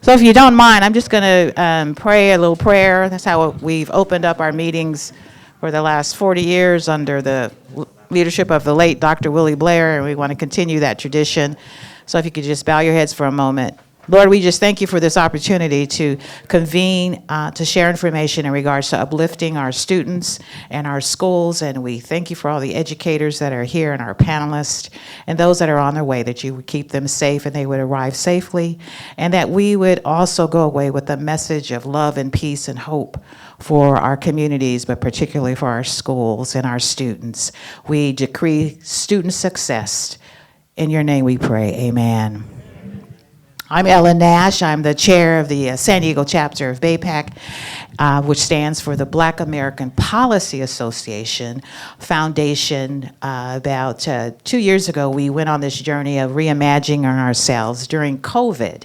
So if you don't mind, I'm just going to pray a little prayer. That's how we've opened up our meetings for the last 40 years under the leadership of the late Dr. Willie Blair, and we want to continue that tradition. So if you could just bow your heads for a moment. Lord, we just thank you for this opportunity to convene, to share information in regards to uplifting our students and our schools. And we thank you for all the educators that are here and our panelists and those that are on their way, that you would keep them safe and they would arrive safely. And that we would also go away with a message of love and peace and hope for our communities, but particularly for our schools and our students. We decree student success. In your name we pray, amen. I'm Ellen Nash. I'm the chair of the San Diego chapter of BAPAC, which stands for the Black American Policy Association Foundation. About 2 years ago, we went on this journey of reimagining ourselves during COVID.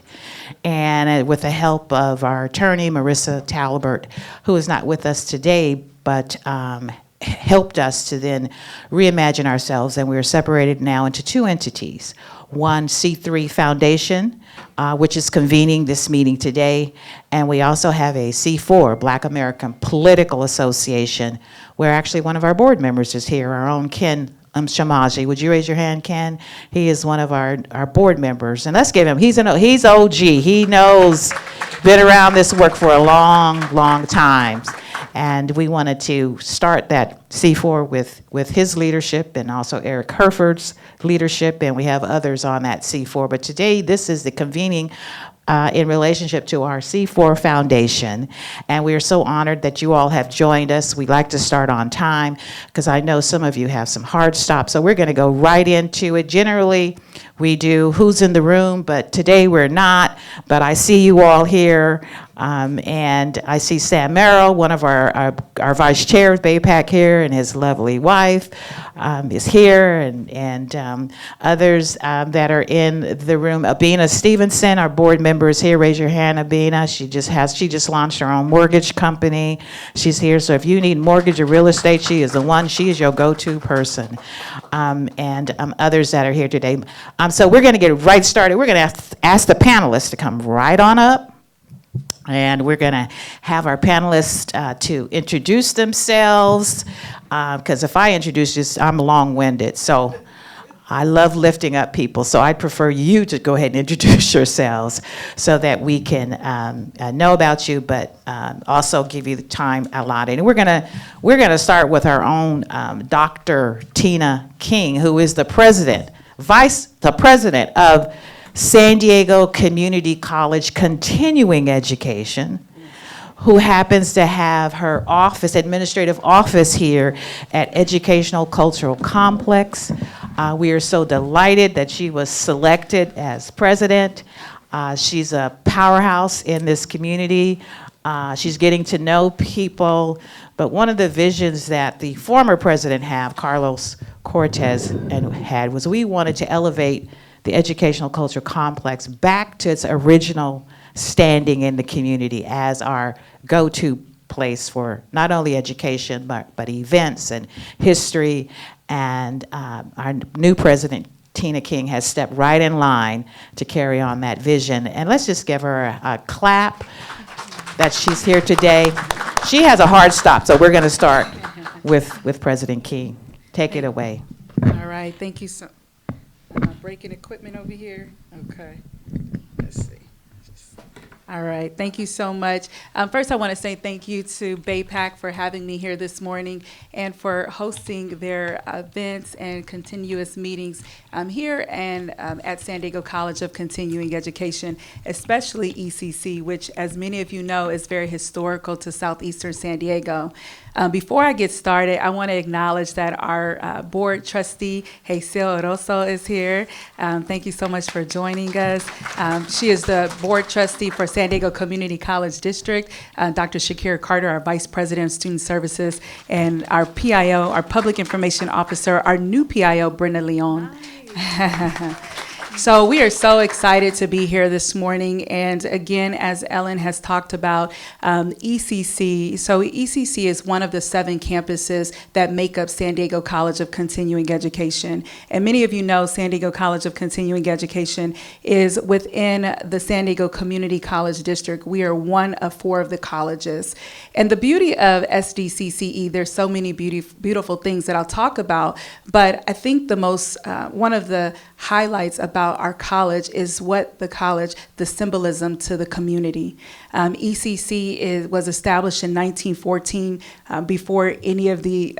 And with the help of our attorney, Marissa Talbert, who is not with us today, but helped us to then reimagine ourselves. And we are separated now into two entities. One C3 Foundation, which is convening this meeting today, and we also have a C4, Black American Political Association, where actually one of our board members is here, our own Ken Shamaji. Would you raise your hand, Ken? He is one of our board members, and let's give him, he's OG. He knows, been around this work for a long time. And we wanted to start that C4 with his leadership and also Eric Herford's leadership, and we have others on that C4. But today, this is the convening in relationship to our C4 Foundation. And we are so honored that you all have joined us. We like to start on time because I know some of you have some hard stops. So we're going to go right into it. Generally, we do who's in the room, but today we're not. But I see you all here. And I see Sam Merrill, one of our vice chair of BAPAC here, and his lovely wife is here, and others that are in the room. Abina Stevenson, our board member, is here. Raise your hand, Abina. She just launched her own mortgage company. She's here. So if you need mortgage or real estate, she is the one. She is your go-to person. And others that are here today. So we're going to get right started. We're going to ask the panelists to come right on up. And we're going to have our panelists to introduce themselves, because if I introduce you, I'm long-winded. So I love lifting up people. So I'd prefer you to go ahead and introduce yourselves so that we can know about you, but also give you the time allotted. And we're gonna start with our own Dr. Tina King, who is the president of San Diego Community College Continuing Education, who happens to have her administrative office here at Educational Cultural Complex. We are so delighted that she was selected as president. She's a powerhouse in this community. She's getting to know people. But one of the visions that the former president Carlos Cortez, had was we wanted to elevate the Educational Culture Complex back to its original standing in the community as our go-to place for not only education, but events and history. And our new president, Tina King, has stepped right in line to carry on that vision. And let's just give her a clap that she's here today. She has a hard stop, so we're going to start with President King. Take it away. All right, thank you so. Am I breaking equipment over here? Okay, let's see. All right, thank you so much. First, I want to say thank you to BAPAC for having me here this morning and for hosting their events and continuous meetings here and at San Diego College of Continuing Education, especially ECC, which, as many of you know, is very historical to southeastern San Diego. Before I get started, I want to acknowledge that our board trustee, Hazel Oroso, is here. Thank you so much for joining us. She is the board trustee for San Diego Community College District. Dr. Shakira Carter, our vice president of student services, and our PIO, our public information officer, our new PIO, Brenda Leon. So we are so excited to be here this morning. And again, as Ellen has talked about, ECC. So ECC is one of the 7 campuses that make up San Diego College of Continuing Education. And many of you know San Diego College of Continuing Education is within the San Diego Community College District. We are one of 4 of the colleges. And the beauty of SDCCE, there's so many beautiful things that I'll talk about, but I think the most, one of the highlights about our college is what the symbolism to the community. ECC was established in 1914 before any of the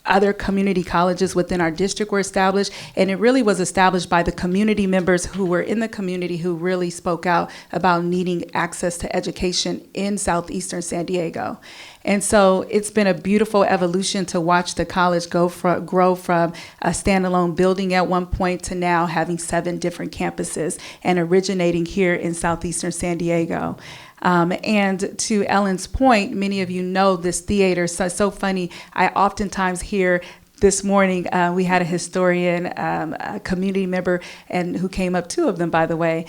other community colleges within our district were established, and it really was established by the community members who were in the community who really spoke out about needing access to education in southeastern San Diego. And so it's been a beautiful evolution to watch the college grow from a standalone building at one point to now having 7 different campuses and originating here in southeastern San Diego. And to Ellen's point, many of you know this theater. So funny, I oftentimes hear this morning, we had a historian, a community member, and who came up, 2 of them, by the way,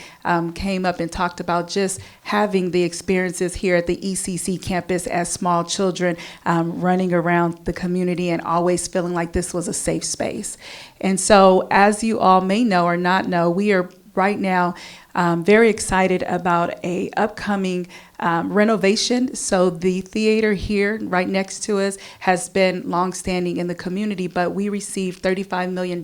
came up and talked about just having the experiences here at the ECC campus as small children, running around the community and always feeling like this was a safe space. And so, as you all may know or not know, we are right now very excited about a upcoming renovation. So the theater here right next to us has been longstanding in the community, but we received $35 million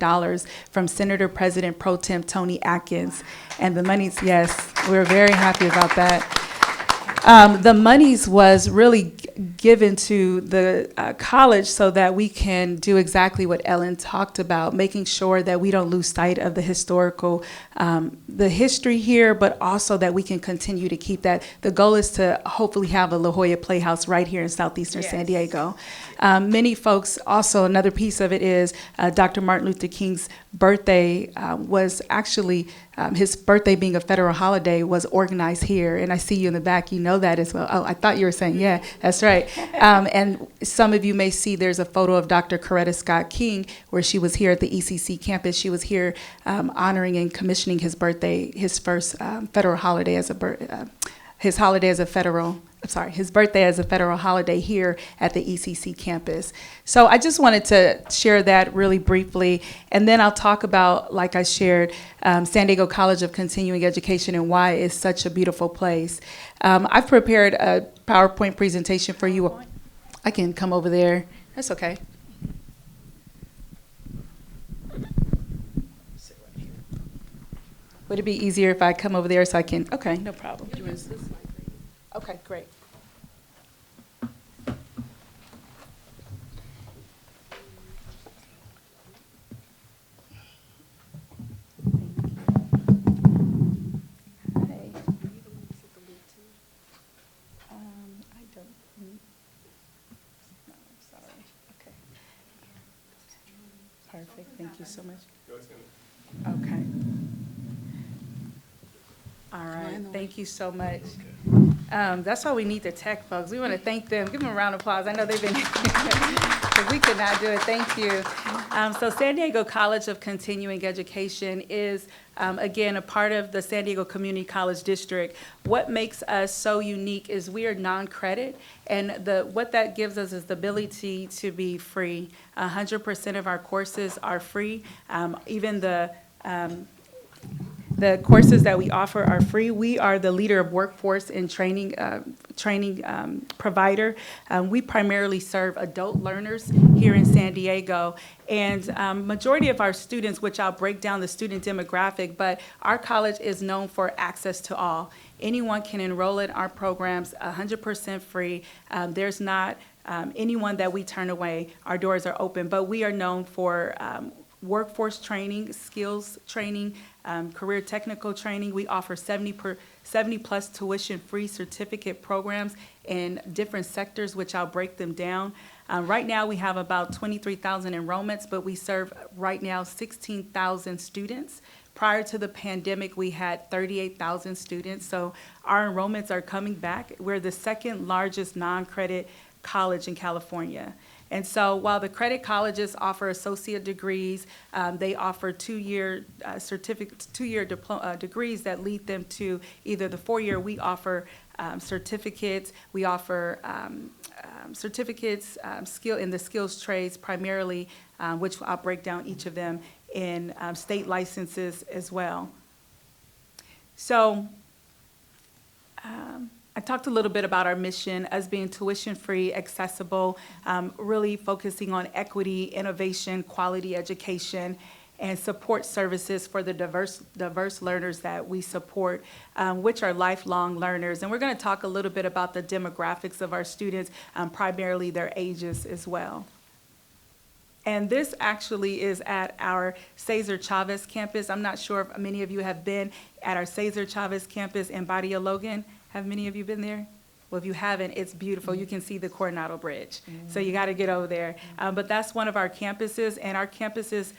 from Senator President Pro Tem Tony Atkins. And the monies, yes, we're very happy about that. The monies was really given to the college so that we can do exactly what Ellen talked about, making sure that we don't lose sight of the historical, the history here, but also that we can continue to keep that. The goal is to hopefully have a La Jolla Playhouse right here in southeastern San Diego. Many folks, also another piece of it is Dr. Martin Luther King's birthday was actually, his birthday being a federal holiday was organized here. And I see you in the back, you know that as well. Oh, I thought you were saying, yeah, that's right. And some of you may see there's a photo of Dr. Coretta Scott King where she was here at the ECC campus. She was here honoring and commissioning his birthday, his first federal holiday as his birthday as a federal holiday here at the ECC campus. So I just wanted to share that really briefly, and then I'll talk about, like I shared, San Diego College of Continuing Education and why it's such a beautiful place. I've prepared a PowerPoint presentation for you. I can come over there. That's okay. Would it be easier if I come over there so I can? Okay, no problem. Okay, great. Perfect, thank you so much. Okay. All right, thank you so much. That's why we need the tech folks. We want to thank them. Give them a round of applause. I know they've been, because we could not do it. Thank you. So San Diego College of Continuing Education is, again, a part of the San Diego Community College District. What makes us so unique is we are non-credit, and what that gives us is the ability to be free. 100% of our courses are free. Even the courses that we offer are free. We are the leader of workforce and training provider. We primarily serve adult learners here in San Diego. And majority of our students, which I'll break down the student demographic, but our college is known for access to all. Anyone can enroll in our programs 100% free. There's not anyone that we turn away. Our doors are open, but we are known for workforce training, skills training, career technical training. We offer 70+ tuition-free certificate programs in different sectors, which I'll break them down. Right now, we have about 23,000 enrollments, but we serve right now 16,000 students. Prior to the pandemic, we had 38,000 students, so our enrollments are coming back. We're the second largest non-credit college in California. And so while the credit colleges offer associate degrees, they offer two-year certificates, degrees that lead them to either the four-year. We offer certificates. We offer certificates skill in the skills trades primarily, which I'll break down each of them in state licenses as well. So I talked a little bit about our mission as being tuition-free, accessible, really focusing on equity, innovation, quality education, and support services for the diverse learners that we support, which are lifelong learners. And we're going to talk a little bit about the demographics of our students, primarily their ages as well. And this actually is at our Cesar Chavez campus. I'm not sure if many of you have been at our Cesar Chavez campus in Bahia Logan. Have many of you been there? Well, if you haven't, it's beautiful. You can see the Coronado Bridge. So you got to get over there. But that's one of our campuses, and our campuses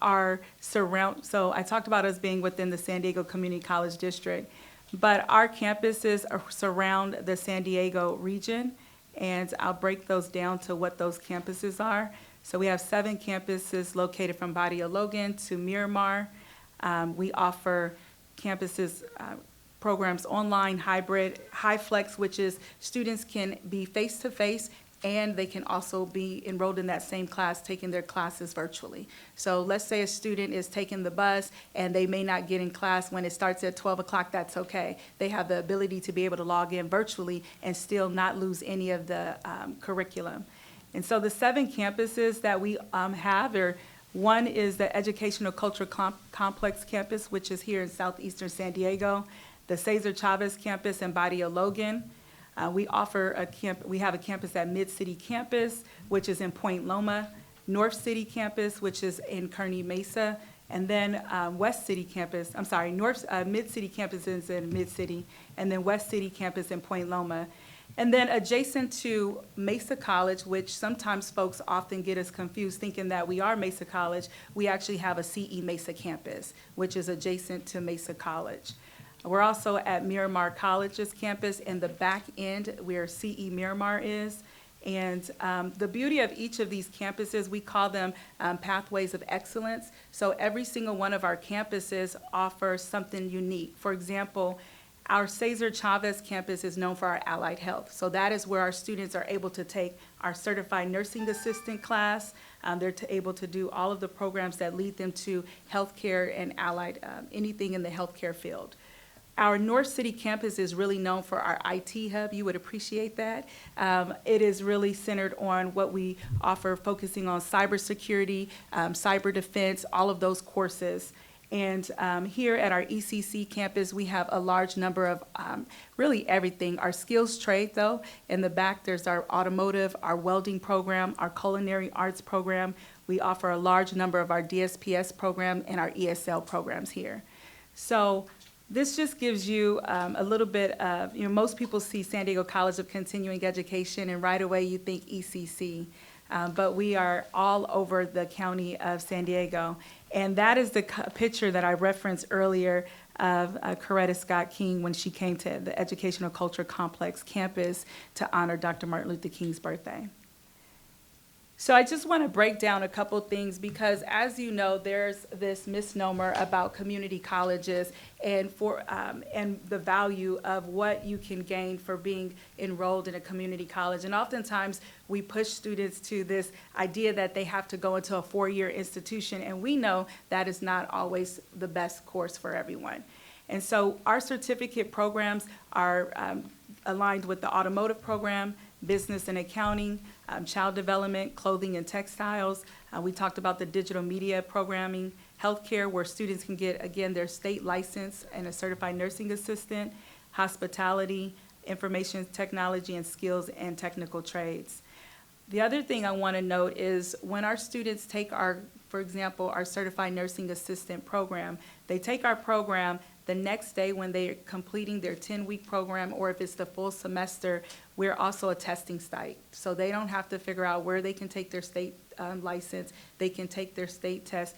are so I talked about us being within the San Diego Community College District, but our campuses surround the San Diego region, and I'll break those down to what those campuses are. So we have 7 campuses located from Bahia Logan to Miramar. We offer campuses programs online, hybrid, high flex, which is students can be face-to-face and they can also be enrolled in that same class, taking their classes virtually. So let's say a student is taking the bus and they may not get in class when it starts at 12 o'clock, that's okay. They have the ability to be able to log in virtually and still not lose any of the curriculum. And so the 7 campuses that we have are, one is the Educational Cultural Complex campus, which is here in southeastern San Diego, the Cesar Chavez campus in Bahia Logan. We have a campus at Mid-City Campus, which is in Point Loma, North City Campus, which is in Kearny Mesa, and then Mid-City Campus is in Mid-City, and then West City Campus in Point Loma. And then adjacent to Mesa College, which sometimes folks often get us confused thinking that we are Mesa College, we actually have a CE Mesa campus, which is adjacent to Mesa College. We're also at Miramar College's campus in the back end where CE Miramar is. And the beauty of each of these campuses, we call them pathways of excellence. So every single one of our campuses offers something unique. For example, our Cesar Chavez campus is known for our allied health. So that is where our students are able to take our certified nursing assistant class. They're able to do all of the programs that lead them to healthcare and allied, anything in the healthcare field. Our North City campus is really known for our IT hub. You would appreciate that. It is really centered on what we offer, focusing on cybersecurity, cyber defense, all of those courses. And here at our ECC campus, we have a large number of really everything. Our skills trade, though, in the back, there's our automotive, our welding program, our culinary arts program. We offer a large number of our DSPS program and our ESL programs here. So this just gives you a little bit of, most people see San Diego College of Continuing Education, and right away you think ECC. But we are all over the county of San Diego. And that is the picture that I referenced earlier of Coretta Scott King when she came to the Educational Culture Complex campus to honor Dr. Martin Luther King's birthday. So I just want to break down a couple things because, as you know, there's this misnomer about community colleges and the value of what you can gain for being enrolled in a community college. And oftentimes we push students to this idea that they have to go into a 4-year institution, and we know that is not always the best course for everyone. And so our certificate programs are aligned with the automotive program, business and accounting, child development, clothing and textiles. We talked about the digital media programming, healthcare, where students can get, again, their state license and a certified nursing assistant, hospitality, information technology, and skills and technical trades. The other thing I want to note is when our students take for example, our certified nursing assistant program, they take our program. The next day when they're completing their 10-week program, or if it's the full semester, we're also a testing site. So they don't have to figure out where they can take their state license. They can take their state test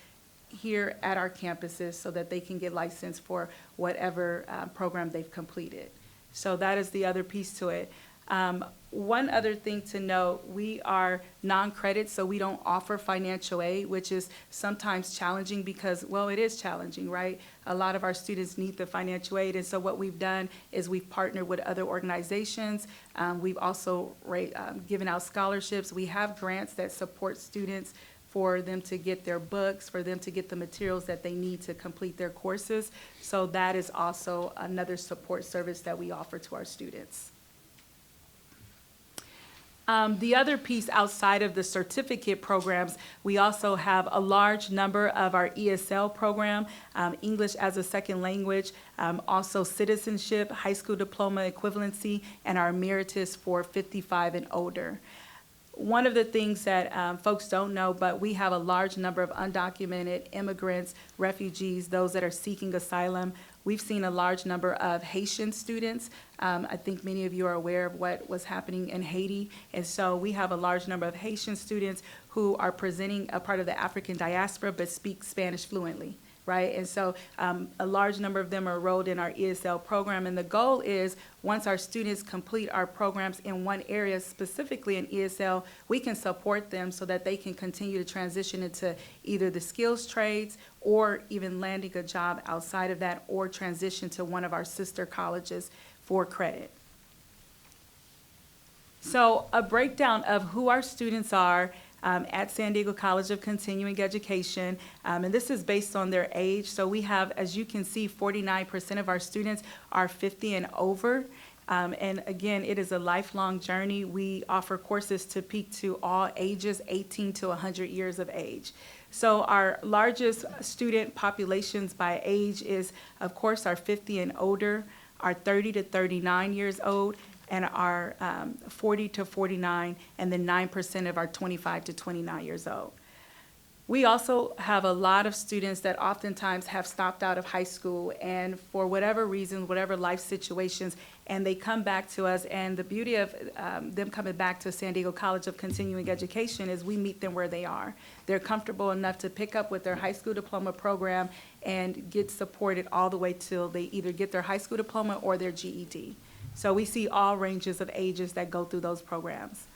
here at our campuses so that they can get licensed for whatever program they've completed. So that is the other piece to it. One other thing to note, we are non-credit, so we don't offer financial aid, which is sometimes challenging because, well, it is challenging, right? A lot of our students need the financial aid, and so what we've done is we've partnered with other organizations. We've also given out scholarships. We have grants that support students for them to get their books, for them to get the materials that they need to complete their courses. So that is also another support service that we offer to our students. The other piece outside of the certificate programs, we also have a large number of our ESL program, English as a second language, also citizenship, high school diploma equivalency, and our emeritus for 55 and older. One of the things that folks don't know, but we have a large number of undocumented immigrants, refugees, those that are seeking asylum. We've seen a large number of Haitian students. I think many of you are aware of what was happening in Haiti. And so we have a large number of Haitian students who are presenting a part of the African diaspora but speak Spanish fluently, right? And so a large number of them are enrolled in our ESL program. And the goal is once our students complete our programs in one area, specifically in ESL, we can support them so that they can continue to transition into either the skills trades or even landing a job outside of that or transition to one of our sister colleges for credit. So a breakdown of who our students are at San Diego College of Continuing Education, and this is based on their age. So we have, as you can see, 49% of our students are 50 and over. And again, it is a lifelong journey. We offer courses to peak to all ages, 18 to 100 years of age. So our largest student populations by age is, of course, our 50 and older, our 30 to 39 years old, and our 40 to 49, and then 9% of our 25 to 29 years old. We also have a lot of students that oftentimes have stopped out of high school and for whatever reason, whatever life situations, and they come back to us. And the beauty of them coming back to San Diego College of Continuing Education is we meet them where they are. They're comfortable enough to pick up with their high school diploma program and get supported all the way till they either get their high school diploma or their GED. So we see all ranges of ages that go through those programs.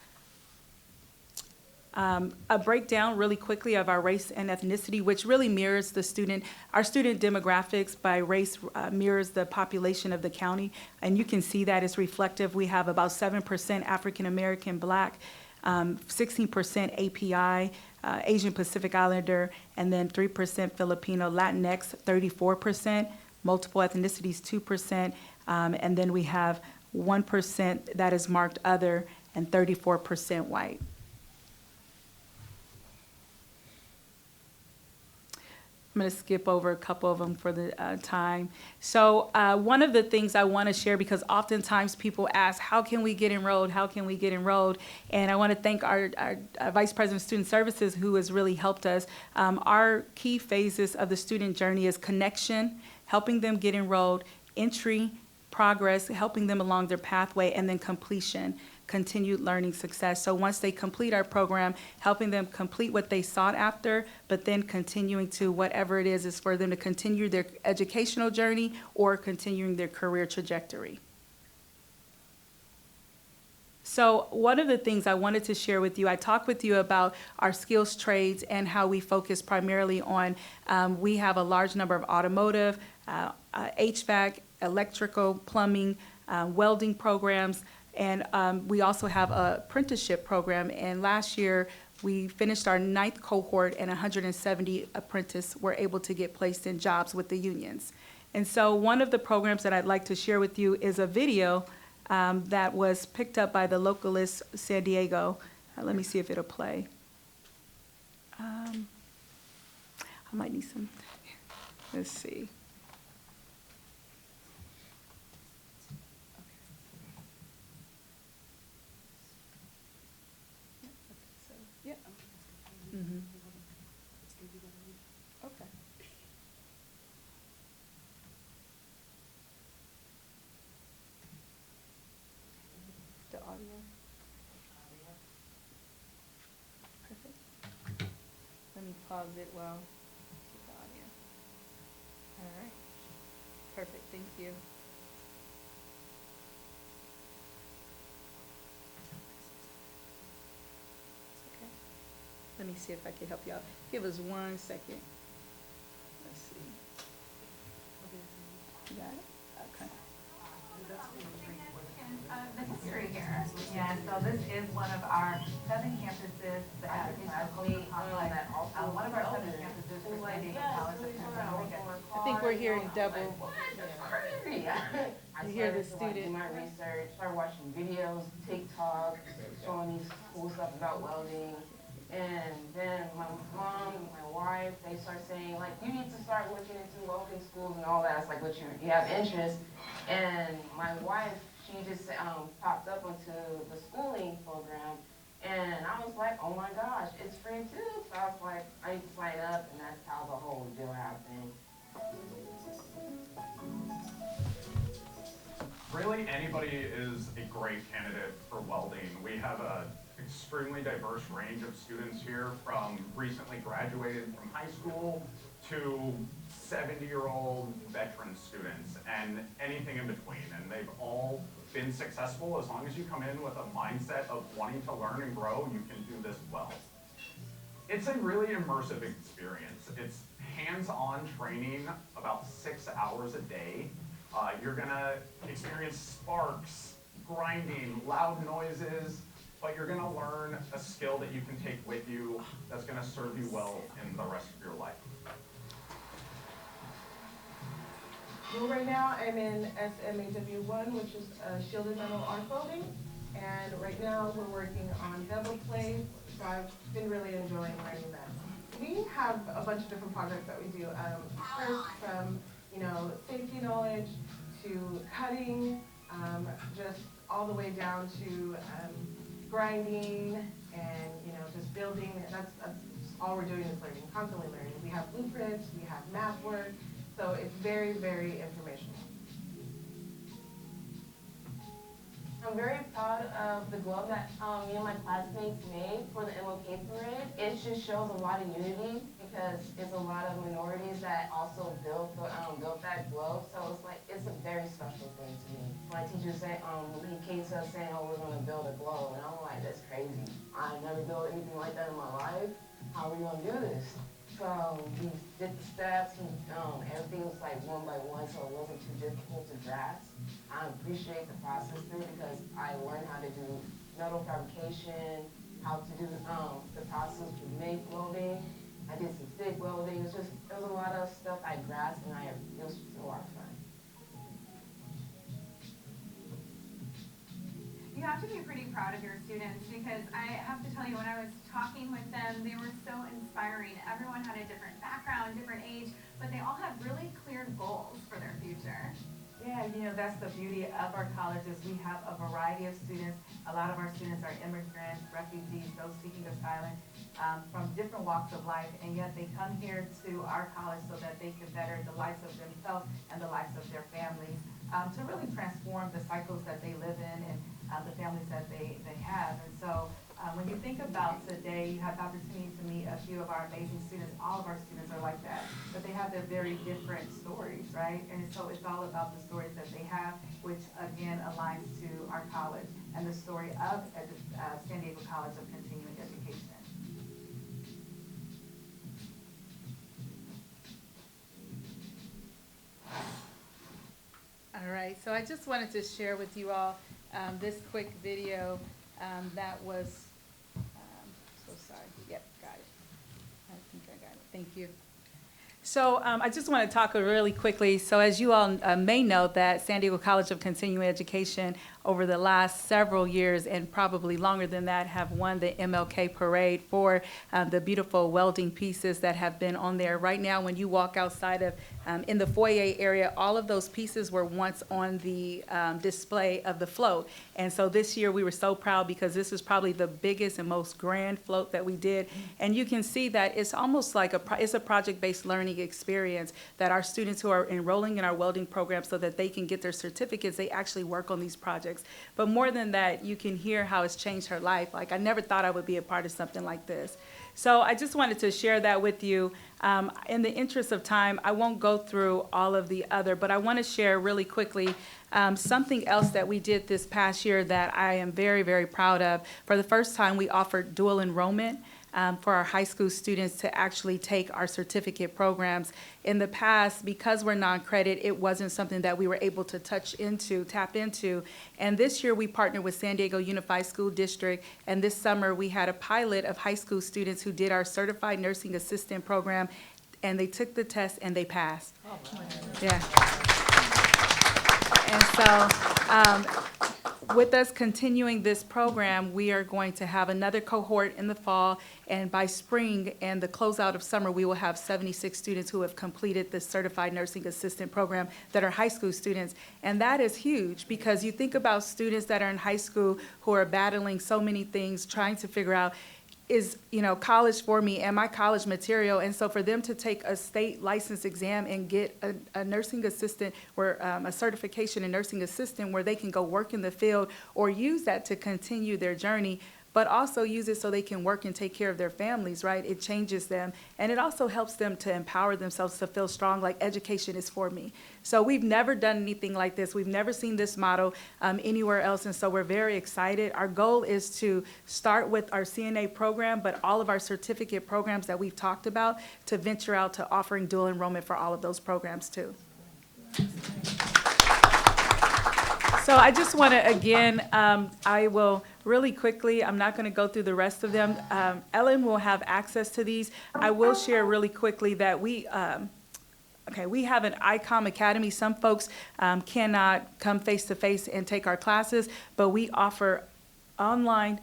A breakdown really quickly of our race and ethnicity, which really mirrors the student. Our student demographics by race mirrors the population of the county, and you can see that it's reflective. We have about 7% African American Black, 16% API, Asian Pacific Islander, and then 3% Filipino, Latinx 34%, multiple ethnicities 2%, and then we have 1% that is marked other and 34% white. I'm going to skip over a couple of them for the time. So one of the things I want to share, because oftentimes people ask, how can we get enrolled? How can we get enrolled? And I want to thank our Vice President of Student Services who has really helped us. Our key phases of the student journey is connection, helping them get enrolled, entry, progress, helping them along their pathway, and then completion, continued learning success. So once they complete our program, helping them complete what they sought after, but then continuing to whatever it is for them to continue their educational journey or continuing their career trajectory. So one of the things I wanted to share with you, I talked with you about our skills trades and how we focus primarily on, we have a large number of automotive, HVAC, electrical, plumbing, welding programs, and we also have an apprenticeship program. And last year, we finished our 9th cohort, and 170 apprentices were able to get placed in jobs with the unions. And so one of the programs that I'd like to share with you is a video that was picked up by the Localist San Diego. Let me see if it'll play. I might need some, let's see. Yeah. Mm-hmm. Okay. The audio. Perfect. Let me pause it while get the audio. All right. Perfect. Thank you. see if I can help you out. Give us 1 second. Let's see. You got it? Okay. The history here. Yeah, so this is one of our 7 campuses that is locally complex. One of our 7 campuses for San Diego College of Pennsylvania. I think we're hearing double. That's crazy. I You hear the started to, like, do student. my research, started watching videos, TikTok, showing these cool stuff about welding. And then my mom, my wife, they start saying, like, you need to start looking into welding schools and all that. It's like, what you have interest. And my wife, she just popped up onto the schooling program. And I was like, oh my gosh, it's free too. So I was like, I need to sign up, and that's how the whole deal happened. Really, anybody is a great candidate for welding. We have an extremely diverse range of students here, from recently graduated from high school to 70-year-old veteran students and anything in between. And they've all been successful. As long as you come in with a mindset of wanting to learn and grow, you can do this well. It's a really immersive experience. It's hands-on training about 6 hours a day. You're gonna experience sparks, grinding, loud noises, but you're gonna learn a skill that you can take with you that's gonna serve you well in the rest of your life. Well, right now I'm in SMAW1, which is shielded metal arc welding, and right now we're working on bevel plate, so I've been really enjoying learning that. We have a bunch of different projects that we do, first from, safety knowledge to cutting, just all the way down to grinding and, just building. That's all we're doing is learning, constantly learning. We have blueprints, we have math work, so it's very, very informational. I'm very proud of the glove that me and my classmates made for the MLK parade. It just shows a lot of unity because it's a lot of minorities that also built that glove. So it's a very special thing to me. My teacher said, he came to us saying, oh, we're gonna build a glove. And I'm like, that's crazy. I never built anything like that in my life. How are we gonna do this? So we did the steps, everything was like one by one, so it wasn't too difficult to grasp. I appreciate the process through because I learned how to do metal fabrication, how to do the process for MIG welding. I did some stick welding. There was a lot of stuff I grasped, and it was a lot of fun. You have to be pretty proud of your students because I have to tell you, when I was talking with them, they were so inspiring. Everyone had a different background, different age, but they all had really clear goals for their future. Yeah, that's the beauty of our colleges. We have a variety of students. A lot of our students are immigrants, refugees, those seeking asylum from different walks of life, and yet they come here to our college so that they can better the lives of themselves and the lives of their families, to really transform the cycles that they live in and the families that they have. And so when you think about today, you have the opportunity to meet a few of our amazing students. All of our students are like that, but they have their very different stories, right? And so it's all about the stories that they have, which again aligns to our college and the story of San Diego College of Continuing Education. All right, so I just wanted to share with you all this quick video that was, so sorry, yep, got it. I think I got it, thank you. So I just want to talk really quickly. So as you all may know, that San Diego College of Continuing Education over the last several years and probably longer than that have won the MLK parade for the beautiful welding pieces that have been on there. Right now, when you walk outside of in the foyer area, all of those pieces were once on the display of the float. And so this year we were so proud because this is probably the biggest and most grand float that we did. And you can see that it's almost like it's a project-based learning experience that our students who are enrolling in our welding program so that they can get their certificates, they actually work on these projects. But more than that, you can hear how it's changed her life. Like, I never thought I would be a part of something like this. So I just wanted to share that with you. In the interest of time, I won't go through all of the other, but I want to share really quickly something else that we did this past year that I am very, very proud of. For the first time, we offered dual enrollment for our high school students to actually take our certificate programs. In the past, because we're non-credit, it wasn't something that we were able to tap into. And this year, we partnered with San Diego Unified School District, and this summer, we had a pilot of high school students who did our Certified Nursing Assistant program, and they took the test and they passed. Oh, wow. Yeah. And so, with us continuing this program, we are going to have another cohort in the fall, and by spring and the closeout of summer, we will have 76 students who have completed the Certified Nursing Assistant program that are high school students. And that is huge, because you think about students that are in high school who are battling so many things, trying to figure out, is, college for me? Am I college material? And so for them to take a state license exam and get a nursing assistant or a certification in nursing assistant where they can go work in the field or use that to continue their journey, but also use it so they can work and take care of their families, right? It changes them. And it also helps them to empower themselves to feel strong, like education is for me. So we've never done anything like this. We've never seen this model anywhere else. And so we're very excited. Our goal is to start with our CNA program, but all of our certificate programs that we've talked about, to venture out to offering dual enrollment for all of those programs too. So I just want to, again, I will really quickly, I'm not going to go through the rest of them. Ellen will have access to these. I will share really quickly that we have an ICOM Academy. Some folks cannot come face-to-face and take our classes, but we offer online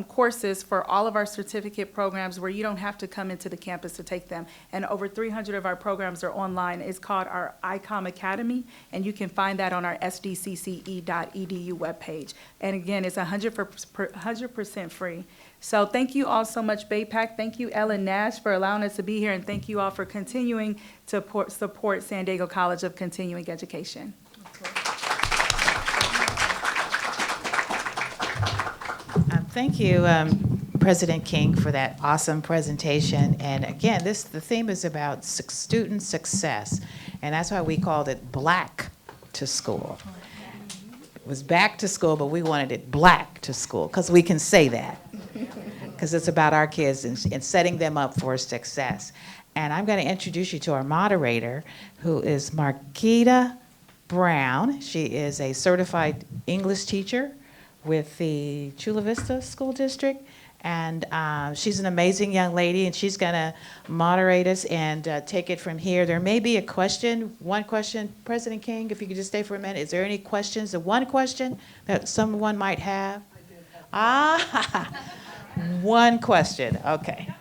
courses for all of our certificate programs where you don't have to come into the campus to take them. And over 300 of our programs are online. It's called our ICOM Academy, and you can find that on our sdcce.edu webpage. And again, it's 100% free. So thank you all so much, BAPAC. Thank you, Ellen Nash, for allowing us to be here, and thank you all for continuing to support San Diego College of Continuing Education. Thank you, President King, for that awesome presentation. And again, the theme is about student success, and that's why we called it Black to School. It was back to school, but we wanted it Black to School, because we can say that, because it's about our kids and setting them up for success. And I'm going to introduce you to our moderator, who is Marquita Brown. She is a certified English teacher with the Chula Vista School District, and she's an amazing young lady, and she's going to moderate us and take it from here. There may be a question, one question. President King, if you could just stay for a minute. Is there any questions, the one question that someone might have? One question, okay.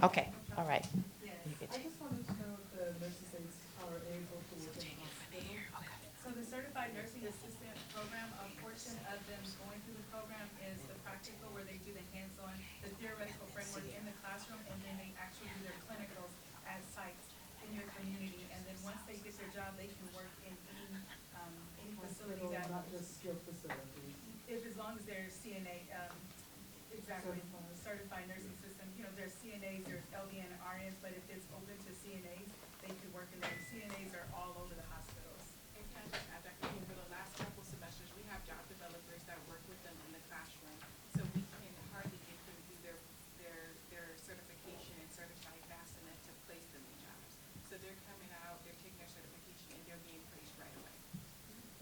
Okay, all right. I just wanted to know if the nurses are able to work in the hospital. So the Certified Nursing Assistant program, a portion of them going through the program is the practical, where they do the hands-on, the theoretical framework in the classroom, and then they actually do their clinicals at sites in your community. And then once they get their job, they can work in any facility Hospital, that, not just skilled facilities. if as long as they're CNA, exactly, certified nursing system. There's CNAs, there's LVN and RNs, but if it's open to CNAs, they could work in there. CNAs are all over the hospitals. And can I just add that for the last couple semesters, we have job developers that work with them in the classroom, so we can hardly get them through their certification and certified fast enough to place them in jobs. So they're coming out, they're taking their certification, and they're being placed right away.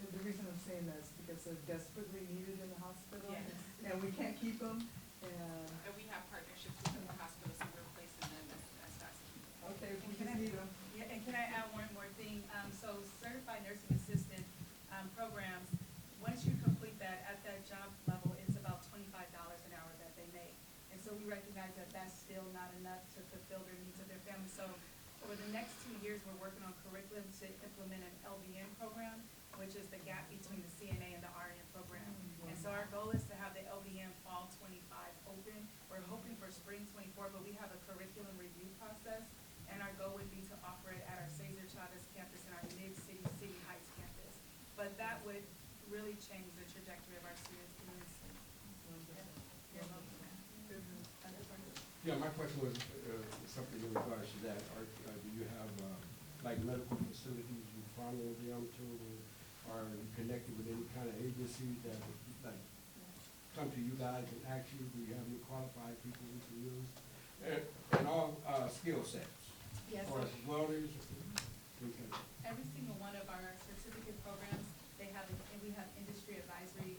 And the reason I'm saying that is because they're desperately needed in the hospital, Yes. and we can't keep them, and, And we have partnerships with the hospital, so we're placing them as fast as we can. okay, if we just need them. Yeah, and can I add one more thing? So certified nursing assistant programs, once you complete that, at that job level, it's about $25 an hour that they make. And so we recognize that that's still not enough to fulfill their needs of their family. So over the next 2 years, we're working on curriculum to implement an LVN program, which is the gap between the CNA and the RN program. And so our goal is to have the LVN fall 25 open. We're hoping for spring 24, but we have a curriculum review process. And our goal would be to offer it at our Cesar Chavez campus and our mid-city, City Heights campus. But that would really change the trajectory of our students immensely. Yeah, my question was something in regards to that. Do you have like medical facilities you follow them to? Are you connected with any kind of agency that would like come to you guys and ask you, do you have any qualified people we can use? and all skill sets? Yes, Or as welders? Okay. every single one of our certificate programs, they have, and we have industry advisory,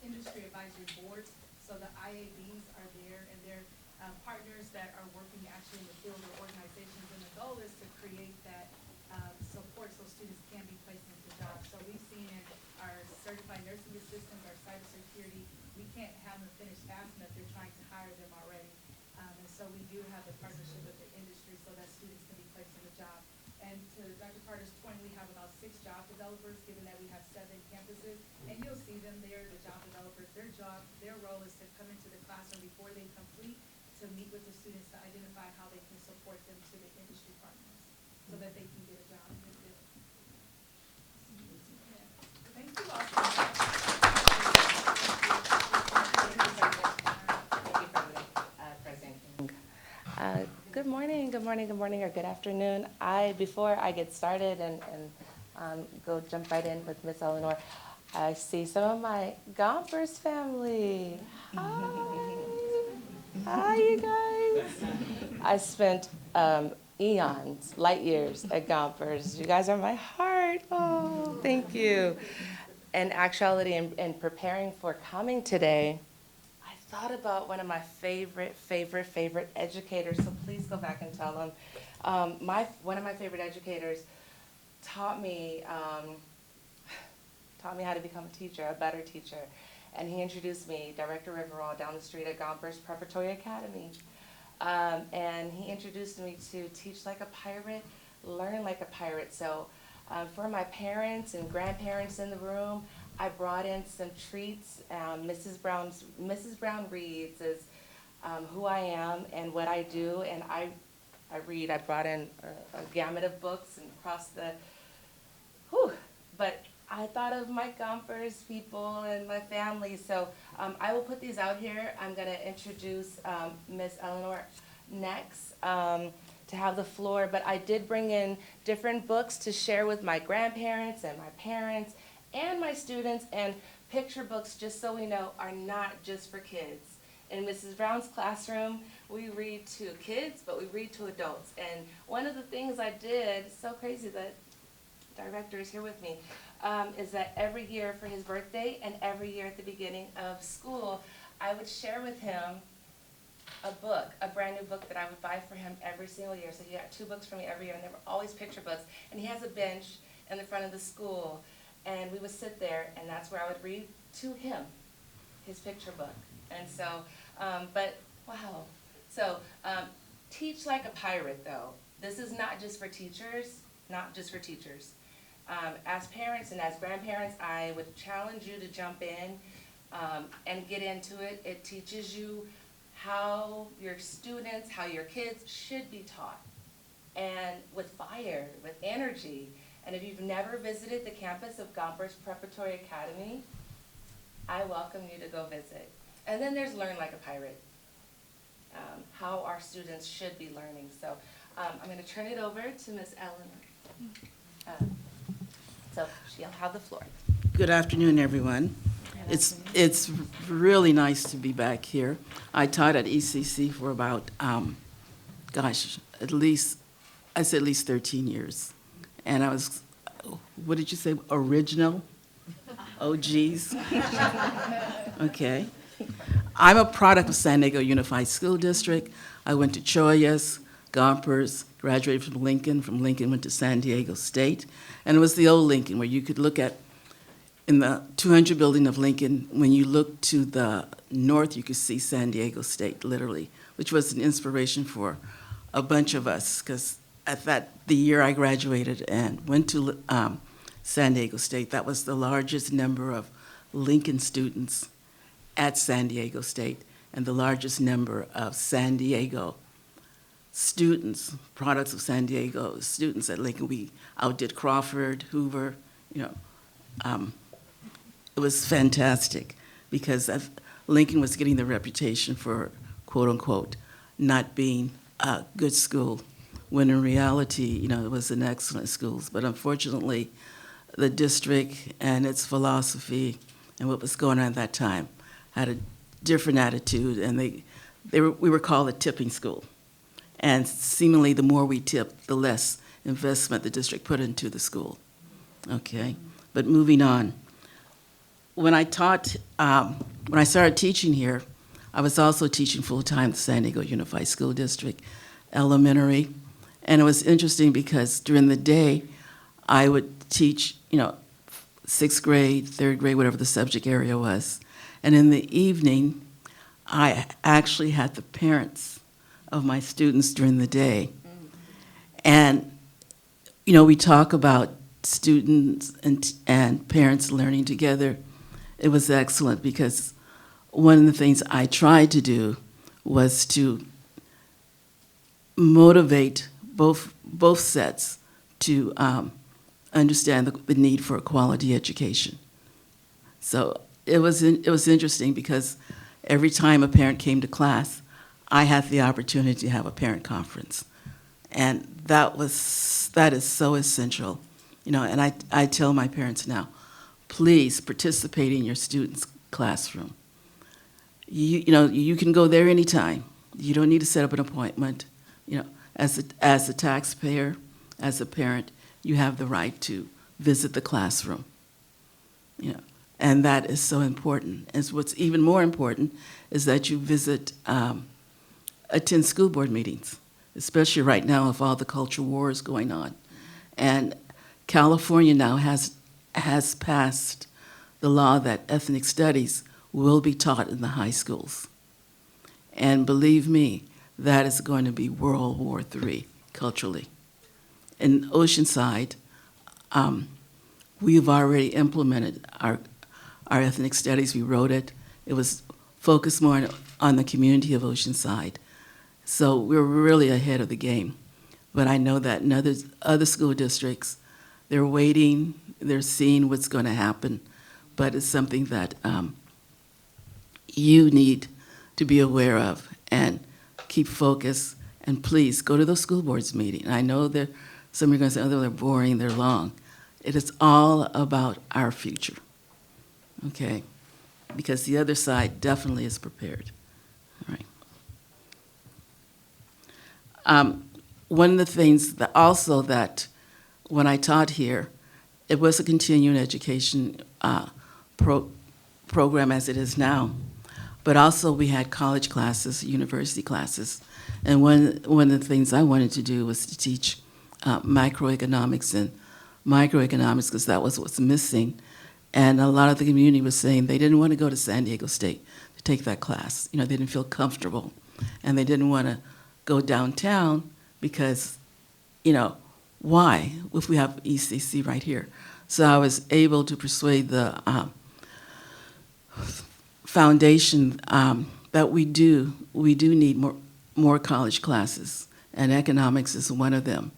industry advisory boards. So the IABs are there, and they're partners that are working actually in the field or organizations. And the goal is to create that support so students can be placed into jobs. So we've seen in our certified nursing assistants, our cybersecurity, we can't have them finish fast enough. They're trying to hire them already. And so we do have the partnership with the industry so that students can be placed in a job. And to Dr. Carter's point, we have about 6 job developers, given that we have 7 campuses. And you'll see them there, the job developers. Their role is to come into the classroom before they complete, to meet with the students to identify how they can support them to the industry partners so that they can get a job. Thank you all so much. President King. Good morning, or good afternoon. Before I get started and go jump right in with Miss Eleanor, I see some of my Gompers family. Hi, you guys. I spent eons, light years at Gompers. You guys are my heart. Oh, thank you. In actuality, in preparing for coming today, I thought about one of my favorite educators, so please go back and tell them. One of my favorite educators taught me how to become a teacher, a better teacher. And he introduced me, Director Riverall, down the street at Gompers Preparatory Academy. And he introduced me to teach like a pirate, learn like a pirate. So for my parents and grandparents in the room, I brought in some treats. Mrs. Brown reads is who I am and what I do, and I read. I brought in a gamut of books and across the, but I thought of my Gompers people and my family, so I will put these out here. I'm gonna introduce Miss Eleanor next to have the floor, but I did bring in different books to share with my grandparents and my parents and my students, and picture books, just so we know, are not just for kids. In Mrs. Brown's classroom, we read to kids, but we read to adults. And one of the things I did, so crazy that the director is here with me, is that every year for his birthday and every year at the beginning of school, I would share with him a book, a brand new book that I would buy for him every single year. So he got 2 books from me every year, and they were always picture books. And he has a bench in the front of the school, and we would sit there, and that's where I would read to him his picture book. And so, but wow. So, teach like a pirate, though. This is not just for teachers, not just for teachers. As parents and as grandparents, I would challenge you to jump in and get into it. It teaches you how your students, how your kids should be taught, and with fire, with energy. And if you've never visited the campus of Gompers Preparatory Academy, I welcome you to go visit. And then there's Learn Like a Pirate, how our students should be learning. So I'm going to turn it over to Miss Eleanor. So she'll have the floor. Good afternoon, everyone. It's really nice to be back here. I taught at ECC for about, at least 13 years. And I was, what did you say, original? OGs? Okay. I'm a product of San Diego Unified School District. I went to Chollas, Gompers, graduated from Lincoln went to San Diego State. And it was the old Lincoln where you could look at, in the 200 building of Lincoln, when you look to the north, you could see San Diego State, literally, which was an inspiration for a bunch of us, because the year I graduated and went to San Diego State, that was the largest number of Lincoln students at San Diego State, and the largest number of San Diego students, products of San Diego students at Lincoln. We outdid Crawford, Hoover, it was fantastic because Lincoln was getting the reputation for, quote unquote, not being a good school, when in reality, it was an excellent school. But unfortunately, the district and its philosophy and what was going on at that time had a different attitude, and we were called a tipping school. And seemingly, the more we tipped, the less investment the district put into the school. Okay, but moving on. When I taught, when I started teaching here, I was also teaching full-time at the San Diego Unified School District, elementary. And it was interesting because during the day, I would teach, sixth grade, third grade, whatever the subject area was. And in the evening, I actually had the parents of my students during the day. And, we talk about students and parents learning together. It was excellent because one of the things I tried to do was to motivate both sets to understand the need for a quality education. So it was interesting because every time a parent came to class, I had the opportunity to have a parent conference. And that is so essential. And I tell my parents now, please participate in your students' classroom. You can go there anytime. You don't need to set up an appointment. As a taxpayer, as a parent, you have the right to visit the classroom. And that is so important. And what's even more important is that you attend school board meetings, especially right now with all the culture wars going on. And California now has passed the law that ethnic studies will be taught in the high schools. And believe me, that is going to be World War III culturally. In Oceanside, we've already implemented our ethnic studies. We wrote it. It was focused more on the community of Oceanside. So we're really ahead of the game. But I know that in other school districts, they're waiting, they're seeing what's going to happen. But it's something that you need to be aware of and keep focused. And please go to those school boards meetings. I know that some of you are going to say, oh, they're boring, they're long. It is all about our future, okay? Because the other side definitely is prepared. All right. One of the things that also that when I taught here, it was a continuing education program as it is now, but also we had college classes, university classes, and one of the things I wanted to do was to teach microeconomics and microeconomics because that was what's missing, and a lot of the community was saying they didn't want to go to San Diego State to take that class. They didn't feel comfortable, and they didn't want to go downtown because, why if we have ECC right here? So I was able to persuade the foundation that we do need more college classes, and economics is one of them.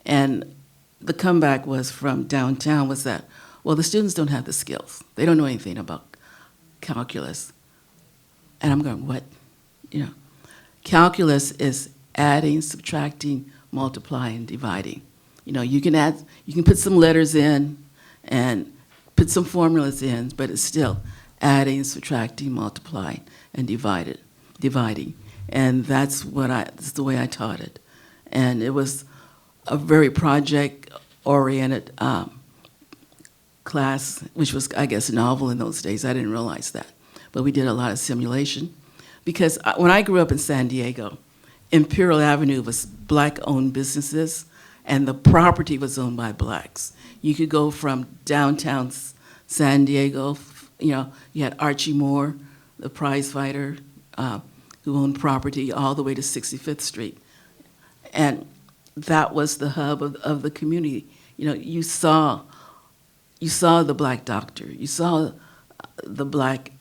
And the comeback was from downtown was that, well, the students don't have the skills. They don't know anything about calculus. And I'm going, what? Calculus is adding, subtracting, multiplying, dividing. You can put some letters in and put some formulas in, but it's still adding, subtracting, multiplying, and dividing. And that's the way I taught it. And it was a very project-oriented class, which was, I guess, novel in those days. I didn't realize that. But we did a lot of simulation. Because when I grew up in San Diego, Imperial Avenue was black-owned businesses, and the property was owned by blacks. You could go from downtown San Diego, you had Archie Moore, the prize fighter, who owned property, all the way to 65th Street. And that was the hub of the community. You saw the black doctor, you saw the black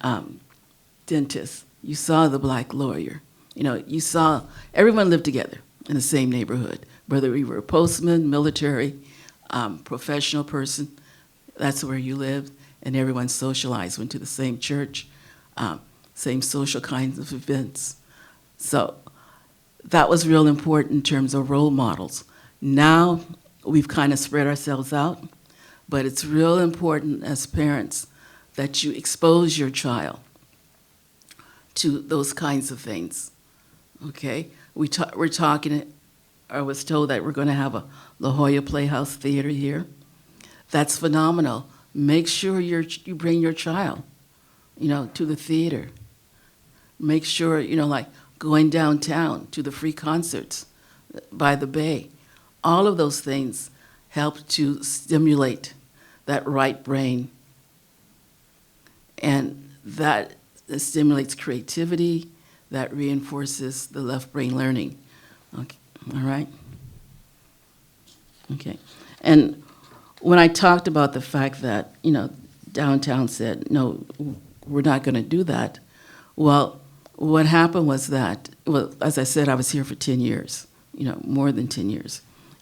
dentist, you saw the black lawyer. You saw everyone lived together in the same neighborhood, whether you were a postman, military, professional person, that's where you lived, and everyone socialized, went to the same church, same social kinds of events. So that was real important in terms of role models. Now we've kind of spread ourselves out, but it's real important as parents that you expose your child to those kinds of things. Okay, we're talking. I was told that we're going to have a La Jolla Playhouse Theater here. That's phenomenal. Make sure you bring your child, to the theater. Make sure, like going downtown to the free concerts by the bay. All of those things help to stimulate that right brain. And that stimulates creativity, that reinforces the left brain learning. Okay. All right? Okay. And when I talked about the fact that, downtown said, no, we're not going to do that, well, what happened was that, well, as I said, I was here for 10 years, more than 10 years.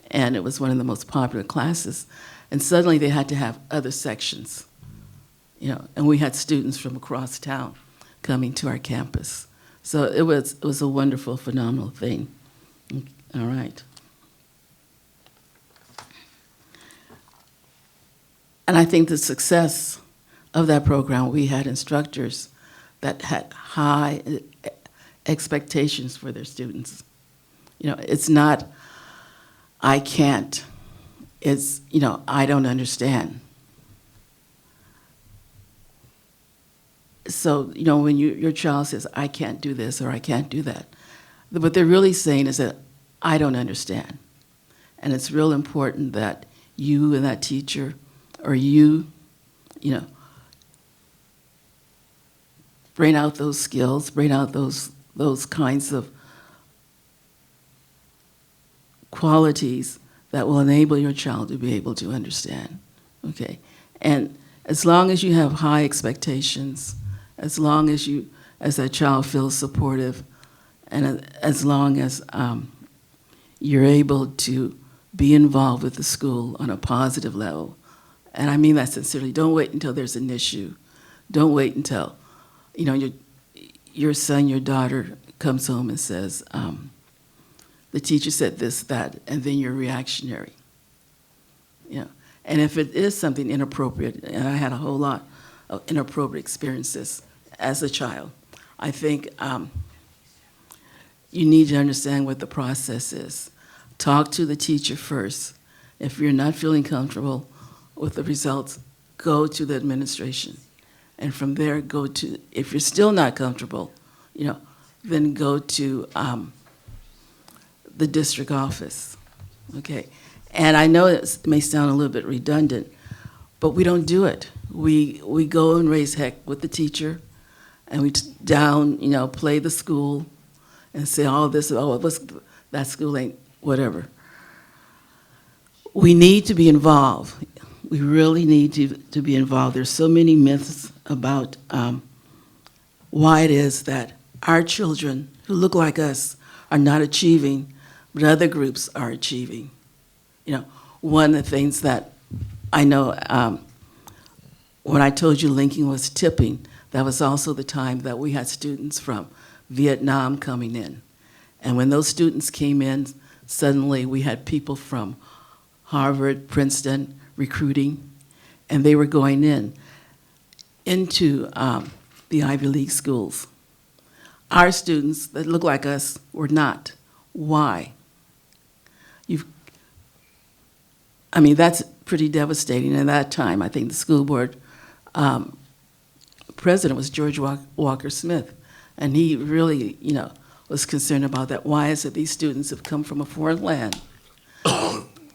And it was one of the most popular classes. And suddenly they had to have other sections, and we had students from across town coming to our campus. So it was a wonderful, phenomenal thing. All right. And I think the success of that program, we had instructors that had high expectations for their students. It's not, I can't. It's, I don't understand. So, when your child says, I can't do this or I can't do that, what they're really saying is that I don't understand. And it's real important that you and that teacher, or you, bring out those skills, bring out those kinds of qualities that will enable your child to be able to understand, okay? And as long as you have high expectations, as long as that child feels supportive, and as long as you're able to be involved with the school on a positive level, and I mean that sincerely, don't wait until there's an issue. Don't wait until, your son, your daughter comes home and says, the teacher said this, that, and then you're reactionary. And if it is something inappropriate, and I had a whole lot of inappropriate experiences as a child, I think you need to understand what the process is. Talk to the teacher first. If you're not feeling comfortable with the results, go to the administration. And from there, if you're still not comfortable, then go to the district office, okay? And I know it may sound a little bit redundant, but we don't do it. We go and raise heck with the teacher, and we play the school and say all this, that school ain't whatever. We need to be involved. We really need to be involved. There's so many myths about why it is that our children who look like us are not achieving, but other groups are achieving. One of the things that I know, when I told you linking was tipping, that was also the time that we had students from Vietnam coming in. And when those students came in, suddenly we had people from Harvard, Princeton, recruiting, and they were going into the Ivy League schools. Our students that look like us were not. Why? That's pretty devastating. At that time, I think the school board president was George Walker Smith, and he really, was concerned about that. Why is it these students have come from a foreign land?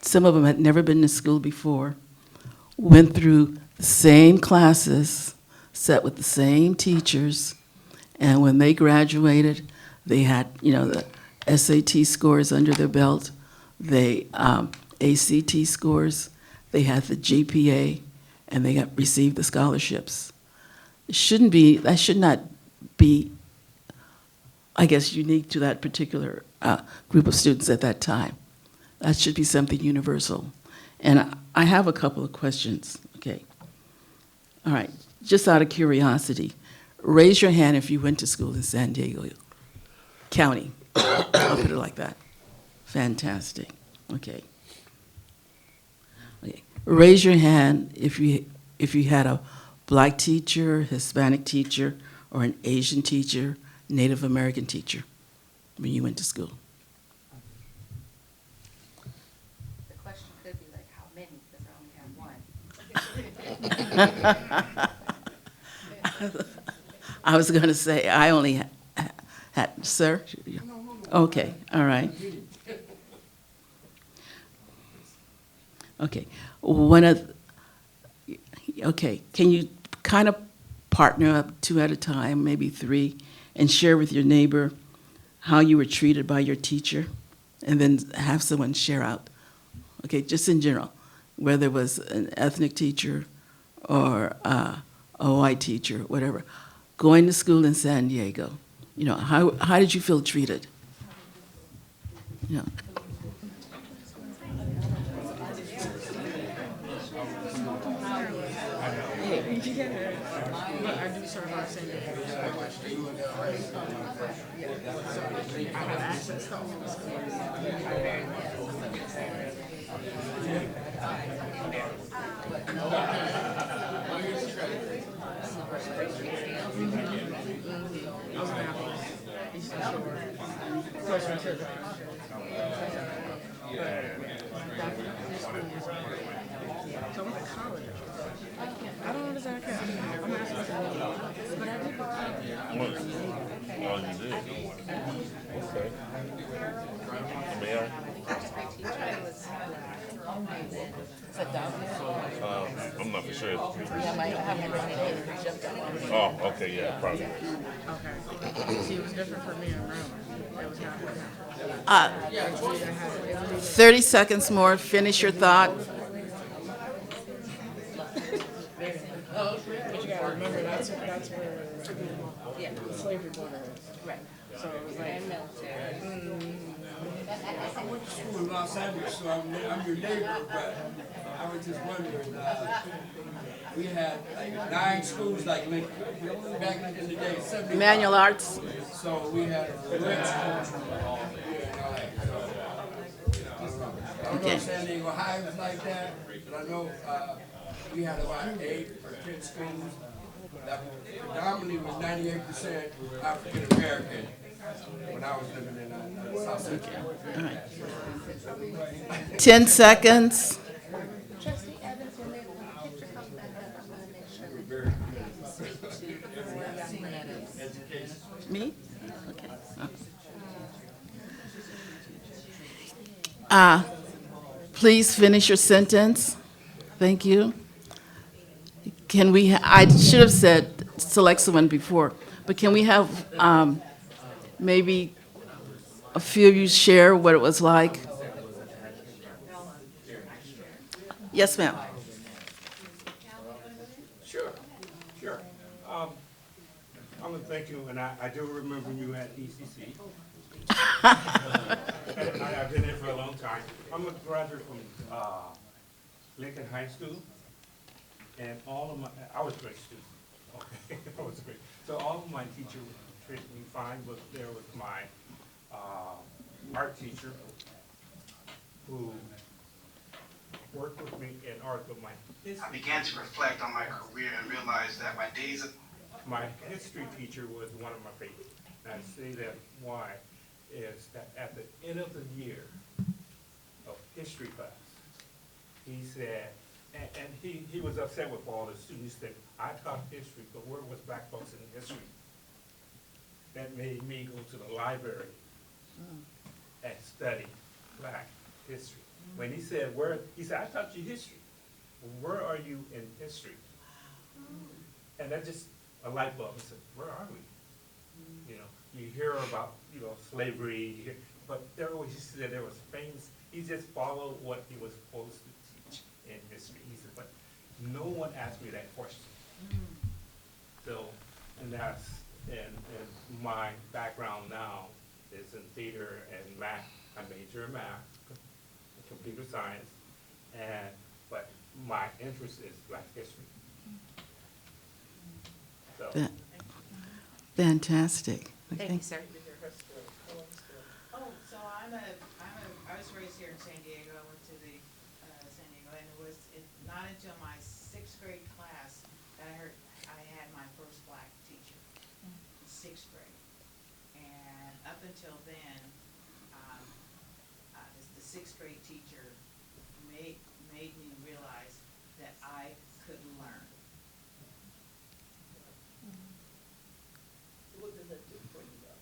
Some of them had never been to school before, went through the same classes, sat with the same teachers, and when they graduated, they had, the SAT scores under their belt, they ACT scores, they had the GPA, and they received the scholarships. That should not be, I guess, unique to that particular group of students at that time. That should be something universal. And I have a couple of questions, okay? All right, just out of curiosity, raise your hand if you went to school in San Diego County. I'll put it like that. Fantastic, okay. Okay, raise your hand if you had a Black teacher, Hispanic teacher, or an Asian teacher, Native American teacher. when you went to school? The question could be like, how many, because I only have one. I was going to say, I only had, sir? Okay, all right. Okay, okay, can you kind of partner up 2 at a time, maybe 3, and share with your neighbor how you were treated by your teacher, and then have someone share out? Okay, just in general, whether it was an ethnic teacher or a white teacher, whatever. Going to school in San Diego, you know, how did you feel treated? You know. I do serve our San Diego. I have access to all the schools. I was an Apple, Eastern Shore, closer to the. So I went to college. I don't understand. I'm asking for but I did go to college. Oh, you did? Okay. Mayor? I'm not for sure. Oh, okay, yeah, probably. Okay. See, it was different for me in Maryland. It was not. 30 seconds more, finish your thought. But you gotta remember, that's where the slavery border is. Right. So it was like. I went to school in Los Angeles, so I'm your neighbor, but I was just wondering, we had like 9 schools like Lincoln, back in the day, 70. Manual arts. So we had a red school. I don't know if San Diego High was like that, but I know we had about 8 or 10 schools that predominantly was 98% African American when I was living in South Central. All right. 10 seconds. Trustee Evans, when the picture comes back up, I'm gonna make sure. Me? Okay. Please finish your sentence. Thank you. Can we, I should have said select someone before, but can we have maybe a few of you share what it was like? Yes, ma'am. Sure. I want to thank you, and I do remember you at ECC. I've been there for a long time. I'm a graduate from Lincoln High School, and all of my, I was a great student. Okay, I was great. So all of my teachers treated me fine, but there was my art teacher who worked with me in art, but my history. I began to reflect on my career and realize that my days of My history teacher was one of my favorites. And I say that why is that at the end of the year of history class, he said, and he was upset with all the students that I taught history, but where was black folks in history? That made me go to the library and study black history. When he said, he said, I taught you history. Where are you in history? And that just, a light bulb. I said, where are we? You know, you hear about, slavery, but there was, he said there was famous, he just followed what he was supposed to teach in history. He said, but no one asked me that question. So, and that's, and my background now is in theater and math. I major in math, computer science, but my interest is black history. So. Fantastic. Thank Okay. you, sir. Oh, so I was raised here in San Diego. I went to the San Diego, and it was not until my 6th grade class that I heard I had my first black teacher in 6th grade. And up until then, the sixth grade teacher made me realize that I couldn't learn. What does that do for you though?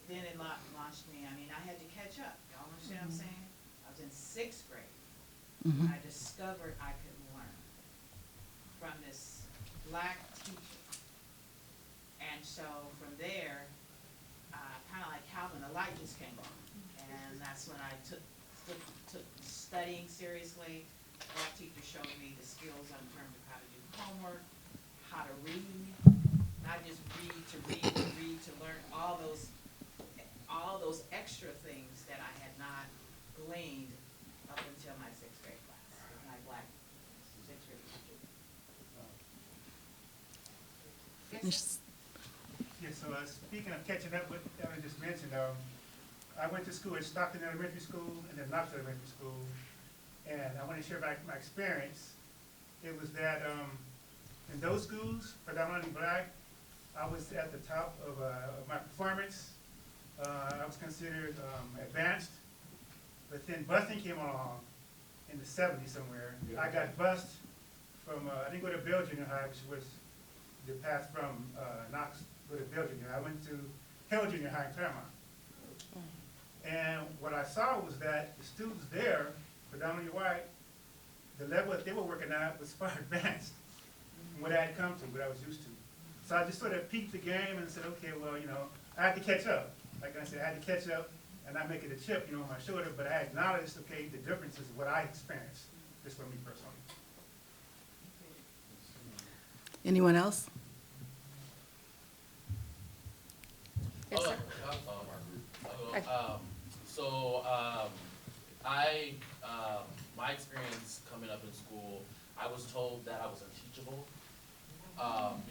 Then it launched me. I mean, I had to catch up. Y'all understand what I'm saying? I was in sixth grade when I discovered I couldn't learn from this black teacher. And so from there, kind of like Calvin, the light just came on. And that's when I took studying seriously. That teacher showed me the skills in terms of how to do homework, how to read, not just read to learn all those extra things that I had not gleaned up until my sixth grade class with my black sixth grade teacher. Yeah, so speaking of catching up with what I just mentioned, I went to school at Stockton Elementary School and then Knox Elementary School, and I want to share my experience. It was that in those schools, predominantly black, I was at the top of my performance. I was considered advanced, but then busing came along in the 70s somewhere. I got bused from, I didn't go to Bell Junior High, which was the path from Knox to Bell Junior High. I went to Hill Junior High in Claremont. And what I saw was that the students there, predominantly white, the level that they were working at was far advanced from what I had come to, what I was used to. So I just sort of peeked the game and said, okay, well, you know, I had to catch up. Like I said, I had to catch up and not make it a chip, you know, on my shoulder, but I acknowledged, okay, the differences of what I experienced, just for me personally. Anyone else? Yes, sir. My experience coming up in school, I was told that I was unteachable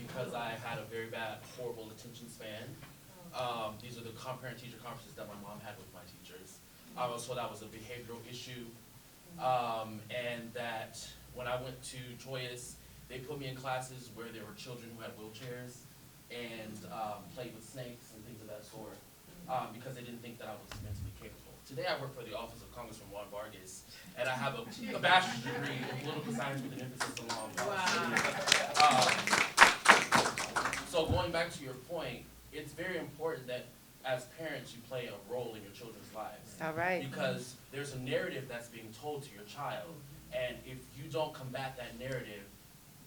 because I had a very bad, horrible attention span. These are the parent-teacher conferences that my mom had with my teachers. I was told that was a behavioral issue, and that when I went to Joyous, they put me in classes where there were children who had wheelchairs and played with snakes and things of that sort because they didn't think that I was mentally capable. Today I work for the Office of Congressman Juan Vargas, and I have a bachelor's degree in political science with an emphasis on law enforcement. So going back to your point, it's very important that as parents you play a role in your children's lives. All right. Because there's a narrative that's being told to your child, and if you don't combat that narrative,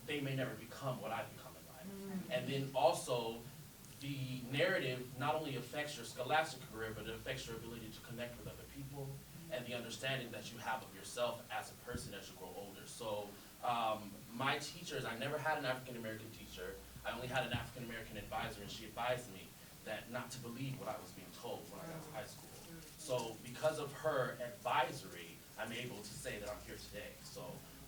they may never become what I've become in life. And then also, the narrative not only affects your scholastic career, but it affects your ability to connect with other people and the understanding that you have of yourself as a person as you grow older. So my teachers, I never had an African-American teacher. I only had an African-American advisor, and she advised me that not to believe what I was being told when I got to high school. So because of her advisory, I'm able to say that I'm here today. So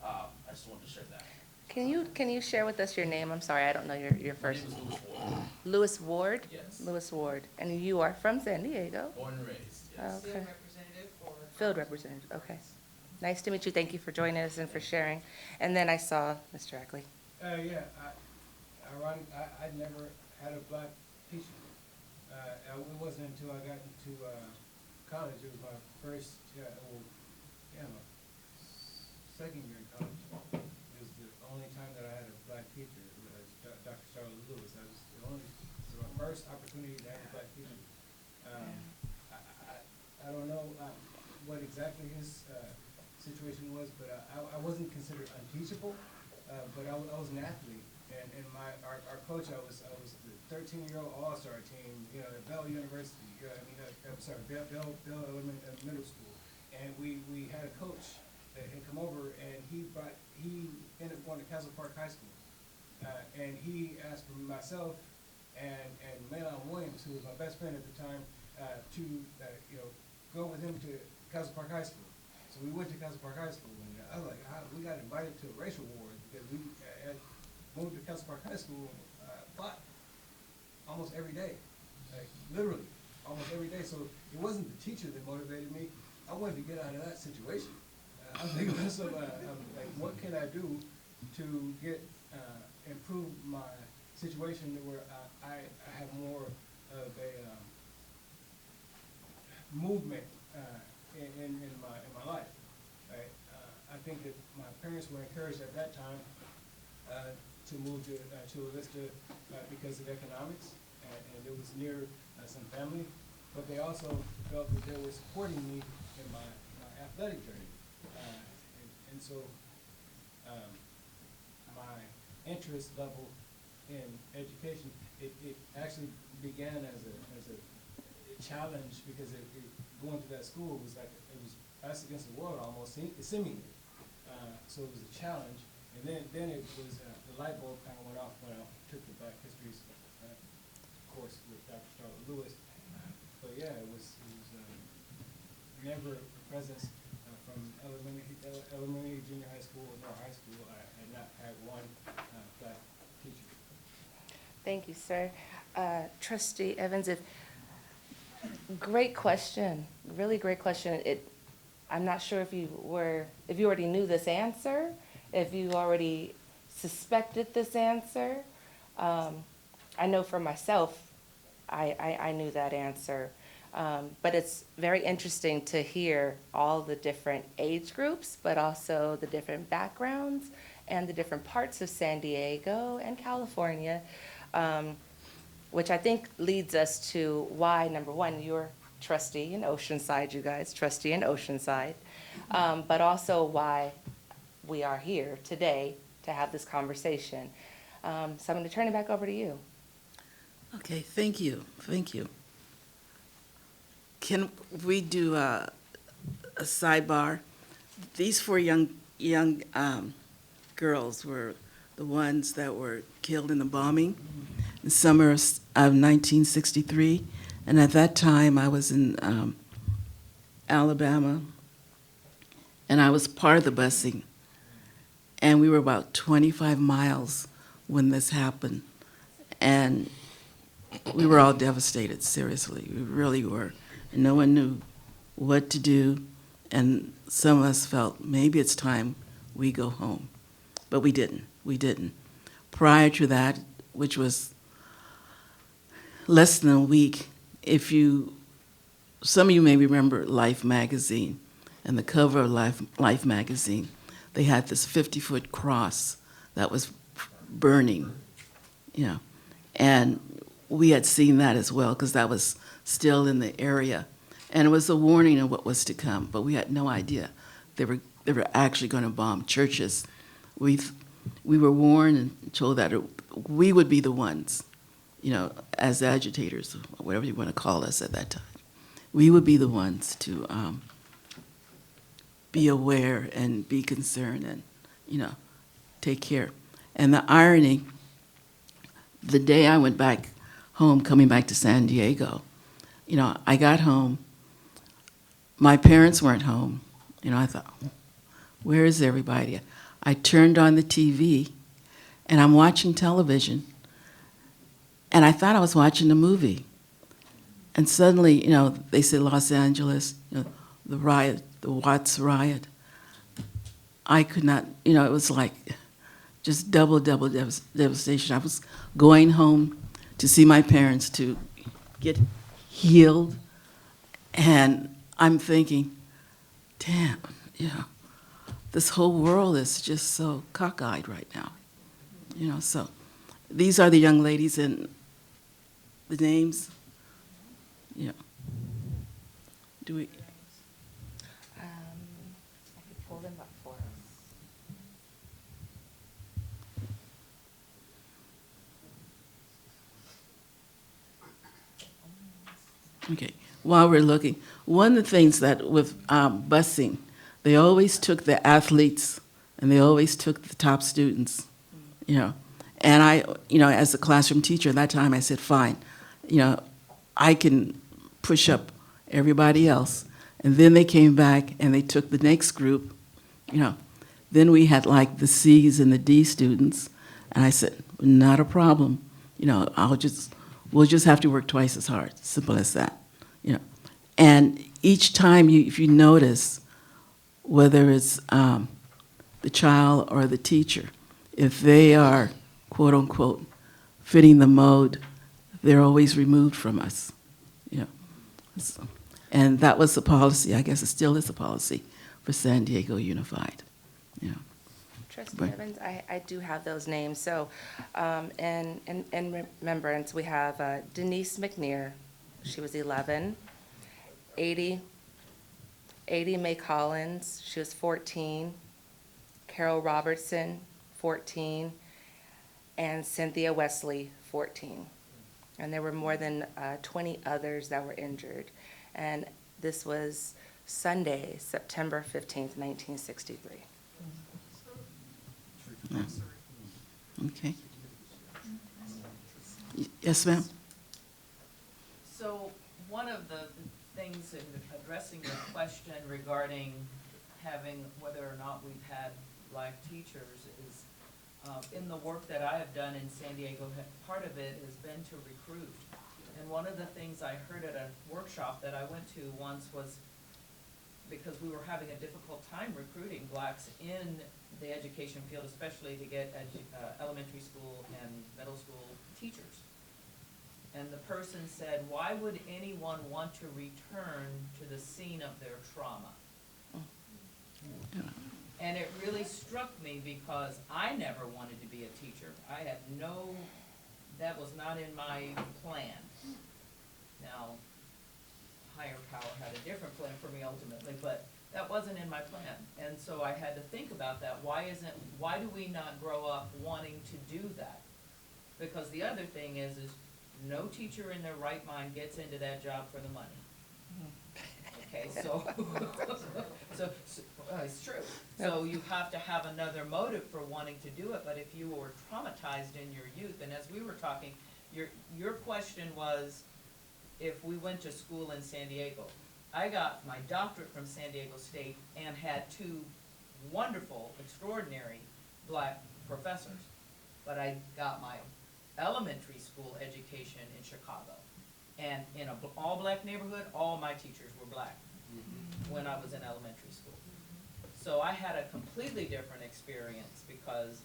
I just wanted to share that. Can you share with us your name? I'm sorry, I don't know your first. My name is Louis Ward. Louis Ward? Yes. Louis Ward. And you are from San Diego? Born and raised, yes. Okay. Field representative for. Field representative, okay. Nice to meet you. Thank you for joining us and for sharing. And then I saw Mr. Ackley. Yeah, I never had a black teacher. It wasn't until I got into college, it was my first, my second year in college. It was the only time that I had a black teacher, Dr. Charlotte Lewis. That was the only, so my first opportunity to have a black teacher. I don't know what exactly his situation was, but I wasn't considered unteachable, but I was an athlete. And our coach, I was the 13-year-old all-star team, you know, at Bell University. Bell Middle School, and we had a coach that had come over, and he ended up going to Castle Park High School, and he asked for myself and Maylon Williams, who was my best friend at the time, to go with him to Castle Park High School. So we went to Castle Park High School, and I was like, we got invited to a racial war because we had moved to Castle Park High School, fought almost every day, like literally almost every day. So it wasn't the teacher that motivated me. I wanted to get out of that situation. I was thinking to myself, like, what can I do to improve my situation where I have more of movement in my life. Right? I think that my parents were encouraged at that time to move to Alysta because of economics, and it was near some family, but they also felt that they were supporting me in my athletic journey. And so my interest level in education, it actually began as a challenge because going to that school was like, it was us against the world almost, seemingly. So it was a challenge. And then it was, the light bulb kind of went off when I took the Black History course with Dr. Charlotte Lewis. But yeah, it was never a presence from elementary, junior high school, or high school. I had not had one Black teacher. Thank you, sir. Trustee Evans, great question, really great question. I'm not sure if you already knew this answer, if you already suspected this answer. I know for myself, I knew that answer. But it's very interesting to hear all the different age groups, but also the different backgrounds and the different parts of San Diego and California, which I think leads us to why, number one, you're trustee in Oceanside, you guys, trustee in Oceanside, but also why we are here today to have this conversation. So I'm going to turn it back over to you. Okay, thank you, thank you. Can we do a sidebar? These four young girls were the ones that were killed in the bombing in summer of 1963. And at that time, I was in Alabama, and I was part of the busing. And we were about 25 miles when this happened. And we were all devastated, seriously. We really were. And no one knew what to do. And some of us felt maybe it's time we go home. But we didn't. We didn't. Prior to that, which was less than a week, some of you may remember Life magazine, and the cover of Life magazine, they had this 50-foot cross that was burning, and we had seen that as well because that was still in the area, and it was a warning of what was to come, but we had no idea they were actually going to bomb churches. We were warned and told that we would be the ones, as agitators, whatever you want to call us at that time. We would be the ones to be aware and be concerned and, take care. And the irony, the day I went back home, coming back to San Diego, I got home, my parents weren't home. I thought, where is everybody? I turned on the TV, and I'm watching television, and I thought I was watching a movie. And suddenly, they said Los Angeles, the riot, the Watts riot. I could not, it was like just double devastation. I was going home to see my parents to get healed, and I'm thinking, damn, this whole world is just so cockeyed right now. So these are the young ladies and the names. Do we? I can pull them up for us. Okay, while we're looking, one of the things that with busing, they always took the athletes and they always took the top students, And I, as a classroom teacher at that time, I said, fine, I can push up everybody else. And then they came back and they took the next group, Then we had like the C's and the D students. And I said, not a problem. We'll just have to work twice as hard, simple as that, And each time, if you notice, whether it's the child or the teacher, if they are, quote unquote, fitting the mode, they're always removed from us, So And that was the policy, I guess it still is a policy for San Diego Unified. Yeah. Trustee Right. Evans, I do have those names. So, in remembrance, we have Denise McNear, she was 11. 80 May Collins, she was 14. Carol Robertson, 14. And Cynthia Wesley, 14. And there were more than 20 others that were injured. And this was Sunday, September 15th, 1963. Okay. Yes, ma'am? So one of the things in addressing your question regarding having whether or not we've had black teachers is in the work that I have done in San Diego, part of it has been to recruit. And one of the things I heard at a workshop that I went to once was because we were having a difficult time recruiting blacks in the education field, especially to get elementary school and middle school teachers. And the person said, why would anyone want to return to the scene of their trauma? And it really struck me because I never wanted to be a teacher. I had that was not in my plan. Now, higher power had a different plan for me ultimately, but that wasn't in my plan. And so I had to think about that. Why do we not grow up wanting to do that? Because the other thing is no teacher in their right mind gets into that job for the money. Okay, so it's true. So you have to have another motive for wanting to do it, but if you were traumatized in your youth, and as we were talking, your question was if we went to school in San Diego. I got my doctorate from San Diego State and had two wonderful, extraordinary black professors, but I got my elementary school education in Chicago. And in an all-black neighborhood, all my teachers were black when I was in elementary school. So I had a completely different experience because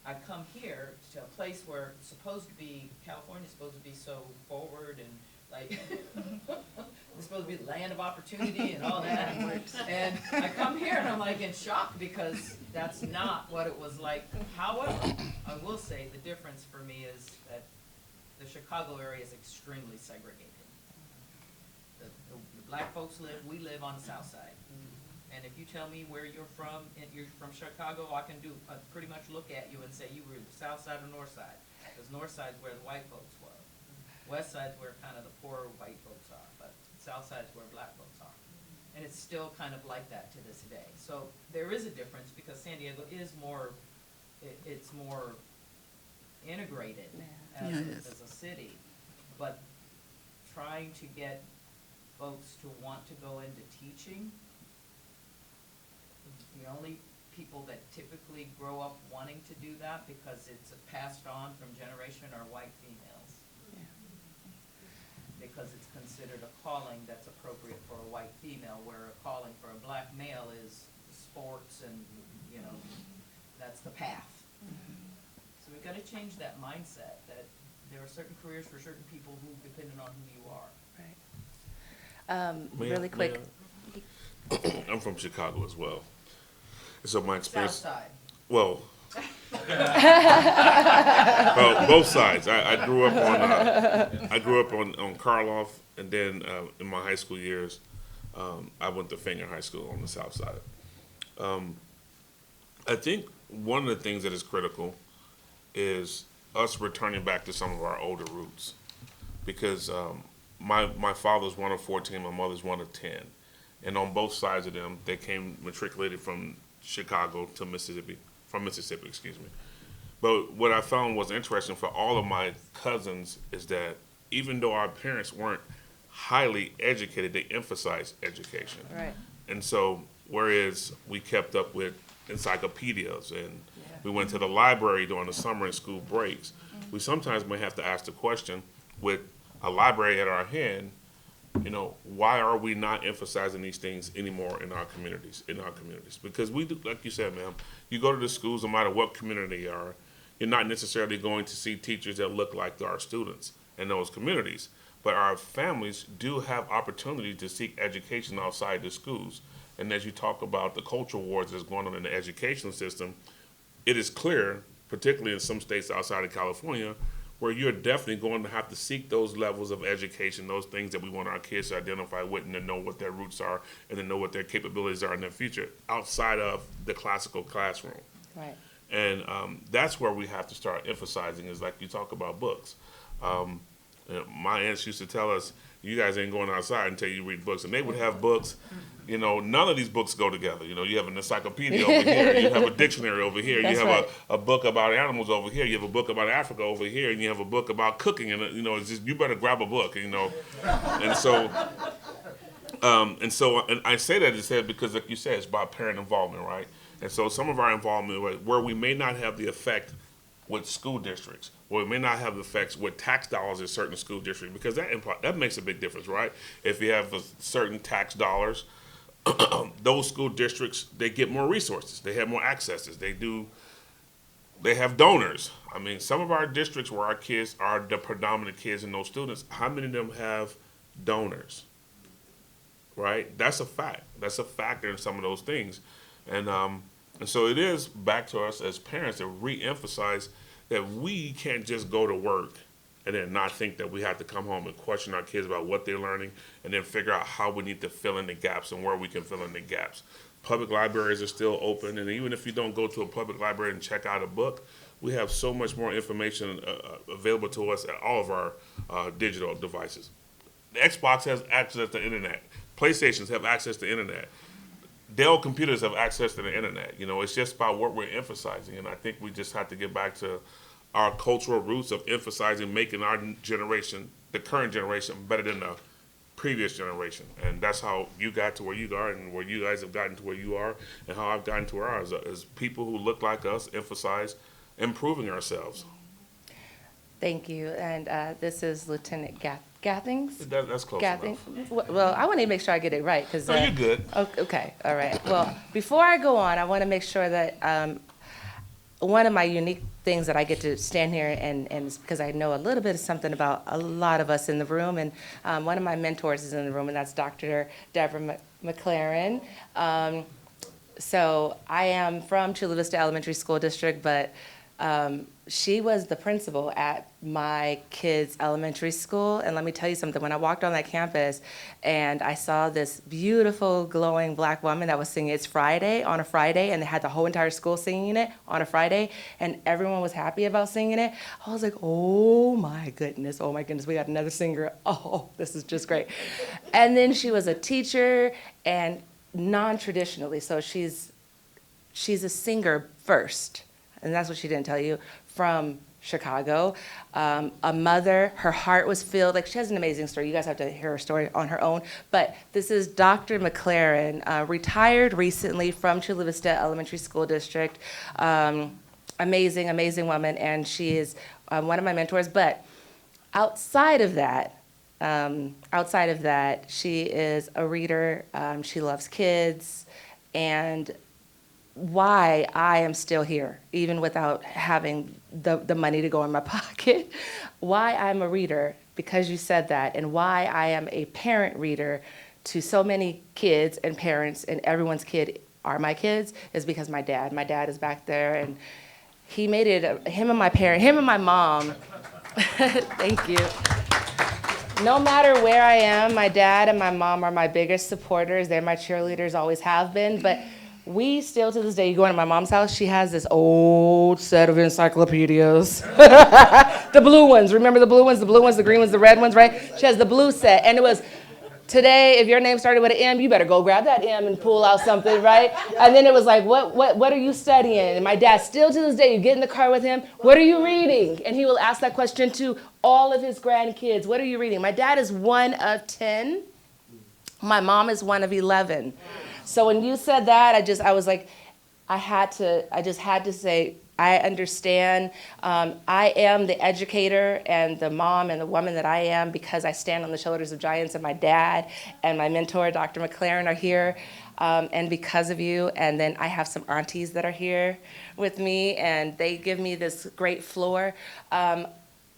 I come here to a place where it's supposed to be, California's supposed to be so forward and like, it's supposed to be the land of opportunity and all that. And I come here and I'm like in shock because that's not what it was like. However, I will say the difference for me is that the Chicago area is extremely segregated. The black folks we live on the south side. And if you tell me where you're from Chicago, I can pretty much look at you and say you were the south side or north side. Because north side's where the white folks were. West side's where kind of the poorer white folks are, but south side's where black folks are. And it's still kind of like that to this day. So there is a difference because San Diego is more, it's more integrated as a city. But trying to get folks to want to go into teaching, the only people that typically grow up wanting to do that because it's passed on from generation are white females. Because it's considered a calling that's appropriate for a white female, where a calling for a black male is sports and, that's the path. So we've got to change that mindset that there are certain careers for certain people who depending on who you are. Right. Really quick. I'm from Chicago as well. So my experience. South side. Well, both sides. I grew up on Karloff, and then in my high school years, I went to Fenger High School on the south side. I think one of the things that is critical is us returning back to some of our older roots, because my father's one of 14, my mother's one of 10, and on both sides of them, they came matriculated from Chicago to Mississippi. From Mississippi, excuse me. But what I found was interesting for all of my cousins is that even though our parents weren't highly educated, they emphasized education. Right. And so, whereas we kept up with encyclopedias and we went to the library during the summer and school breaks, we sometimes may have to ask the question with a library at our hand, why are we not emphasizing these things anymore in our communities? Because we do, like you said, ma'am, you go to the schools, no matter what community you are, you're not necessarily going to see teachers that look like our students in those communities. but our families do have opportunity to seek education outside the schools. And as you talk about the cultural wars that's going on in the education system, it is clear, particularly in some states outside of California, where you're definitely going to have to seek those levels of education, those things that we want our kids to identify with and to know what their roots are and to know what their capabilities are in their future outside of the classical classroom. Right. And that's where we have to start emphasizing is like you talk about books. My aunts used to tell us, you guys ain't going outside until you read books. And they would have books, none of these books go together. You have an encyclopedia over here, you have a dictionary over here, That's you have right. a book about animals over here, you have a book about Africa over here, and you have a book about cooking. And, it's just, you better grab a book, And so, and I say that because, like you said, it's about parent involvement, right? And so some of our involvement where we may not have the effect with school districts, or we may not have the effects with tax dollars in certain school districts, because that makes a big difference, right? If you have certain tax dollars, those school districts, they get more resources, they have more accesses, they have donors. I mean, some of our districts where our kids are the predominant kids and those students, how many of them have donors? Right? That's a fact. That's a factor in some of those things. And so it is back to us as parents to re-emphasize that we can't just go to work and then not think that we have to come home and question our kids about what they're learning and then figure out how we need to fill in the gaps and where we can fill in the gaps. Public libraries are still open, and even if you don't go to a public library and check out a book, we have so much more information available to us at all of our digital devices. The Xbox has access to the internet. PlayStations have access to the internet. Dell computers have access to the internet. It's just about what we're emphasizing. And I think we just have to get back to our cultural roots of emphasizing, making our generation, the current generation, better than the previous generation. And that's how you got to where you are and where you guys have gotten to where you are and how I've gotten to where ours is people who look like us emphasize improving ourselves. Thank you. And this is Lieutenant Gathings? That's close enough. Well, I want to make sure I get it right. No, you're good. Okay, all right. Well, before I go on, I want to make sure that one of my unique things that I get to stand here and it's because I know a little bit of something about a lot of us in the room, and one of my mentors is in the room, and that's Dr. Deborah McLaren. So I am from Chula Vista Elementary School District, but she was the principal at my kids' elementary school. And let me tell you something, when I walked on that campus and I saw this beautiful, glowing black woman that was singing It's Friday on a Friday, and they had the whole entire school singing it on a Friday, and everyone was happy about singing it, I was like, oh my goodness, we got another singer. Oh, this is just great. And then she was a teacher, and non-traditionally, so she's a singer first. And that's what she didn't tell you, from Chicago. A mother, her heart was filled. Like, she has an amazing story. You guys have to hear her story on her own. But this is Dr. McLaren, retired recently from Chula Vista Elementary School District. Amazing, amazing woman, and she is one of my mentors. But outside of that, she is a reader. She loves kids, and why I am still here, even without having the money to go in my pocket, why I'm a reader, because you said that, and why I am a parent reader to so many kids and parents, and everyone's kid are my kids, is because my dad is back there, and he made it, him and my mom, thank you. No matter where I am, my dad and my mom are my biggest supporters. They're my cheerleaders, always have been, but we still, to this day, you go into my mom's house, she has this old set of encyclopedias. The blue ones, remember the blue ones, the green ones, the red ones, right? She has the blue set, and it was, today, if your name started with an M, you better go grab that M and pull out something, right? And then it was like, what are you studying? And my dad, still to this day, you get in the car with him, what are you reading? And he will ask that question to all of his grandkids, what are you reading? My dad is one of 10. My mom is one of 11. So when you said that, I was like, I just had to say, I understand. I am the educator and the mom and the woman that I am because I stand on the shoulders of giants, and my dad and my mentor, Dr. McLaren, are here, and because of you. And then I have some aunties that are here with me, and they give me this great floor.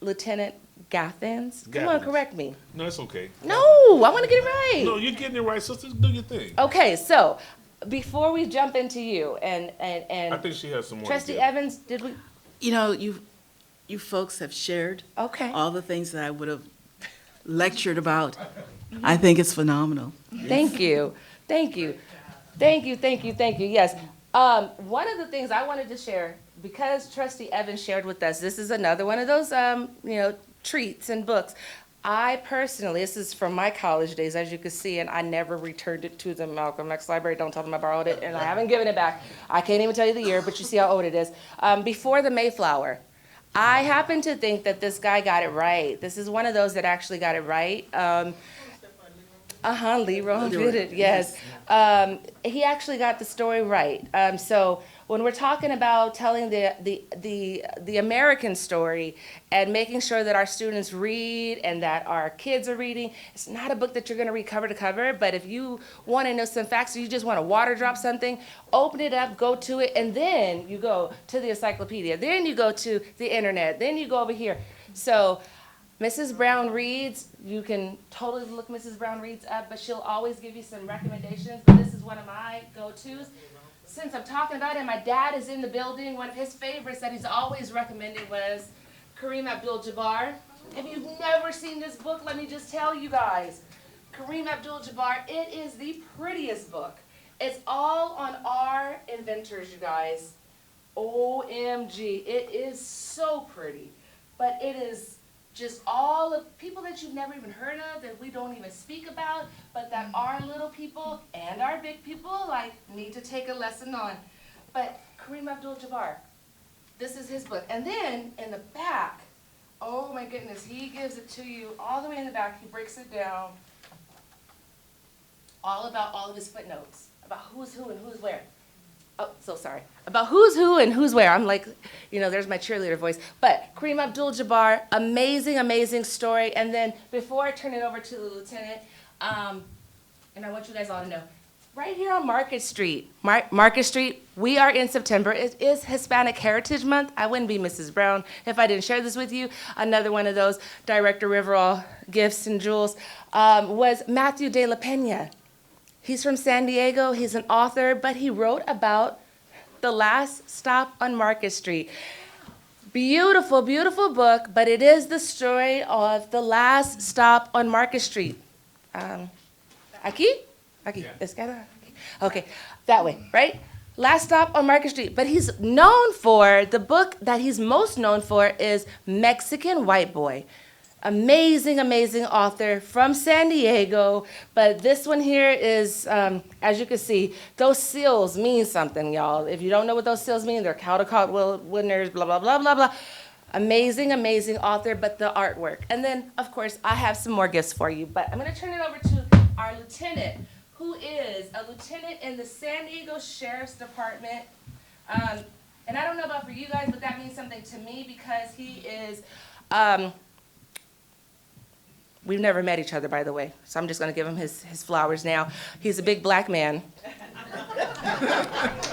Lieutenant Gathens. Come on, Gathens. correct me. No, it's okay. No, I want to get it right. No, you're getting it right, sister. Do your thing. Okay, so before we jump into you and I think she has some more. to Trustee give. Evans, did we? You know, you folks have shared Okay. all the things that I would have lectured about. I think it's phenomenal. Thank you. Thank you. Thank you, thank you, thank you. Yes. One of the things I wanted to share, because Trustee Evans shared with us, this is another one of those, treats and books. I personally, this is from my college days, as you can see, and I never returned it to the Malcolm X Library. Don't tell them I borrowed it, and I haven't given it back. I can't even tell you the year, but you see how old it is. Before the Mayflower. I happen to think that this guy got it right. This is one of those that actually got it right. Leroy did it, yes. He actually got the story right. So when we're talking about telling the American story and making sure that our students read and that our kids are reading, it's not a book that you're going to read cover to cover, but if you want to know some facts or you just want to water drop something, open it up, go to it, and then you go to the encyclopedia. Then you go to the internet. Then you go over here. So Mrs. Brown reads, you can totally look Mrs. Brown reads up, but she'll always give you some recommendations. But this is one of my go-tos. Since I'm talking about it, my dad is in the building. One of his favorites that he's always recommended was Kareem Abdul-Jabbar. If you've never seen this book, let me just tell you guys. Kareem Abdul-Jabbar, it is the prettiest book. It's all on our inventors, you guys. OMG, it is so pretty. But it is just all of people that you've never even heard of, that we don't even speak about, but that our little people and our big people like need to take a lesson on. But Kareem Abdul-Jabbar, this is his book. And then in the back, oh my goodness, he gives it to you all the way in the back. He breaks it down all about all of his footnotes, about who's who and who's where. Oh, so sorry. About who's who and who's where. I'm like, there's my cheerleader voice. But Kareem Abdul-Jabbar, amazing, amazing story. And then before I turn it over to the lieutenant, and I want you guys all to know, right here on Market Street, Market Street, we are in September. It is Hispanic Heritage Month. I wouldn't be Mrs. Brown if I didn't share this with you. Another one of those Director Riverall gifts and jewels was Matthew de la Pena. He's from San Diego. He's an author, but he wrote about The Last Stop on Market Street. Beautiful, beautiful book, but it is the story of the last stop on Market Street. Aquí? Okay, that way, right? Last stop on Market Street. But he's known for, the book that he's most known for is Mexican White Boy. Amazing, amazing author from San Diego. But this one here is, as you can see, those seals mean something, y'all. If you don't know what those seals mean, they're Caldecott winners, blah, blah, blah, blah, blah. Amazing, amazing author, but the artwork. And then, of course, I have some more gifts for you. But I'm going to turn it over to our lieutenant, who is a lieutenant in the San Diego Sheriff's Department. And I don't know about for you guys, but that means something to me because he is... We've never met each other, by the way, so I'm just going to give him his flowers now. He's a big black man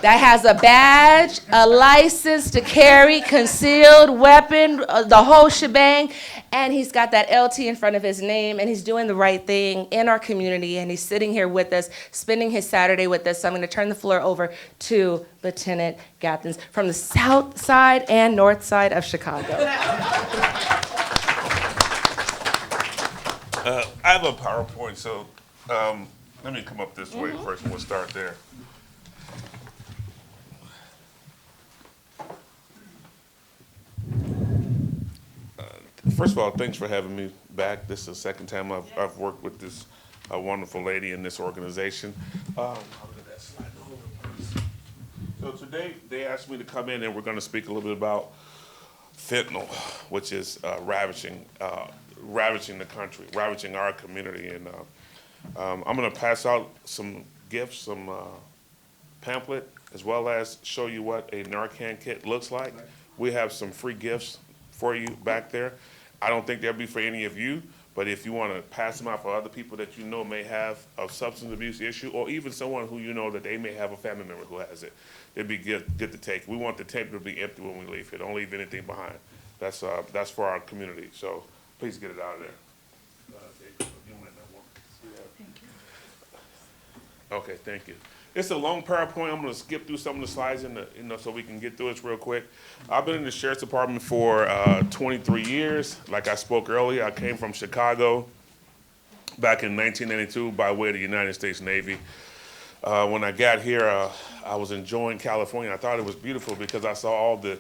that has a badge, a license to carry, concealed weapon, the whole shebang, and he's got that LT in front of his name, and he's doing the right thing in our community, and he's sitting here with us, spending his Saturday with us. So I'm going to turn the floor over to Lieutenant Gathens from the south side and north side of Chicago. I have a PowerPoint, so let me come up this way first, and we'll start there. First of all, thanks for having me back. This is the second time I've worked with this wonderful lady in this organization. How did that slide over, please? So today, they asked me to come in, and we're going to speak a little bit about fentanyl, which is ravaging the country, ravaging our community. And I'm going to pass out some gifts, some pamphlet, as well as show you what a Narcan kit looks like. We have some free gifts for you back there. I don't think they'll be for any of you, but if you want to pass them out for other people that you know may have a substance abuse issue, or even someone who you know that they may have a family member who has it, it'd be good to take. We want the table to be empty when we leave here. Don't leave anything behind. That's for our community, so please get it out of there. You might not want to see that. Okay, thank you. It's a long PowerPoint. I'm going to skip through some of the slides so we can get through this real quick. I've been in the Sheriff's Department for 23 years. Like I spoke earlier, I came from Chicago back in 1992 by way of the United States Navy. When I got here, I was enjoying California. I thought it was beautiful because I saw all the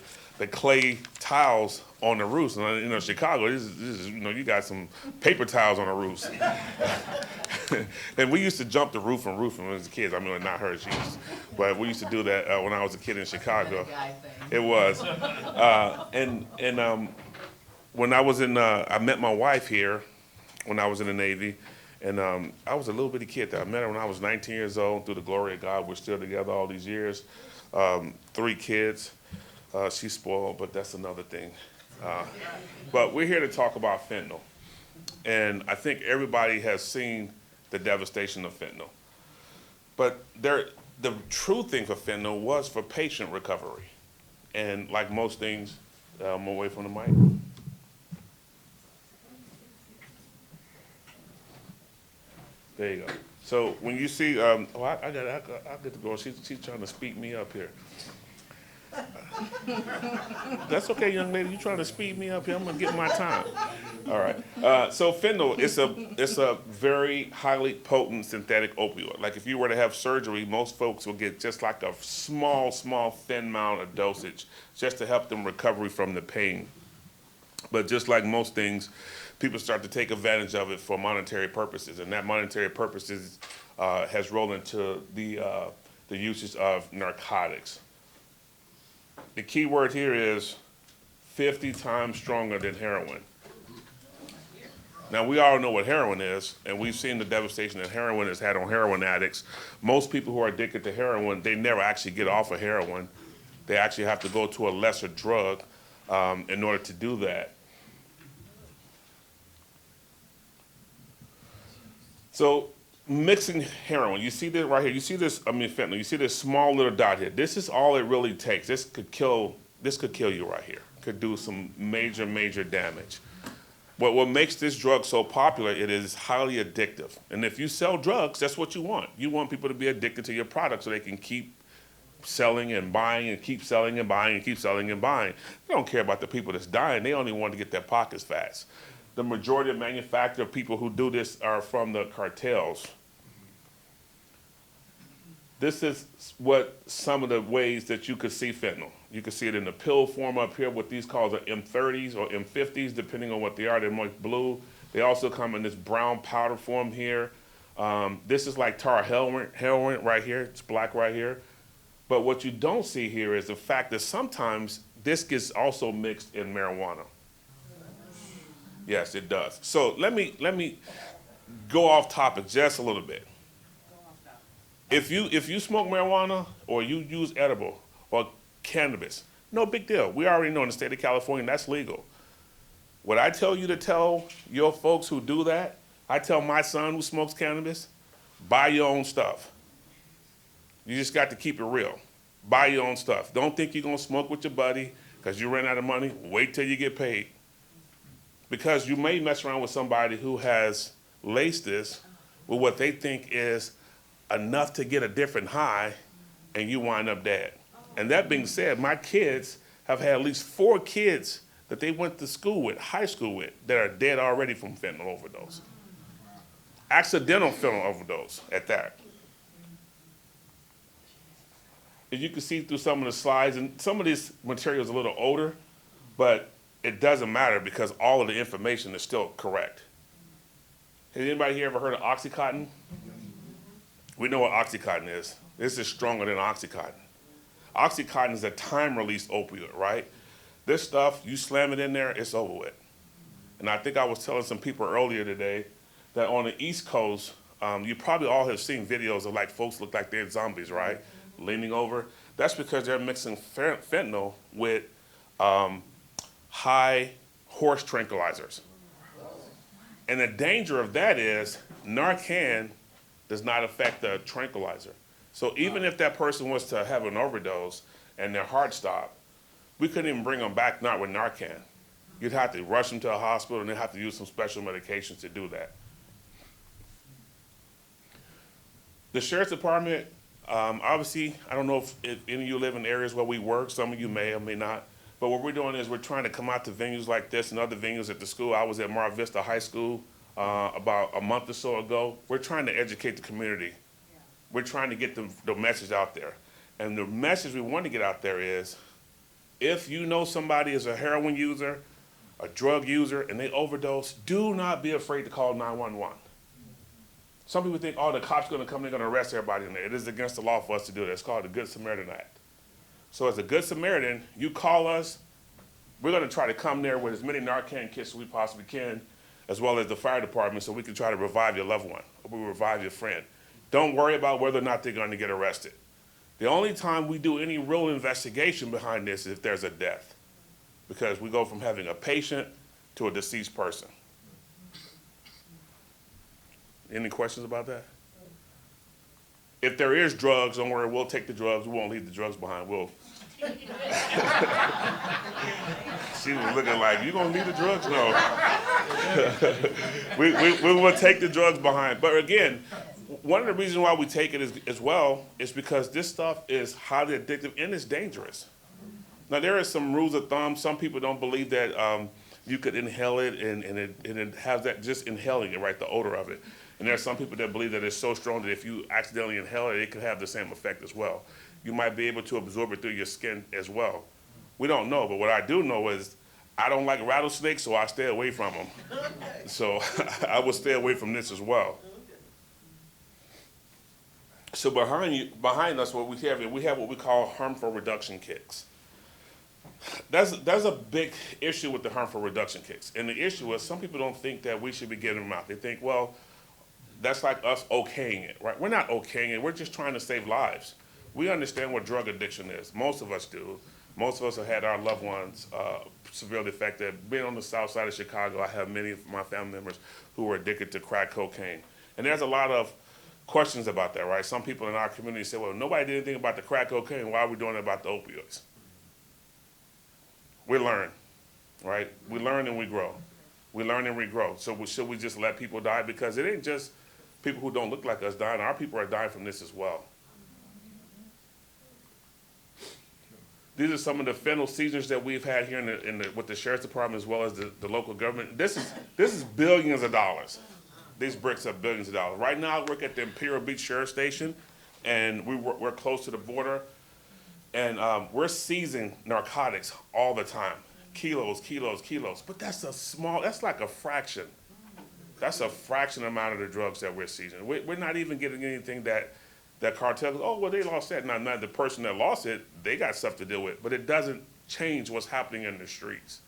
clay tiles on the roofs. And Chicago, this is you got some paper tiles on the roofs. And we used to jump the roof when we was kids. I mean, not her, but we used to do that when I was a kid in Chicago. It was. When I was I met my wife here when I was in the Navy. And I was a little bitty kid there. I met her when I was 19 years old. Through the glory of God, we're still together all these years. 3 kids. She's spoiled, but that's another thing. But we're here to talk about fentanyl. And I think everybody has seen the devastation of fentanyl. But the true thing for fentanyl was for patient recovery. And like most things, I'm away from the mic. There you go. So when you see, I get to go. She's trying to speed me up here. That's okay, young lady. You trying to speed me up here? I'm gonna get my time. All right. So fentanyl, it's a very highly potent synthetic opioid. Like if you were to have surgery, most folks will get just like a small thin amount of dosage just to help them recover from the pain. But just like most things, people start to take advantage of it for monetary purposes, and that monetary purposes has rolled into the usage of narcotics. The key word here is 50 times stronger than heroin. Now, we all know what heroin is, and we've seen the devastation that heroin has had on heroin addicts. Most people who are addicted to heroin, they never actually get off of heroin. They actually have to go to a lesser drug in order to do that. So mixing heroin, you see this right here. You see this, fentanyl. You see this small little dot here. This is all it really takes. This could kill you right here. Could do some major damage. But what makes this drug so popular, it is highly addictive. And if you sell drugs, that's what you want. You want people to be addicted to your product so they can keep selling and buying and keep selling and buying and keep selling and buying. They don't care about the people that's dying. They only want to get their pockets fat. The majority of manufacturer people who do this are from the cartels. This is what some of the ways that you could see fentanyl. You can see it in the pill form up here. What these called are M30s or M50s, depending on what they are. They're more blue. They also come in this brown powder form here. This is like tar heroin right here. It's black right here. But what you don't see here is the fact that sometimes this gets also mixed in marijuana. Yes, it does. So let me go off topic just a little bit. If you smoke marijuana or you use edible or cannabis, no big deal. We already know in the state of California that's legal. What I tell you to tell your folks who do that, I tell my son who smokes cannabis, buy your own stuff. You just got to keep it real. Buy your own stuff. Don't think you're going to smoke with your buddy because you ran out of money. Wait till you get paid. Because you may mess around with somebody who has laced this with what they think is enough to get a different high, and you wind up dead. And that being said, my kids have had at least 4 kids that they went to school with, high school with, that are dead already from fentanyl overdose. Accidental fentanyl overdose at that. As you can see through some of the slides, and some of this material is a little older, but it doesn't matter because all of the information is still correct. Has anybody here ever heard of Oxycontin? We know what Oxycontin is. This is stronger than Oxycontin. Oxycontin is a time-release opioid, right? This stuff, you slam it in there, it's over with. And I think I was telling some people earlier today that on the East Coast, you probably all have seen videos of like folks look like they're zombies, right? Leaning over. That's because they're mixing fentanyl with high horse tranquilizers. And the danger of that is Narcan does not affect the tranquilizer. So even if that person was to have an overdose and their heart stopped, we couldn't even bring them back, not with Narcan. You'd have to rush them to a hospital and they have to use some special medications to do that. The sheriff's department, obviously, I don't know if any of you live in areas where we work, some of you may or may not, but what we're doing is we're trying to come out to venues like this and other venues at the school. I was at Mar Vista High School about a month or so ago. We're trying to educate the community. We're trying to get the message out there. And the message we want to get out there is, if you know somebody is a heroin user, a drug user, and they overdose, do not be afraid to call 911. Some people think, oh, the cops are going to come, they're going to arrest everybody in there. It is against the law for us to do that. It's called the Good Samaritan Act. So as a Good Samaritan, you call us, we're going to try to come there with as many Narcan kits as we possibly can, as well as the fire department, so we can try to revive your loved one, or we revive your friend. Don't worry about whether or not they're going to get arrested. The only time we do any real investigation behind this is if there's a death, because we go from having a patient to a deceased person. Any questions about that? If there is drugs, don't worry, we'll take the drugs. We won't leave the drugs behind. She was looking like, you gonna leave the drugs? No. we will take the drugs behind. But again, one of the reasons why we take it as well is because this stuff is highly addictive and it's dangerous. Now, there are some rules of thumb. Some people don't believe that you could inhale it and it has that, just inhaling it, right, the odor of it. And there are some people that believe that it's so strong that if you accidentally inhale it, it could have the same effect as well. You might be able to absorb it through your skin as well. We don't know, but what I do know is I don't like rattlesnakes, so I stay away from them. So I will stay away from this as well. So behind us, what we have what we call harmful reduction kits. There's a big issue with the harmful reduction kits. And the issue is some people don't think that we should be giving them out. They think, well, that's like us okaying it, right? We're not okaying it. We're just trying to save lives. We understand what drug addiction is. Most of us do. Most of us have had our loved ones severely affected. Being on the south side of Chicago, I have many of my family members who are addicted to crack cocaine. And there's a lot of questions about that, right? Some people in our community say, well, nobody did anything about the crack cocaine. Why are we doing it about the opioids? We learn, right? We learn and we grow. We learn and we grow. So should we just let people die? Because it ain't just people who don't look like us dying. Our people are dying from this as well. These are some of the fentanyl seizures that we've had here with the sheriff's department as well as the local government. This is billions of dollars. These bricks are billions of dollars. Right now, I work at the Imperial Beach Sheriff Station, and we're close to the border, and we're seizing narcotics all the time. Kilos, kilos, kilos. But that's like a fraction. That's a fraction amount of the drugs that we're seizing. We're not even getting anything that cartel goes, oh, well, they lost that. Now, the person that lost it, they got stuff to deal with. But it doesn't change what's happening in the streets.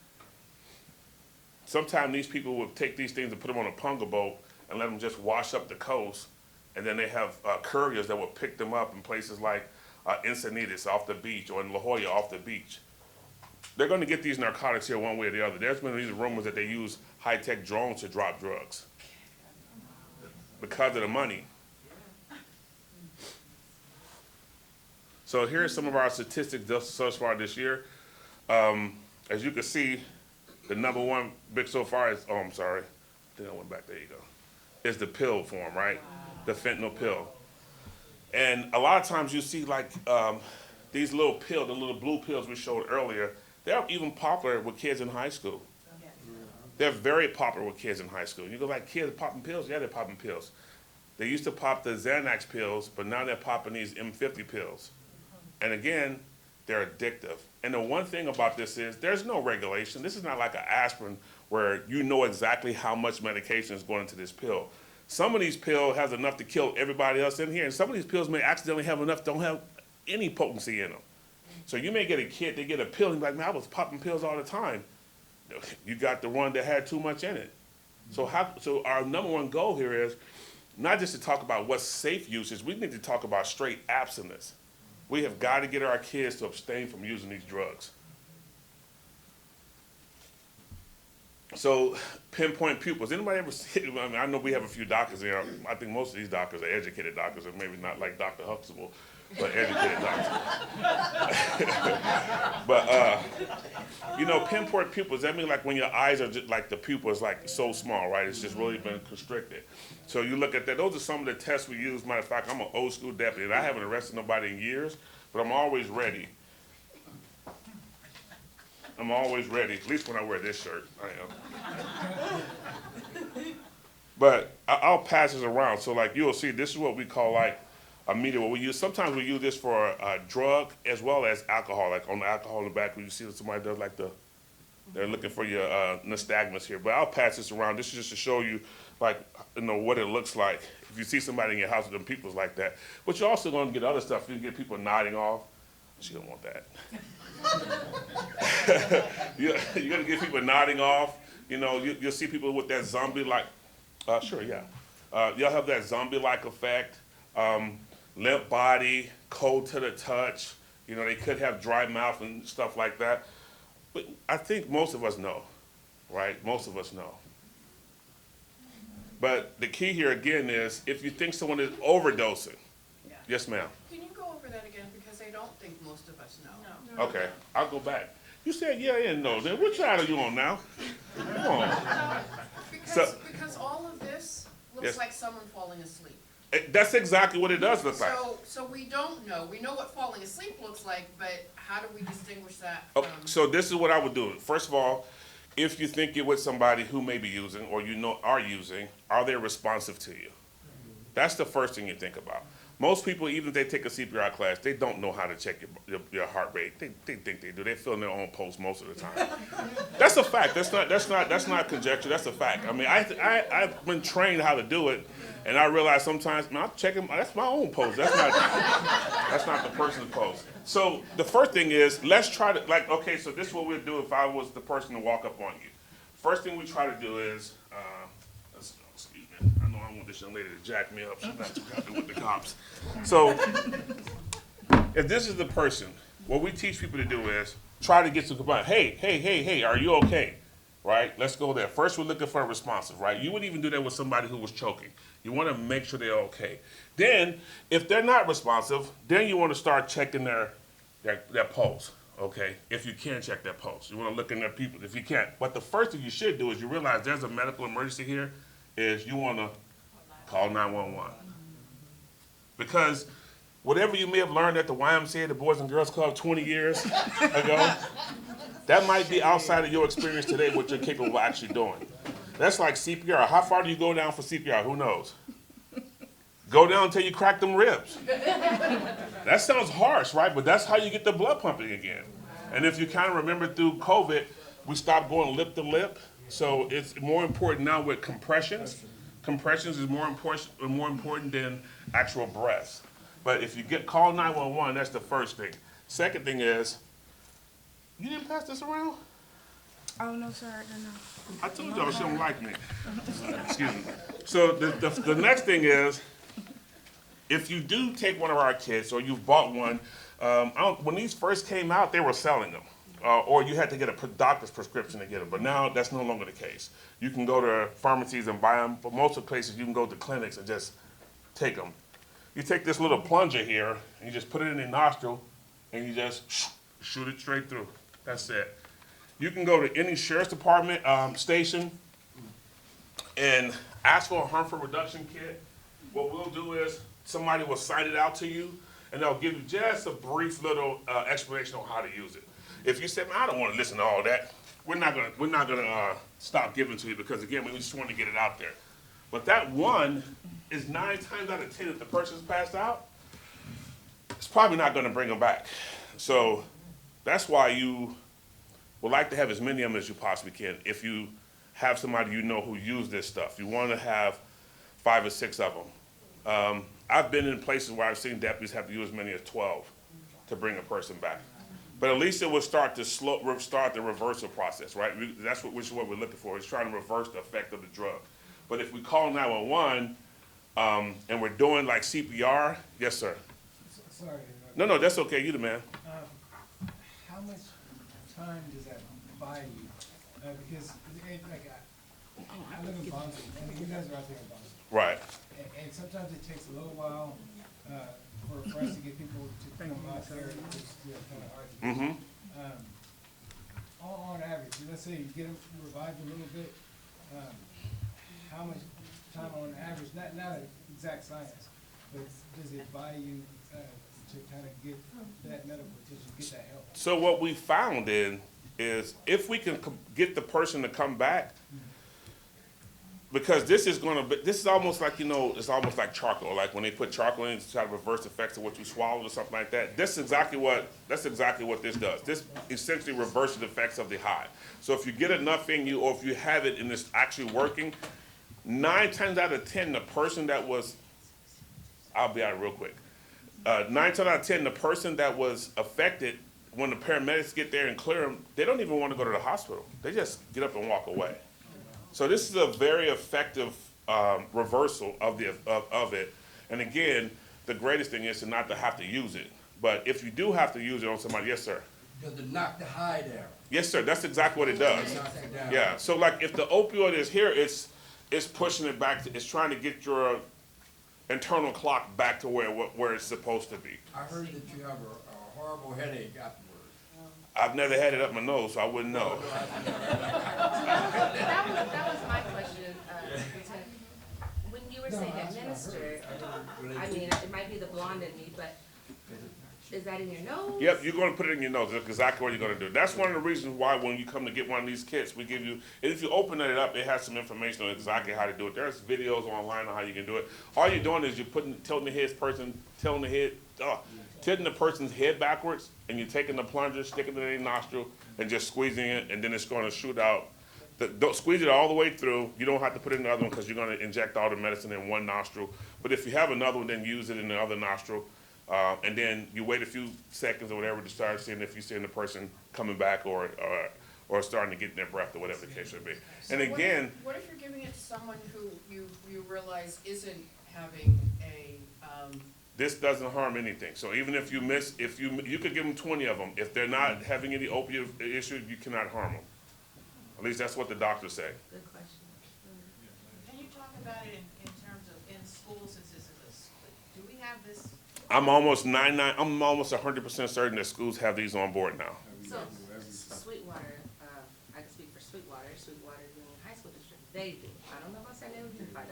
Sometimes these people will take these things and put them on a punga boat and let them just wash up the coast. And then they have couriers that will pick them up in places like Encinitas off the beach or in La Jolla off the beach. They're going to get these narcotics here one way or the other. There's been these rumors that they use high-tech drones to drop drugs because of the money. So here's some of our statistics thus far this year. As you can see, the number one big so far is, oh, I'm sorry. I think I went back, there you go. Is the pill form, right? The fentanyl pill. And a lot of times you see like these little pills, the little blue pills we showed earlier, they're even popular with kids in high school. They're very popular with kids in high school. You go like, kids popping pills? Yeah, they're popping pills. They used to pop the Xanax pills, but now they're popping these M50 pills. And again, they're addictive. And the one thing about this is there's no regulation. This is not like an aspirin where you know exactly how much medication is going into this pill. Some of these pills has enough to kill everybody else in here, and some of these pills may accidentally have enough, don't have any potency in them. So you may get a kid, they get a pill, and be like, man, I was popping pills all the time. You got the one that had too much in it. So our number one goal here is not just to talk about what's safe usage, we need to talk about straight abstinence. We have got to get our kids to abstain from using these drugs. So pinpoint pupils. Anybody ever see, I mean, I know we have a few doctors here. I think most of these doctors are educated doctors, and maybe not like Dr. Huxtable. but educated doctor. But, you know, pinpoint pupils, that means like when your eyes are just like the pupil is like so small, right? It's just really been constricted. So you look at that, those are some of the tests we use. Matter of fact, I'm an old school deputy, and I haven't arrested nobody in years, but I'm always ready. I'm always ready, at least when I wear this shirt, I am. But I'll pass this around. So like you'll see, this is what we call like a meter. What we use, sometimes we use this for a drug as well as alcohol. Like on the alcohol in the back, where you see that somebody does like they're looking for your nystagmus here. But I'll pass this around. This is just to show you like, you know, what it looks like. If you see somebody in your house with them peoples like that. But you're also going to get other stuff. You get people nodding off. She don't want that. You're going to get people nodding off. You know, you'll see people with that zombie-like, sure, yeah. You'll have that zombie-like effect, limp body, cold to the touch. You know, they could have dry mouth and stuff like that. But I think most of us know, right? Most of us know. But the key here again is if you think someone is overdosing. Yeah. Yes, ma'am. Can you go over that again, because I don't think most of us know. Okay, I'll go back. You said yeah and no. Then which side are you on now? Come on. Because all of this looks Yes. like someone falling asleep. That's exactly what it does look like. So we don't know. We know what falling asleep looks like, but how do we distinguish that Oh, from? so this is what I would do. First of all, if you think you're with somebody who may be using or you know are using, are they responsive to you? That's the first thing you think about. Most people, even if they take a CPR class, they don't know how to check your heart rate. They think they do. They fill in their own pulse most of the time. That's a fact. That's not conjecture. That's a fact. I mean, I've been trained how to do it, and I realize sometimes, man, I'm checking. That's my own pulse. That's not the person's pulse. So the first thing is, let's try to okay. So this is what we'd do if I was the person to walk up on you. First thing we try to do is. Excuse me. I know I want this young lady to jack me up. She's not too happy with the cops. So, if this is the person, what we teach people to do is try to get some compliance. Hey, are you okay? Right? Let's go there. First, we're looking for a responsive, right? You would even do that with somebody who was choking. You want to make sure they're okay. Then, if they're not responsive, then you want to start checking their pulse. Okay, if you can check their pulse. You want to look in their people if you can't. But the first thing you should do is you realize there's a medical emergency here, is you want to call 911. Because whatever you may have learned at the YMCA, the Boys and Girls Club 20 years ago, that might be outside of your experience today, what you're capable of actually doing. That's like CPR. How far do you go down for CPR? Who knows? Go down until you crack them ribs. That sounds harsh, right? But that's how you get the blood pumping again. And if you kind of remember through COVID, we stopped going lip to lip. So it's more important now with compressions. Compressions is more important than actual breaths. But if you call 911, that's the first thing. Second thing is, you didn't pass this around? Oh, no, sir, no. I told y'all she don't like me. Excuse me. So the next thing is, if you do take one of our kits or you've bought one, when these first came out, they were selling them. Or you had to get a doctor's prescription to get them. But now that's no longer the case. You can go to pharmacies and buy them. But most of the places you can go to clinics and just take them. You take this little plunger here and you just put it in your nostril and you just shoot it straight through. That's it. You can go to any sheriff's department station and ask for a harmful reduction kit. What we'll do is somebody will sign it out to you and they'll give you just a brief little explanation on how to use it. If you say, man, I don't want to listen to all that, we're not gonna stop giving to you because again, we just want to get it out there. But that one is 9 times out of 10 if the person's passed out, it's probably not going to bring them back. So that's why you would like to have as many of them as you possibly can. If you have somebody you know who use this stuff, you want to have 5 or 6 of them. I've been in places where I've seen deputies have to use as many as 12 to bring a person back. But at least it will start the reversal process, right? That's what we're looking for, is trying to reverse the effect of the drug. But if we call 911 and we're doing like CPR, yes, sir. Sorry. No, that's okay. You the man. How much time does that buy you? Because I live in Boston, and you guys are out there in Boston. Right. And sometimes it takes a little while for us to get people to come out there, it's, you know, kind of hard to do. Mm-hmm. On average, let's say you get them revived a little bit, how much time on average, not an exact science, but does it buy you to kind of get that medical attention, get that help? So what we found is if we can get the person to come back, because this is almost like, you know, it's almost like charcoal. Like when they put charcoal in to try to reverse the effects of what you swallowed or something like that. That's exactly what this does. This essentially reverses the effects of the high. So if you get enough in you, or if you have it and it's actually working, 9 times out of 10, the person that was, I'll be out real quick. 9 times out of 10, the person that was affected, when the paramedics get there and clear them, they don't even want to go to the hospital. They just get up and walk away. So this is a very effective reversal of it. And again, the greatest thing is to not to have to use it. But if you do have to use it on somebody, yes, sir. Does it knock the high down? Yes, sir. That's exactly what it does. Yeah. So like if the opioid is here, it's pushing it back. It's trying to get your internal clock back to where it's supposed to be. I heard that you have a horrible headache afterwards. I've never had it up my nose, so I wouldn't know. That was my question. When you were saying administer, I mean, it might be the blonde in me, but is that in your nose? Yep, you're going to put it in your nose. That's exactly what you're going to do. That's one of the reasons why when you come to get one of these kits, we give you, and if you open it up, it has some information on exactly how to do it. There's videos online on how you can do it. All you're doing is you're tilting the person's head backwards, and you're taking the plunger, sticking it in their nostril, and just squeezing it, and then it's going to shoot out. Don't squeeze it all the way through. You don't have to put it in the other one because you're going to inject all the medicine in one nostril. But if you have another one, then use it in the other nostril. And then you wait a few seconds or whatever to start seeing if you're seeing the person coming back or starting to get their breath or whatever the case may be. And again, what if you're giving it to someone who you realize isn't having a this doesn't harm anything. So even if you miss, you could give them 20 of them. If they're not having any opioid issue, you cannot harm them. At least that's what the doctors say. Good question. Can you talk about it in terms of in school, since this is do we have this? I'm almost 100% certain that schools have these on board now. So, Sweetwater, I can speak for Sweetwater Union High School District, they do. I don't know about San Diego Unified.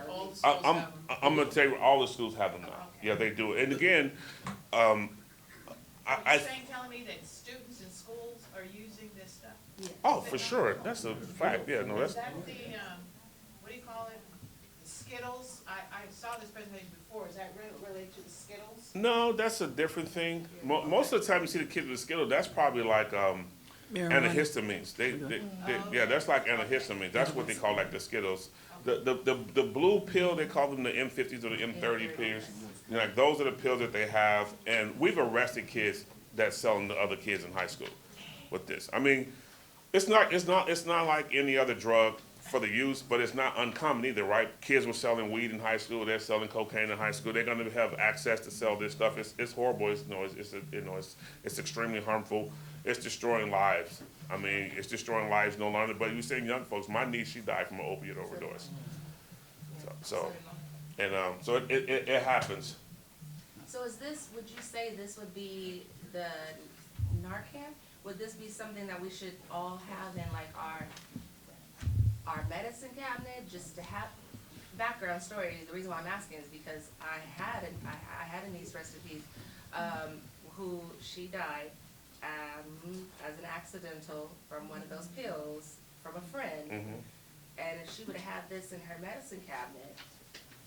I'm going to tell you, all the schools have them now. Okay. Yeah, they do. And again, Are you telling me that students in schools are using this stuff? Yeah. Oh, for sure. That's a fact. Yeah, no, that's. Is that the, what do you call it? The Skittles? I saw this presentation before. Is that related to the Skittles? No, that's a different thing. Most of the time you see the kids with the Skittles, that's probably like antihistamines. Yeah, that's like antihistamines. That's what they call like the Skittles. The blue pill, they call them the M50s or the M30 pills. You know, like those are the pills that they have, and we've arrested kids that selling to other kids in high school with this. I mean, it's not like any other drug for the use, but it's not uncommon either, right? Kids were selling weed in high school, they're selling cocaine in high school. They're going to have access to sell this stuff. It's horrible. It's extremely harmful. It's destroying lives. I mean, it's destroying lives no longer. But you're saying young folks. My niece, she died from an opiate overdose. So it happens. So would you say this would be the Narcan? Would this be something that we should all have in like our medicine cabinet, just to have background story? The reason why I'm asking is because I had a niece, rest in peace, who she died as an accidental from one of those pills from a friend. Mm-hmm. And if she would have had this in her medicine cabinet,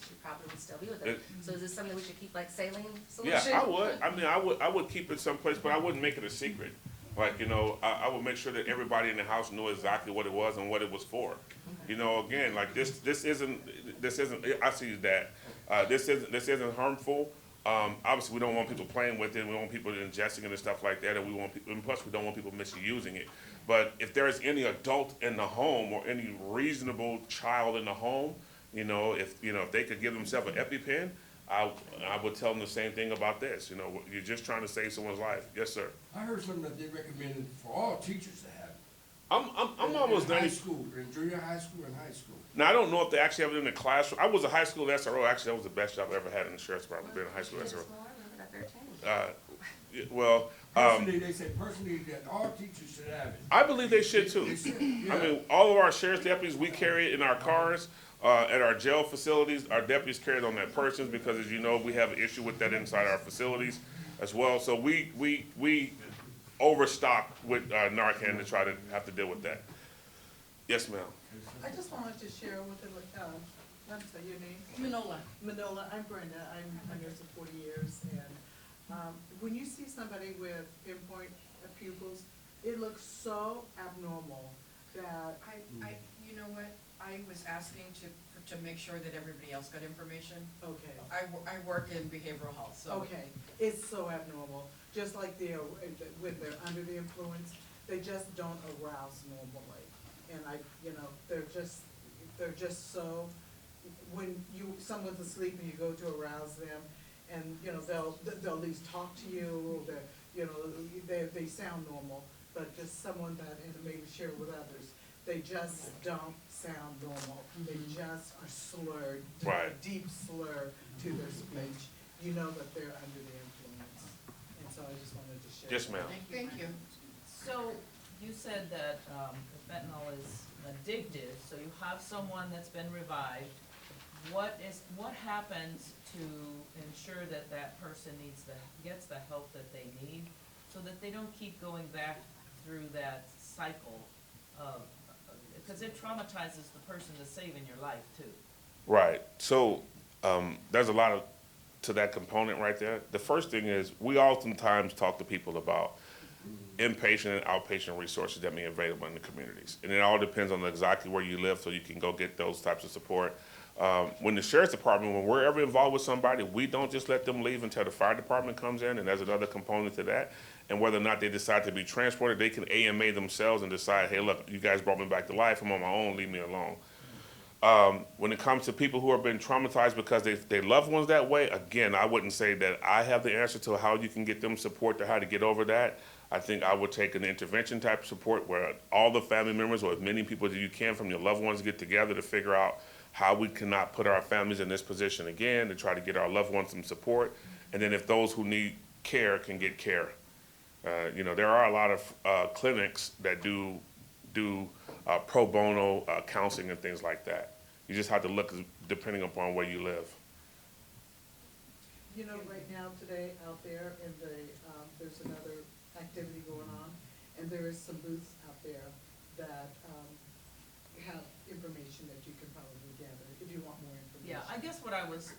she probably would still be with it. So is this something we should keep like saline solution? Yeah, I would. I mean, I would keep it someplace, but I wouldn't make it a secret. Like, you know, I would make sure that everybody in the house knew exactly what it was and what it was for. You know, again, like this isn't, I see that, this isn't harmful. Obviously we don't want people playing with it, we want people ingesting it and stuff like that, and plus we don't want people misusing it. But if there is any adult in the home or any reasonable child in the home, you know, if they could give themselves an EpiPen, I would tell them the same thing about this. You know, you're just trying to save someone's life. Yes, sir. I heard something that they recommended for all teachers to have. I'm almost in high school, in junior high school and high school. Now I don't know if they actually have it in the classroom. I was a high school SRO. Actually, that was the best job I ever had in the sheriff's department, being a high school SRO. Well, Personally, they say personally that all teachers should have it. I believe they should too. They should, yeah. I mean, all of our sheriff's deputies, we carry it in our cars. At our jail facilities, our deputies carry it on their persons because, as you know, we have an issue with that inside our facilities as well. So we overstock with Narcan to try to have to deal with that. Yes, ma'am. I just wanted to share with the, I'm sorry, your name? Manola. Manola, I'm Brenda, I'm a nurse of 40 years, and when you see somebody with pinpoint pupils, it looks so abnormal that. You know what, I was asking to make sure that everybody else got information. Okay. I work in behavioral health, so. Okay, it's so abnormal, just like when they're under the influence, they just don't arouse normally. And they're just so, when someone's asleep and you go to arouse them, and, they'll at least talk to you, they sound normal, but just someone that, and maybe share with others, they just don't sound normal. They just are slurred, Right. a deep slur to their speech. You know that they're under the influence. And so I just wanted to share. Yes, ma'am. Thank you. So you said that fentanyl is addictive, so you have someone that's been revived. What happens to ensure that that person gets the help that they need so that they don't keep going back through that cycle of, because it traumatizes the person to saving your life too. Right. So there's a lot to that component right there. The first thing is we oftentimes talk to people about inpatient and outpatient resources that may be available in the communities. And it all depends on exactly where you live so you can go get those types of support. When the sheriff's department, when we're ever involved with somebody, we don't just let them leave until the fire department comes in, and there's another component to that. And whether or not they decide to be transported, they can AMA themselves and decide, hey, look, you guys brought me back to life, I'm on my own, leave me alone. When it comes to people who have been traumatized because they loved ones that way, again, I wouldn't say that I have the answer to how you can get them support to how to get over that. I think I would take an intervention type of support where all the family members or as many people as you can from your loved ones get together to figure out how we cannot put our families in this position again, to try to get our loved ones some support. And then if those who need care can get care. There are a lot of clinics that do pro bono counseling and things like that. You just have to look depending upon where you live. Right now, today, out there, there's another activity going on, and there is some booths out there that have information that you can probably gather if you want more information. Yeah, I guess what I was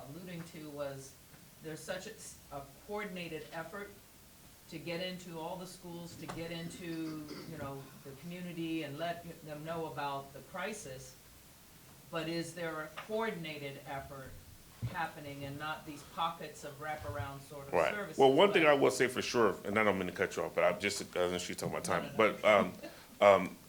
alluding to was there's such a coordinated effort to get into all the schools, to get into, the community and let them know about the crisis. But is there a coordinated effort happening and not these pockets of wraparound sort of Right. services? Well, one thing I will say for sure, and I don't mean to cut you off, but I just, she's talking about time. But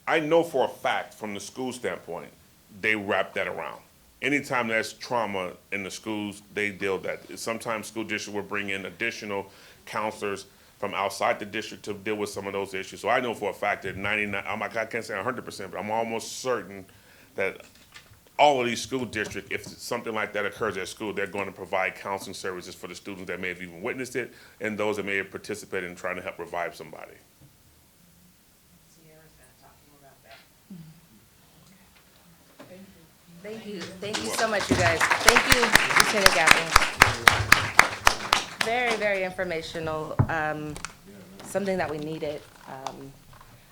I know for a fact from the school standpoint, they wrap that around. Anytime there's trauma in the schools, they deal with that. Sometimes school districts will bring in additional counselors from outside the district to deal with some of those issues. So I know for a fact that 99, I can't say 100%, but I'm almost certain that all of these school districts, if something like that occurs at school, they're going to provide counseling services for the students that may have even witnessed it and those that may have participated in trying to help revive somebody. Sierra's gonna talk more about that. Thank you. Thank you so much, you guys. Thank you, Lieutenant Gaffney. Very, very informational, something that we needed.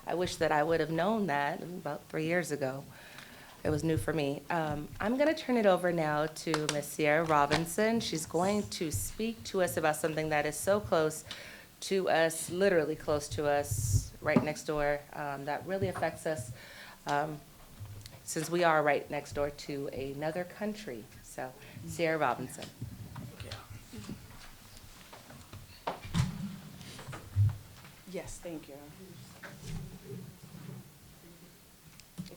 I wish that I would have known that about 3 years ago. It was new for me. I'm going to turn it over now to Ms. Sierra Robinson. She's going to speak to us about something that is so close to us, literally close to us, right next door, that really affects us since we are right next door to another country. So, Sierra Robinson. Yes, thank you.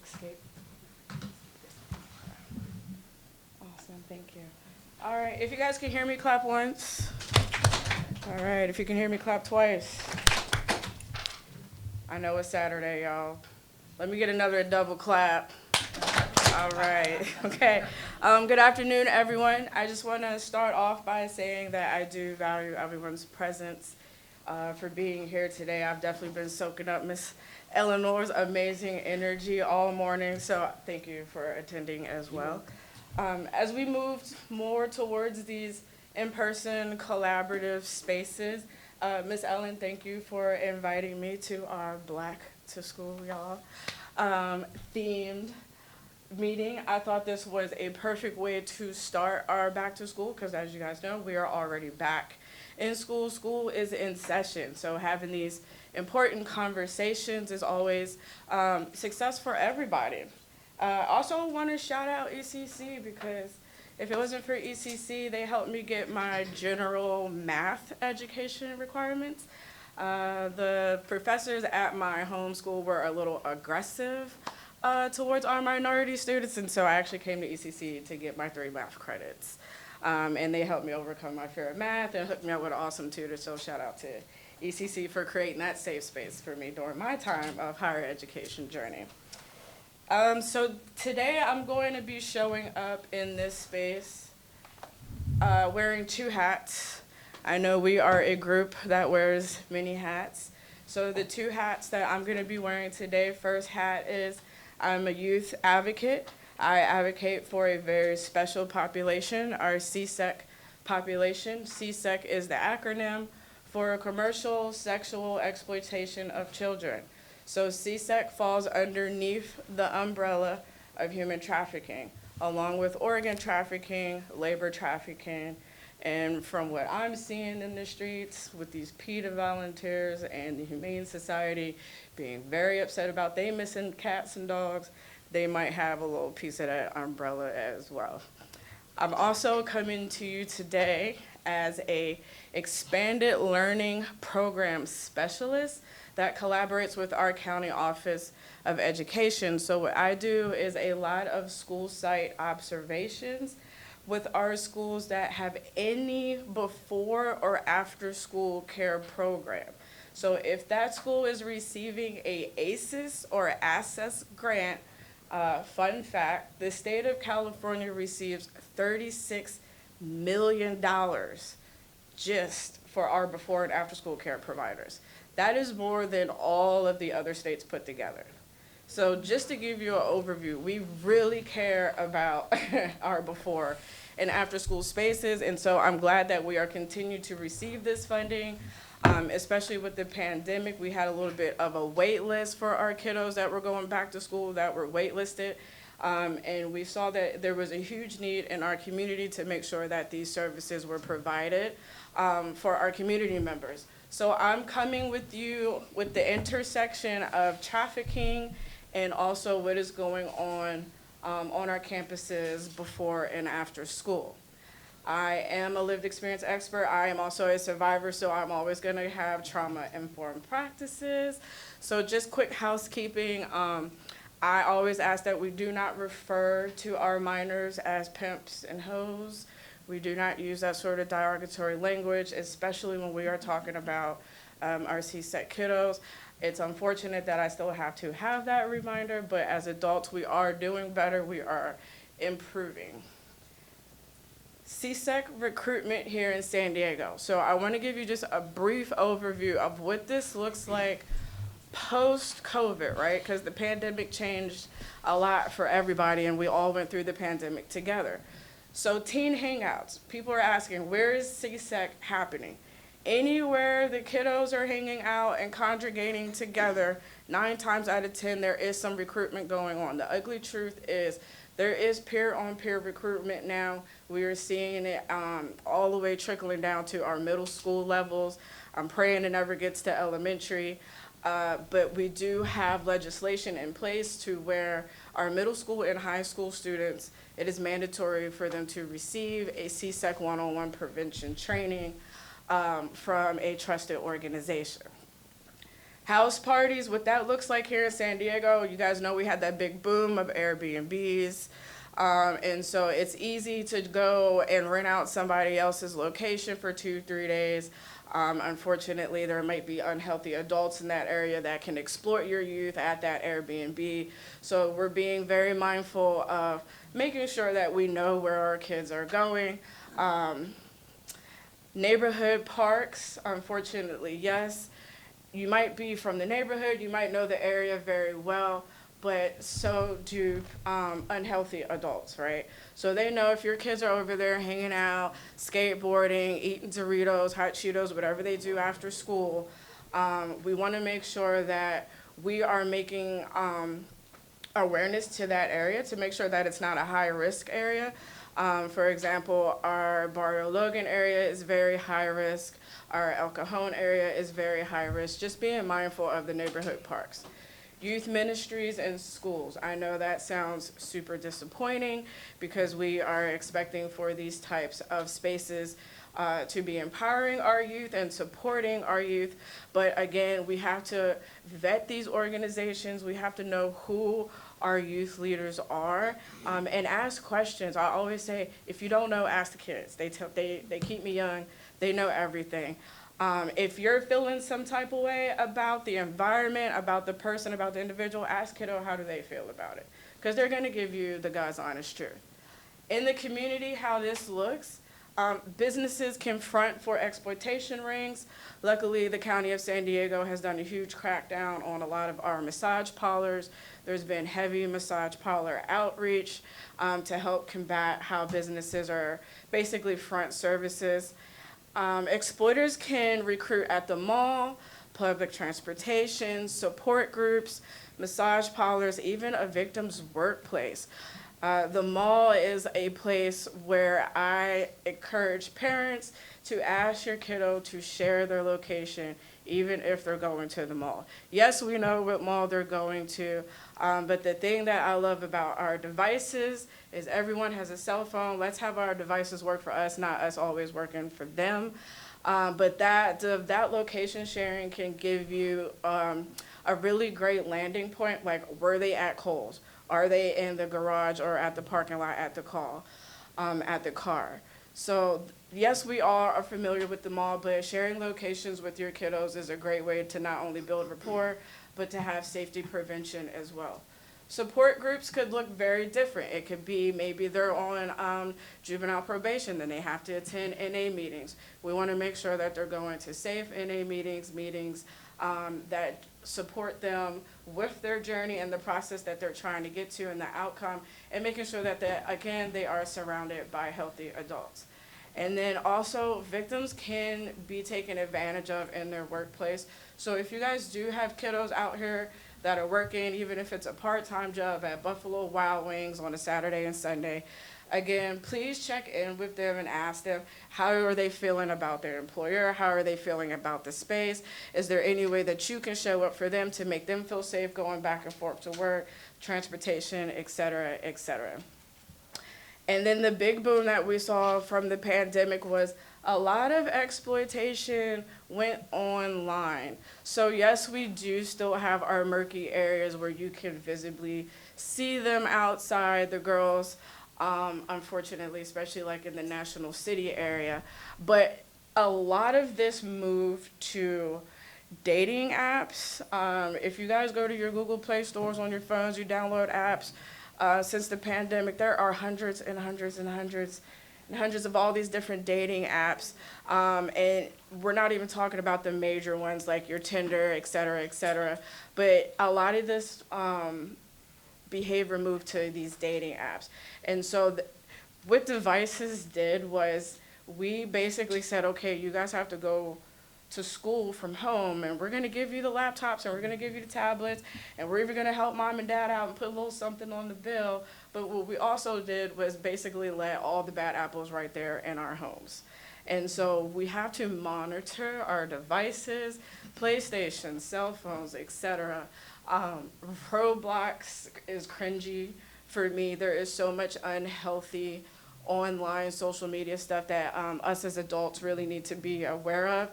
Escape. Awesome, thank you. All right, if you guys can hear me, clap once. All right, if you can hear me, clap twice. I know it's Saturday, y'all. Let me get another double clap. All right, okay. Good afternoon, everyone. I just want to start off by saying that I do value everyone's presence for being here today. I've definitely been soaking up Miss Eleanor's amazing energy all morning, so thank you for attending as well. As we moved more towards these in-person collaborative spaces, Miss Ellen, thank you for inviting me to our Black to School, y'all, themed meeting. I thought this was a perfect way to start our back to school because, as you guys know, we are already back in school. School is in session, so having these important conversations is always success for everybody. Also want to shout out ECC because if it wasn't for ECC, they helped me get my general math education requirements. The professors at my home school were a little aggressive towards our minority students, and so I actually came to ECC to get my 3 math credits. And they helped me overcome my fear of math and hooked me up with an awesome tutor, so shout out to ECC for creating that safe space for me during my time of higher education journey. So today I'm going to be showing up in this space wearing 2 hats. I know we are a group that wears many hats. So the 2 hats that I'm going to be wearing today, first hat is I'm a youth advocate. I advocate for a very special population, our CSEC population. CSEC is the acronym for commercial sexual exploitation of children. So CSEC falls underneath the umbrella of human trafficking, along with organ trafficking, labor trafficking, and from what I'm seeing in the streets with these PETA volunteers and the Humane Society being very upset about they missing cats and dogs, they might have a little piece of that umbrella as well. I'm also coming to you today as a expanded learning program specialist that collaborates with our county office of education. So what I do is a lot of school site observations with our schools that have any before or after school care program. So if that school is receiving a ACES or ACCESS grant, fun fact, the state of California receives $36 million just for our before and after school care providers. That is more than all of the other states put together. So just to give you an overview, we really care about our before and after school spaces, and so I'm glad that we are continuing to receive this funding, especially with the pandemic. We had a little bit of a wait list for our kiddos that were going back to school that were waitlisted, and we saw that there was a huge need in our community to make sure that these services were provided for our community members. So I'm coming with you with the intersection of trafficking and also what is going on our campuses before and after school. I am a lived experience expert. I am also a survivor, so I'm always going to have trauma-informed practices. So just quick housekeeping. I always ask that we do not refer to our minors as pimps and hoes. We do not use that sort of derogatory language, especially when we are talking about our CSEC kiddos. It's unfortunate that I still have to have that reminder, but as adults, we are doing better. We are improving. CSEC recruitment here in San Diego. So I want to give you just a brief overview of what this looks like post-COVID, right? Because the pandemic changed a lot for everybody, and we all went through the pandemic together. So teen hangouts, people are asking, where is CSEC happening? Anywhere the kiddos are hanging out and congregating together, 9 times out of 10, there is some recruitment going on. The ugly truth is there is peer-on-peer recruitment now. We are seeing it all the way trickling down to our middle school levels. I'm praying it never gets to elementary. But we do have legislation in place to where our middle school and high school students, it is mandatory for them to receive a CSEC one-on-one prevention training from a trusted organization. House parties, what that looks like here in San Diego, you guys know we had that big boom of Airbnbs. And so it's easy to go and rent out somebody else's location for 2-3 days. Unfortunately, there might be unhealthy adults in that area that can exploit your youth at that Airbnb. So we're being very mindful of making sure that we know where our kids are going. Neighborhood parks, unfortunately, yes. You might be from the neighborhood, you might know the area very well, but so do unhealthy adults, right? So they know if your kids are over there hanging out, skateboarding, eating Doritos, hot Cheetos, whatever they do after school, we want to make sure that we are making awareness to that area to make sure that it's not a high-risk area. For example, our Barrio Logan area is very high risk. Our El Cajon area is very high risk. Just being mindful of the neighborhood parks. Youth ministries and schools. I know that sounds super disappointing because we are expecting for these types of spaces to be empowering our youth and supporting our youth. But again, we have to vet these organizations. We have to know who our youth leaders are, and ask questions. I always say, if you don't know, ask the kids. They keep me young. They know everything. If you're feeling some type of way about the environment, about the person, about the individual, ask kiddo how do they feel about it, because they're going to give you the God's honest truth. In the community, how this looks, businesses can front for exploitation rings. Luckily, the County of San Diego has done a huge crackdown on a lot of our massage parlors. There's been heavy massage parlor outreach to help combat how businesses are basically front services. Exploiters can recruit at the mall, public transportation, support groups, massage parlors, even a victim's workplace. The mall is a place where I encourage parents to ask your kiddo to share their location, even if they're going to the mall. Yes, we know what mall they're going to, but the thing that I love about our devices is everyone has a cell phone. Let's have our devices work for us, not us always working for them. But that location sharing can give you a really great landing point, like were they at Kohl's? Are they in the garage or at the parking lot at the car? So yes, we all are familiar with the mall, but sharing locations with your kiddos is a great way to not only build rapport, but to have safety prevention as well. Support groups could look very different. It could be maybe they're on juvenile probation, then they have to attend NA meetings. We want to make sure that they're going to safe NA meetings that support them with their journey and the process that they're trying to get to and the outcome, and making sure that, again, they are surrounded by healthy adults. And then also, victims can be taken advantage of in their workplace. So if you guys do have kiddos out here that are working, even if it's a part-time job at Buffalo Wild Wings on a Saturday and Sunday, again, please check in with them and ask them, how are they feeling about their employer? How are they feeling about the space? Is there any way that you can show up for them to make them feel safe going back and forth to work, transportation, et cetera, et cetera. And then the big boom that we saw from the pandemic was a lot of exploitation went online. So yes, we do still have our murky areas where you can visibly see them outside, the girls, unfortunately, especially like in the National City area. But a lot of this moved to dating apps. If you guys go to your Google Play stores on your phones, you download apps. Since the pandemic, there are hundreds and hundreds and hundreds and hundreds of all these different dating apps. And we're not even talking about the major ones like your Tinder, et cetera, et cetera. But a lot of this behavior moved to these dating apps. And so what Devices did was we basically said, okay, you guys have to go to school from home, and we're going to give you the laptops, and we're going to give you the tablets, and we're even going to help mom and dad out and put a little something on the bill. But what we also did was basically let all the bad apples right there in our homes. And so we have to monitor our devices, PlayStation, cell phones, etc. Roblox is cringy for me. There is so much unhealthy online social media stuff that us as adults really need to be aware of.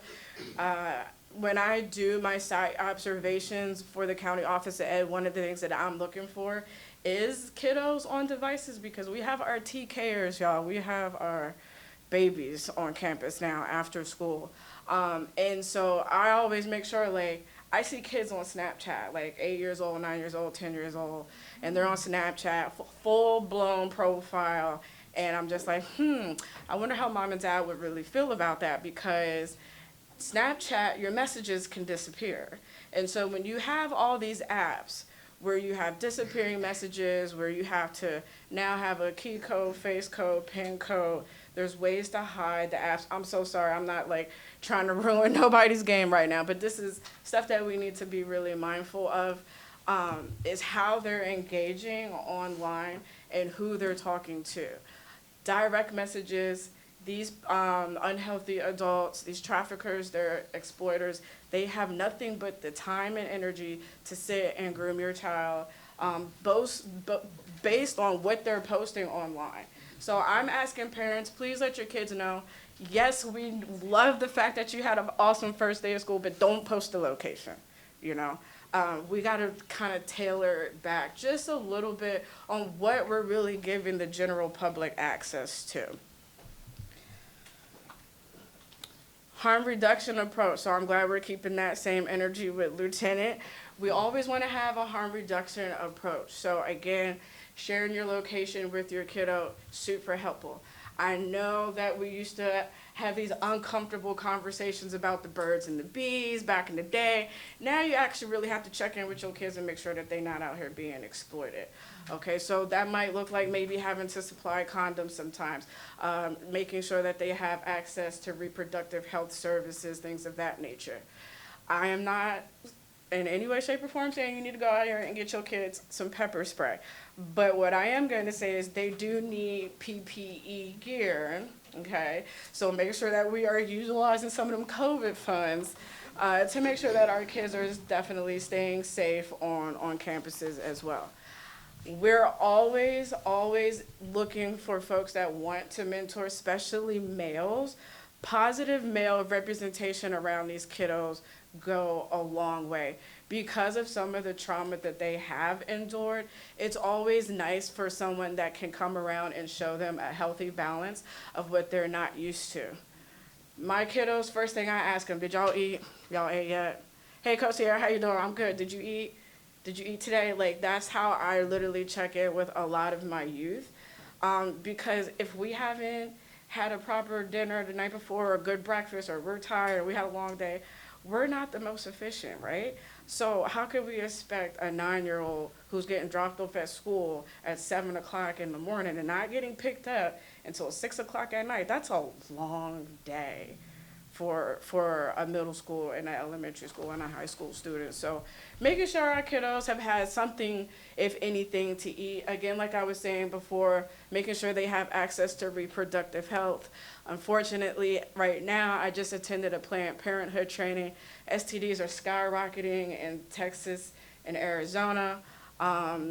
When I do my site observations for the County Office of Ed, one of the things that I'm looking for is kiddos on devices, because we have our TKers, y'all. We have our babies on campus now after school. And so I always make sure, like, I see kids on Snapchat, like 8 years old, 9 years old, 10 years old, and they're on Snapchat, full-blown profile, and I'm just like, I wonder how mom and dad would really feel about that, because Snapchat, your messages can disappear. And so when you have all these apps where you have disappearing messages, where you have to now have a key code, face code, pin code, there's ways to hide the apps. I'm so sorry, I'm not like trying to ruin nobody's game right now, but this is stuff that we need to be really mindful of, is how they're engaging online and who they're talking to. Direct messages, these unhealthy adults, these traffickers, they're exploiters, they have nothing but the time and energy to sit and groom your child, based on what they're posting online. So I'm asking parents, please let your kids know, yes, we love the fact that you had an awesome first day of school, but don't post the location, you know? We gotta kind of tailor it back just a little bit on what we're really giving the general public access to. Harm reduction approach, so I'm glad we're keeping that same energy with Lieutenant. We always want to have a harm reduction approach. So again, sharing your location with your kiddo, super helpful. I know that we used to have these uncomfortable conversations about the birds and the bees back in the day. Now you actually really have to check in with your kids and make sure that they're not out here being exploited. Okay, so that might look like maybe having to supply condoms sometimes, making sure that they have access to reproductive health services, things of that nature. I am not in any way, shape, or form saying you need to go out here and get your kids some pepper spray. But what I am going to say is they do need PPE gear, okay? So make sure that we are utilizing some of them COVID funds to make sure that our kids are definitely staying safe on campuses as well. We're always looking for folks that want to mentor, especially males. Positive male representation around these kiddos go a long way. Because of some of the trauma that they have endured, it's always nice for someone that can come around and show them a healthy balance of what they're not used to. My kiddos, first thing I ask them, did y'all eat? Y'all ate yet? Hey, Coach Sierra, how you doing? I'm good. Did you eat? Did you eat today? Like, that's how I literally check in with a lot of my youth. Because if we haven't had a proper dinner the night before, or a good breakfast, or we're tired, or we had a long day, we're not the most efficient, right? So how could we expect a 9-year-old who's getting dropped off at school at 7 o'clock in the morning and not getting picked up until 6 o'clock at night? That's a long day for a middle school and an elementary school and a high school student. So making sure our kiddos have had something, if anything, to eat. Again, like I was saying before, making sure they have access to reproductive health. Unfortunately, right now, I just attended a Planned Parenthood training. STDs are skyrocketing in Texas and Arizona.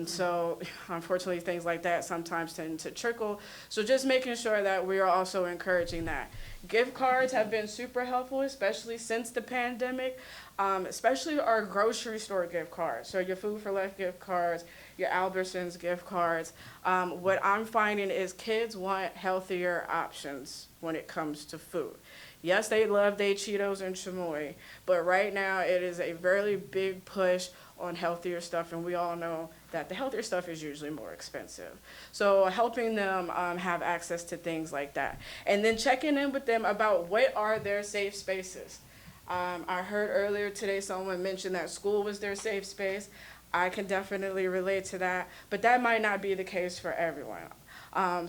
So unfortunately, things like that sometimes tend to trickle. So just making sure that we are also encouraging that. Gift cards have been super helpful, especially since the pandemic, especially our grocery store gift cards. So your Food for Life gift cards, your Albertsons gift cards. What I'm finding is kids want healthier options when it comes to food. Yes, they love their Cheetos and chamoy, but right now it is a very big push on healthier stuff, and we all know that the healthier stuff is usually more expensive. So helping them have access to things like that. And then checking in with them about what are their safe spaces. I heard earlier today someone mention that school was their safe space. I can definitely relate to that, but that might not be the case for everyone.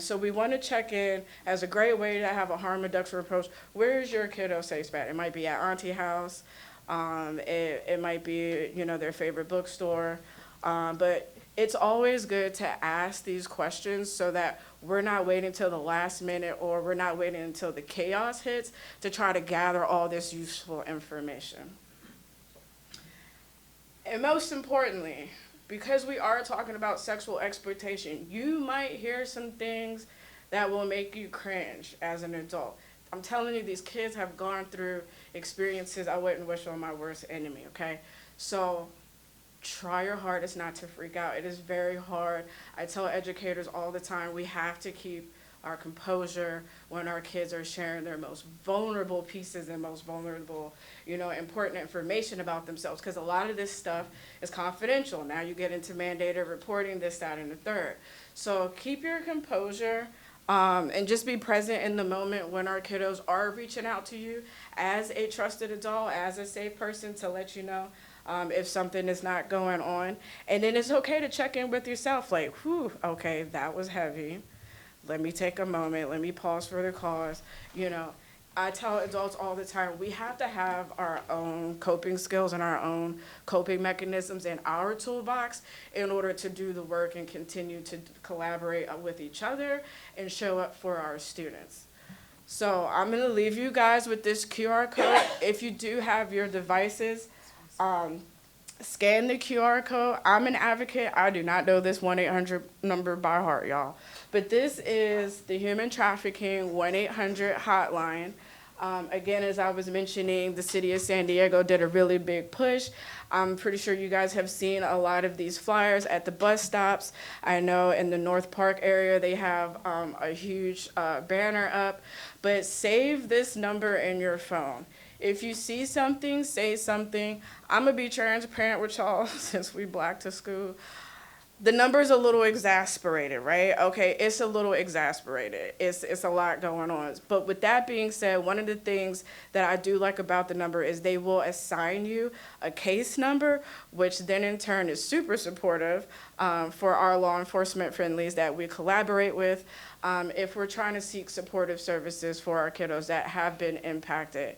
So we want to check in as a great way to have a harm reduction approach. Where is your kiddo safe spot? It might be at Auntie house. It might be, their favorite bookstore. But it's always good to ask these questions so that we're not waiting till the last minute, or we're not waiting until the chaos hits to try to gather all this useful information. And most importantly, because we are talking about sexual exploitation, you might hear some things that will make you cringe as an adult. I'm telling you, these kids have gone through experiences I wouldn't wish on my worst enemy, okay? So try your hardest not to freak out. It is very hard. I tell educators all the time, we have to keep our composure, when our kids are sharing their most vulnerable pieces and most vulnerable, important information about themselves, because a lot of this stuff is confidential. Now you get into mandated reporting, this, that, and the third. So keep your composure, and just be present in the moment when our kiddos are reaching out to you as a trusted adult, as a safe person to let you know if something is not going on. And then it's okay to check in with yourself, like, whew, okay, that was heavy. Let me take a moment. Let me pause for the cause. I tell adults all the time, we have to have our own coping skills and our own coping mechanisms in our toolbox in order to do the work and continue to collaborate with each other and show up for our students. So I'm going to leave you guys with this QR code. If you do have your devices, scan the QR code. I'm an advocate. I do not know this 1-800 number by heart, y'all. But this is the Human Trafficking 1-800 hotline. Again, as I was mentioning, the city of San Diego did a really big push. I'm pretty sure you guys have seen a lot of these flyers at the bus stops. I know in the North Park area they have a huge banner up. But save this number in your phone. If you see something, say something. I'm going to be transparent with y'all since we Black to School. The number's a little exasperated, right? Okay, it's a little exasperated. It's a lot going on. But with that being said, one of the things that I do like about the number is they will assign you a case number, which then in turn is super supportive for our law enforcement friendlies that we collaborate with if we're trying to seek supportive services for our kiddos that have been impacted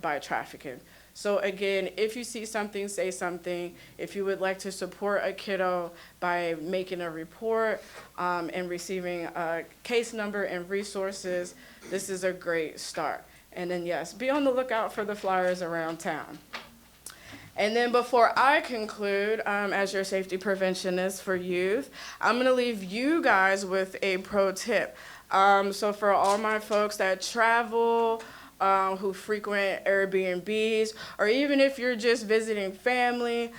by trafficking. So again, if you see something, say something. If you would like to support a kiddo by making a report and receiving a case number and resources, this is a great start. And then yes, be on the lookout for the flyers around town. And then before I conclude, as your safety preventionist for youth, I'm gonna leave you guys with a pro tip. So for all my folks that travel, who frequent Airbnbs, or even if you're just visiting family,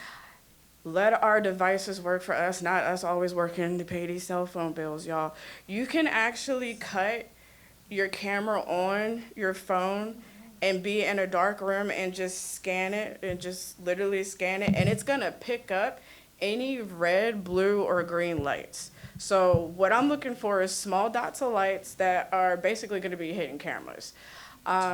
let our devices work for us, not us always working to pay these cell phone bills, y'all. You can actually cut your camera on your phone and be in a dark room and just scan it and just literally scan it, and it's gonna pick up any red, blue, or green lights. So what I'm looking for is small dots of lights that are basically gonna be hidden cameras.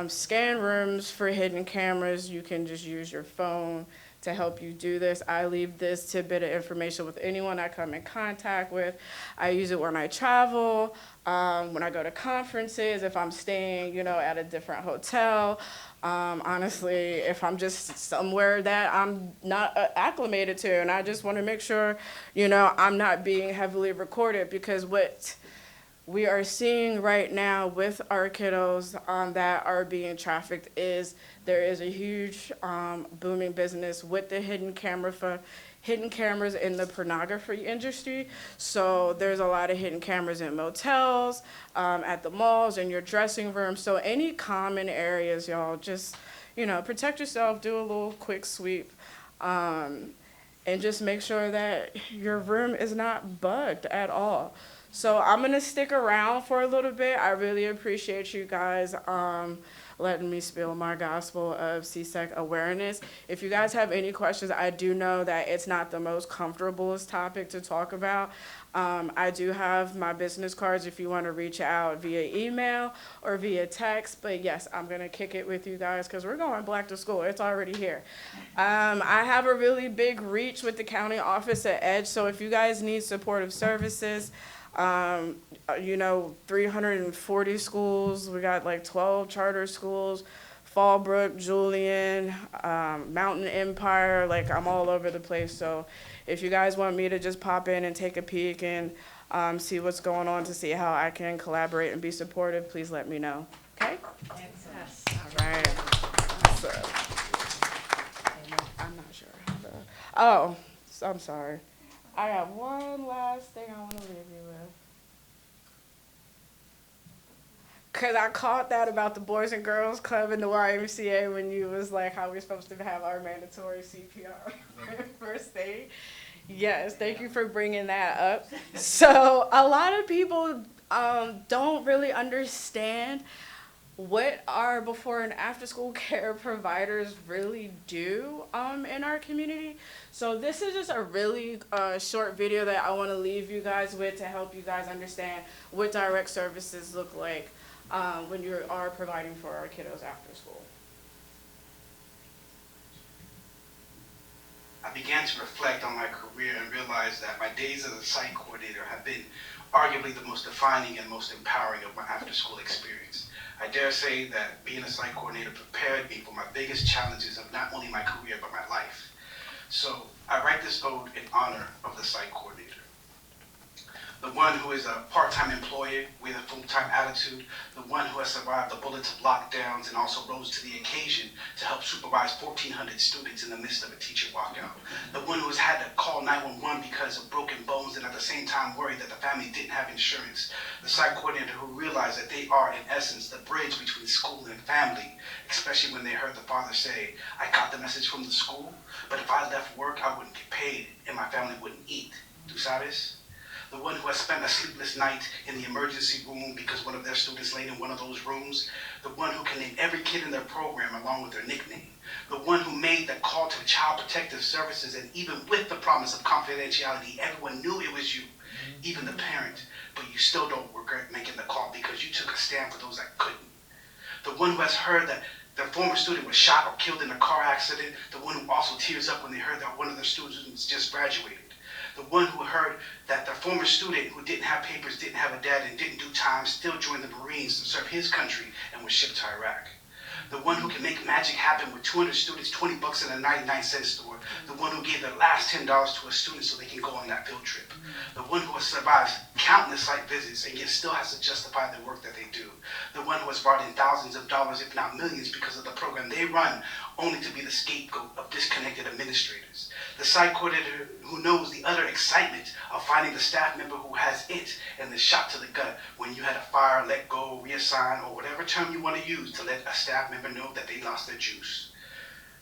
Scan rooms for hidden cameras. You can just use your phone to help you do this. I leave this tidbit of information with anyone I come in contact with. I use it when I travel, when I go to conferences, if I'm staying, at a different hotel. Honestly, if I'm just somewhere that I'm not acclimated to, and I just want to make sure, I'm not being heavily recorded, because what we are seeing right now with our kiddos that are being trafficked is there is a huge booming business with the hidden cameras in the pornography industry. So there's a lot of hidden cameras in motels, at the malls, in your dressing room. So any common areas, y'all, just, protect yourself, do a little quick sweep, and just make sure that your room is not bugged at all. So I'm going to stick around for a little bit. I really appreciate you guys letting me spill my gospel of CSEC awareness. If you guys have any questions, I do know that it's not the most comfortablest topic to talk about. I do have my business cards if you want to reach out via email or via text. But yes, I'm going to kick it with you guys because we're going Black to School. It's already here. I have a really big reach with the county office at EDGE. So if you guys need supportive services, 340 schools. We got like 12 charter schools, Fallbrook, Julian, Mountain Empire. Like, I'm all over the place. So if you guys want me to just pop in and take a peek and see what's going on to see how I can collaborate and be supportive, please let me know. Okay? Yes. All right. So, I'm not sure how to. Oh, I'm sorry. I got one last thing I want to leave you with. Because I caught that about the Boys and Girls Club and the YMCA when you was like, how we're supposed to have our mandatory CPR first aid. Yes, thank you for bringing that up. So a lot of people don't really understand what our before and after school care providers really do in our community. So this is just a really short video that I want to leave you guys with to help you guys understand what direct services look like when you are providing for our kiddos after school. I began to reflect on my career and realized that my days as a site coordinator have been arguably the most defining and most empowering of my after-school experience. I dare say that being a site coordinator prepared me for my biggest challenges of not only my career but my life. So I write this ode in honor of the site coordinator. The one who is a part-time employee with a full-time attitude, the one who has survived the bullets of lockdowns and also rose to the occasion to help supervise 1,400 students in the midst of a teacher walkout, the one who has had to call 911 because of broken bones and at the same time worried that the family didn't have insurance, the site coordinator who realized that they are in essence the bridge between school and family, especially when they heard the father say, "I got the message from the school, but if I left work I wouldn't get paid and my family wouldn't eat." ¿Tú sabes? The one who has spent a sleepless night in the emergency room because one of their students laid in one of those rooms, the one who can name every kid in their program along with their nickname, the one who made the call to Child Protective Services and even with the promise of confidentiality, everyone knew it was you, even the parent, but you still don't regret making the call because you took a stand for those that couldn't. The one who has heard that their former student was shot or killed in a car accident, the one who also tears up when they heard that one of their students just graduated. The one who heard that their former student who didn't have papers, didn't have a dad, and didn't do time still joined the Marines to serve his country and was shipped to Iraq. The one who can make magic happen with 200 students, 20 bucks in a 99-cent store. The one who gave their last $10 to a student so they can go on that field trip. The one who has survived countless site visits and yet still has to justify the work that they do. The one who has brought in thousands of dollars, if not millions, because of the program they run, only to be the scapegoat of disconnected administrators. The site coordinator who knows the utter excitement of finding the staff member who has it and the shot to the gut when you had to fire, let go, reassign, or whatever term you want to use to let a staff member know that they lost their juice.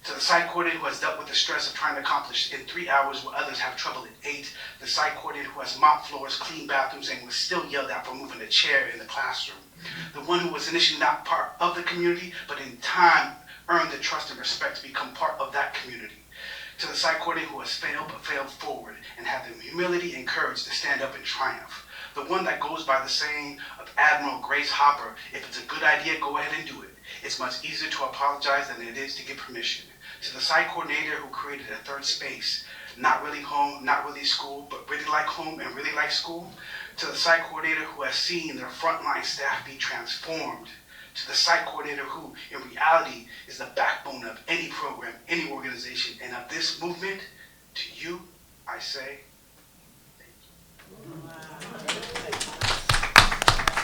To the site coordinator who has dealt with the stress of trying to accomplish in 3 hours what others have trouble in 8. The site coordinator who has mopped floors, cleaned bathrooms, and was still yelled at for moving a chair in the classroom. The one who was initially not part of the community, but in time earned the trust and respect to become part of that community. To the site coordinator who has failed but failed forward and had the humility and courage to stand up and triumph. The one that goes by the saying of Admiral Grace Hopper, if it's a good idea, go ahead and do it. It's much easier to apologize than it is to get permission. To the site coordinator who created a third space, not really home, not really school, but really like home and really like school. To the site coordinator who has seen their frontline staff be transformed. To the site coordinator who, in reality, is the backbone of any program, any organization, and of this movement, to you, I say,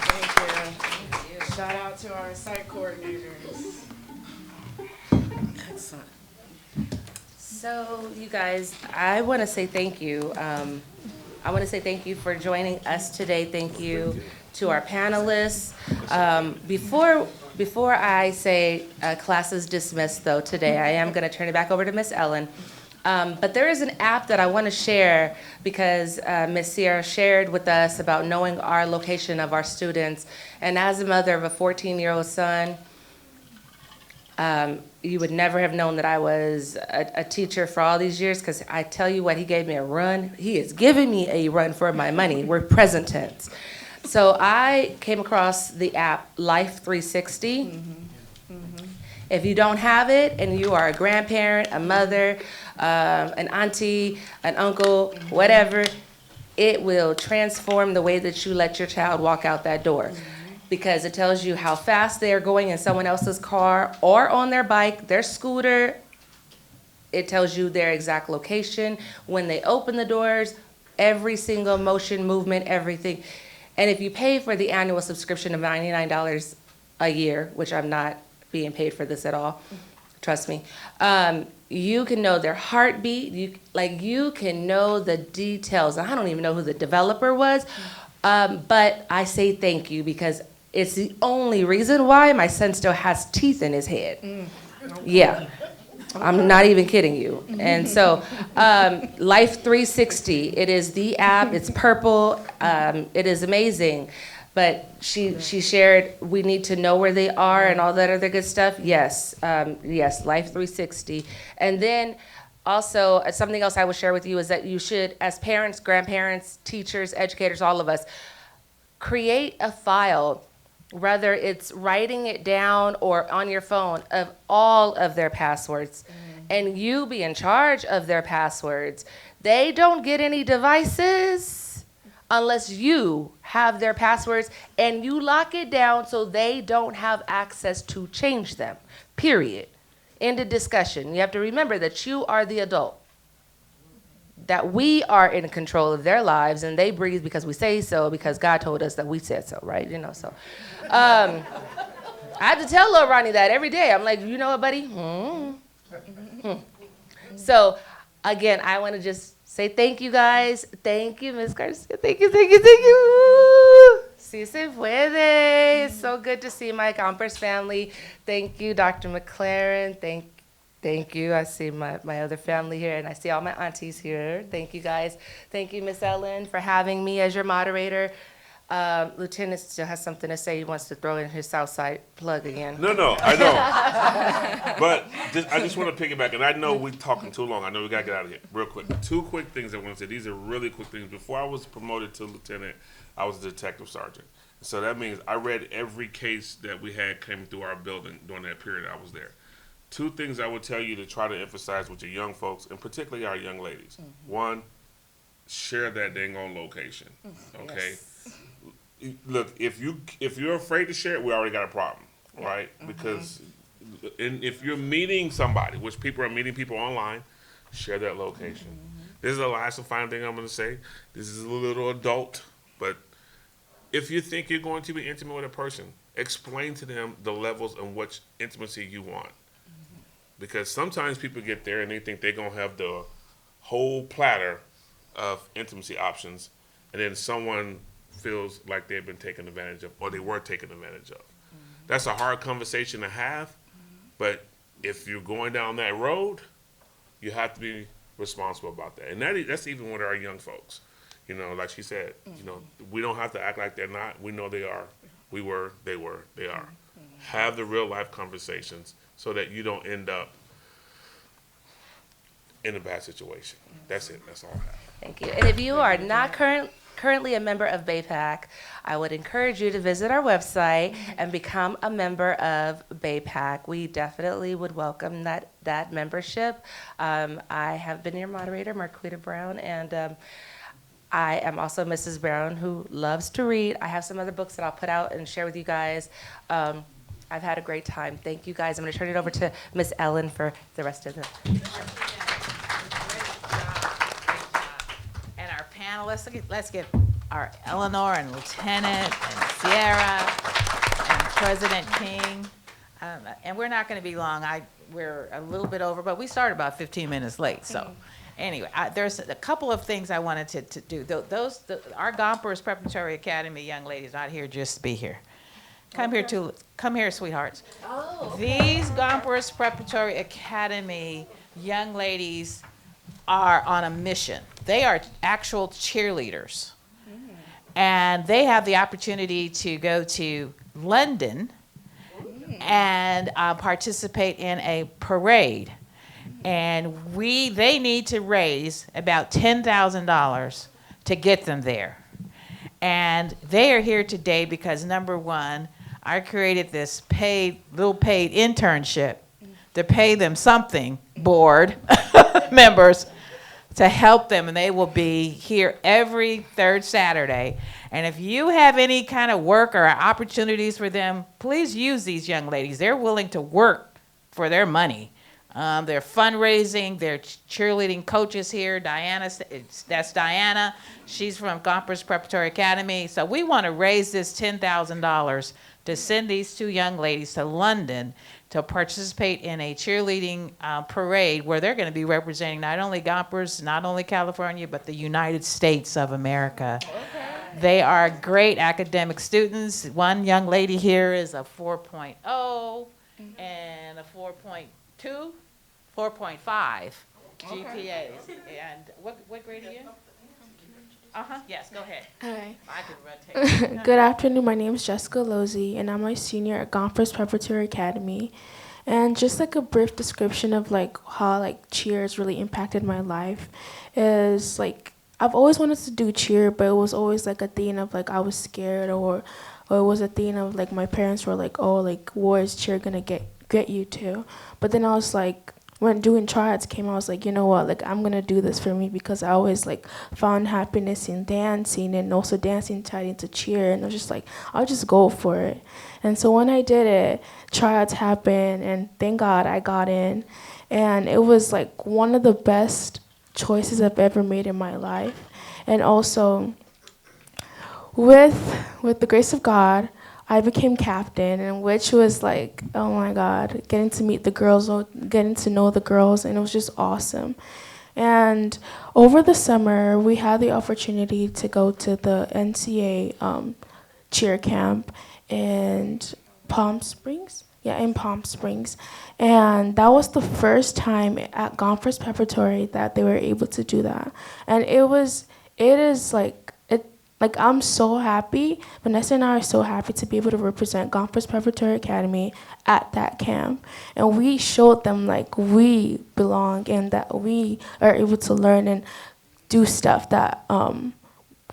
Thank you. Shout out to our site coordinators. Excellent. So, you guys, I want to say thank you. I want to say thank you for joining us today. Thank you to our panelists. Before I say class is dismissed, though, today, I am going to turn it back over to Miss Ellen. But there is an app that I want to share because Ms. Sierra shared with us about knowing our location of our students. And as a mother of a 14-year-old son, you would never have known that I was a teacher for all these years because I tell you what, he gave me a run. He is giving me a run for my money. We're present tense. So I came across the app Life 360. If you don't have it and you are a grandparent, a mother, an auntie, an uncle, whatever, it will transform the way that you let your child walk out that door. Because it tells you how fast they are going in someone else's car or on their bike, their scooter. It tells you their exact location, when they open the doors, every single motion, movement, everything. And if you pay for the annual subscription of $99 a year, which I'm not being paid for this at all, trust me, you can know their heartbeat. You can know the details. I don't even know who the developer was, but I say thank you because it's the only reason why my son still has teeth in his head. Yeah. I'm not even kidding you. And so Life 360, it is the app. It's purple. It is amazing. But she shared, we need to know where they are and all that other good stuff. Yes, yes, Life 360. And then also, something else I will share with you is that you should, as parents, grandparents, teachers, educators, all of us, create a file, whether it's writing it down or on your phone, of all of their passwords. And you be in charge of their passwords. They don't get any devices unless you have their passwords and you lock it down so they don't have access to change them, period. End of discussion. You have to remember that you are the adult, that we are in control of their lives, and they breathe because we say so, because God told us that we said so, right? You know, so. I have to tell little Ronnie that every day. I'm like, you know what, buddy? So, again, I want to just say thank you, guys. Thank you, Ms. Garcia. Thank you, thank you, thank you. Sí se puede. It's so good to see my Gompers family. Thank you, Dr. McLaren. Thank you. I see my other family here, and I see all my aunties here. Thank you, guys. Thank you, Miss Ellen, for having me as your moderator. Lieutenant still has something to say. He wants to throw in his Southside plug again. No, I know. But I just want to piggyback, and I know we're talking too long. I know we got to get out of here real quick. 2 quick things I want to say. These are really quick things. Before I was promoted to lieutenant, I was a detective sergeant. So that means I read every case that we had came through our building during that period I was there. 2 things I would tell you to try to emphasize with your young folks, and particularly our young ladies. 1, share that dang on location. Okay? Yes. Look, if you're afraid to share it, we already got a problem, right? Because if you're meeting somebody, which people are meeting people online, share that location. This is the last and final thing I'm going to say. This is a little adult, but if you think you're going to be intimate with a person, explain to them the levels in which intimacy you want. Because sometimes people get there and they think they're going to have the whole platter of intimacy options, and then someone feels like they've been taken advantage of, or they were taken advantage of. That's a hard conversation to have, but if you're going down that road, you have to be responsible about that. And that's even with our young folks. You know, like she said, you know, we don't have to act like they're not. We know they are. We were, they are. Have the real life conversations so that you don't end up in a bad situation. That's it. That's all I have. Thank you. And if you are not currently a member of BAPAC, I would encourage you to visit our website and become a member of BAPAC. We definitely would welcome that membership. I have been your moderator, Marquita Brown, and I am also Mrs. Brown, who loves to read. I have some other books that I'll put out and share with you guys. I've had a great time. Thank you, guys. I'm going to turn it over to Miss Ellen for the rest of the panelists. Let's give our Eleanor and Lieutenant and Sierra and President King. And we're not going to be long. We're a little bit over, but we started about 15 minutes late. So anyway, there's a couple of things I wanted to do. Our Gompers Preparatory Academy young ladies not here just to be here. Come here, sweethearts. Oh, okay. These Gompers Preparatory Academy young ladies are on a mission. They are actual cheerleaders. And they have the opportunity to go to London and participate in a parade. And they need to raise about $10,000 to get them there. And they are here today because, number one, I created this little paid internship to pay them something, board members, to help them, and they will be here every 3rd Saturday. And if you have any kind of work or opportunities for them, please use these young ladies. They're willing to work for their money. They're fundraising, they're cheerleading coaches here. That's Diana. She's from Gompers Preparatory Academy. So we want to raise this $10,000 to send these 2 young ladies to London to participate in a cheerleading parade where they're going to be representing not only Gompers, not only California, but the United States of America. Okay. They are great academic students. One young lady here is a 4.0 and a 4.2, 4.5 GPAs. And what grade are you in? Yes, go ahead. Hi. I can rotate. Good afternoon. My name is Jessica Lozzi, and I'm a senior at Gompers Preparatory Academy. And just like a brief description of like how like cheer has really impacted my life is like I've always wanted to do cheer, but it was always like a thing of like I was scared, or it was a thing of like my parents were like, oh, like where is cheer gonna get you to? But then I was like, when doing tryouts came, I was like, you know what, like I'm gonna do this for me because I always like found happiness in dancing, and also dancing tied into cheer, and I was just like, I'll just go for it. And so when I did it, tryouts happened, and thank God I got in, and it was like one of the best choices I've ever made in my life. And also with the grace of God, I became captain, and which was like, oh my God, getting to meet the girls, getting to know the girls, and it was just awesome. And over the summer, we had the opportunity to go to the NCA cheer camp in Palm Springs. Yeah, in Palm Springs. And that was the first time at Gompers Preparatory that they were able to do that. And like I'm so happy. Vanessa and I are so happy to be able to represent Gompers Preparatory Academy at that camp. And we showed them like we belong and that we are able to learn and do stuff that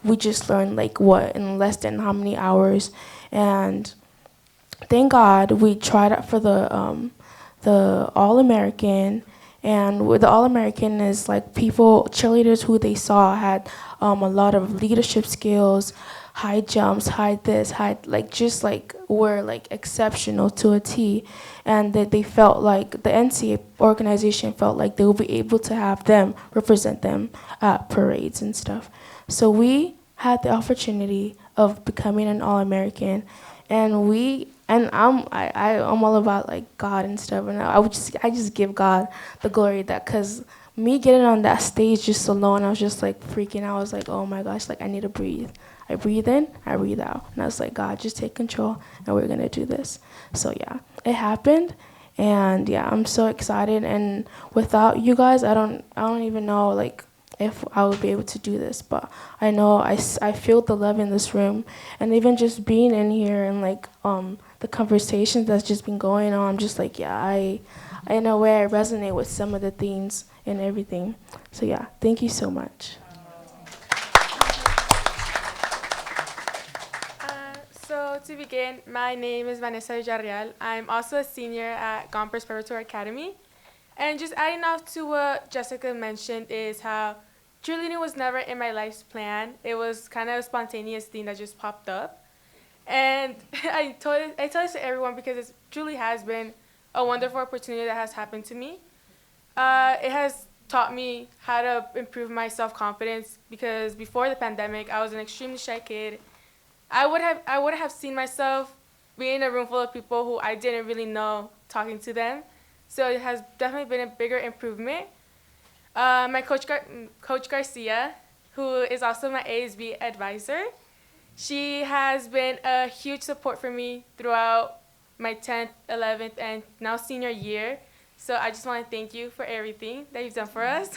we just learned like what in less than how many hours. And thank God we tried out for the All-American. And with the All-American is like people, cheerleaders who they saw had a lot of leadership skills, high jumps, high this, high, like just like were like exceptional to a T. And that they felt like the NCA organization felt like they would be able to have them represent them at parades and stuff. So we had the opportunity of becoming an All-American, and I'm all about like God and stuff, and I just give God the glory that, cause me getting on that stage just alone, I was just like freaking out. I was like, oh my gosh, like I need to breathe. I breathe in, I breathe out, and I was like, God, just take control, and we're gonna do this. So yeah, it happened, and yeah, I'm so excited. And without you guys, I don't even know like if I would be able to do this, but I know I feel the love in this room, and even just being in here and like the conversations that's just been going on, I'm just like, yeah, I in a way I resonate with some of the themes and everything. So yeah, thank you so much. So to begin, my name is Vanessa Villarreal. I'm also a senior at Gompers Preparatory Academy. And just adding off to what Jessica mentioned is how cheerleading was never in my life's plan. It was kind of a spontaneous thing that just popped up. And I told this to everyone because it truly has been a wonderful opportunity that has happened to me. It has taught me how to improve my self-confidence because before the pandemic, I was an extremely shy kid. I would have seen myself being in a room full of people who I didn't really know, talking to them. So it has definitely been a bigger improvement. My Coach Garcia, who is also my ASB advisor, she has been a huge support for me throughout my 10th, 11th, and now senior year. So I just want to thank you for everything that you've done for us.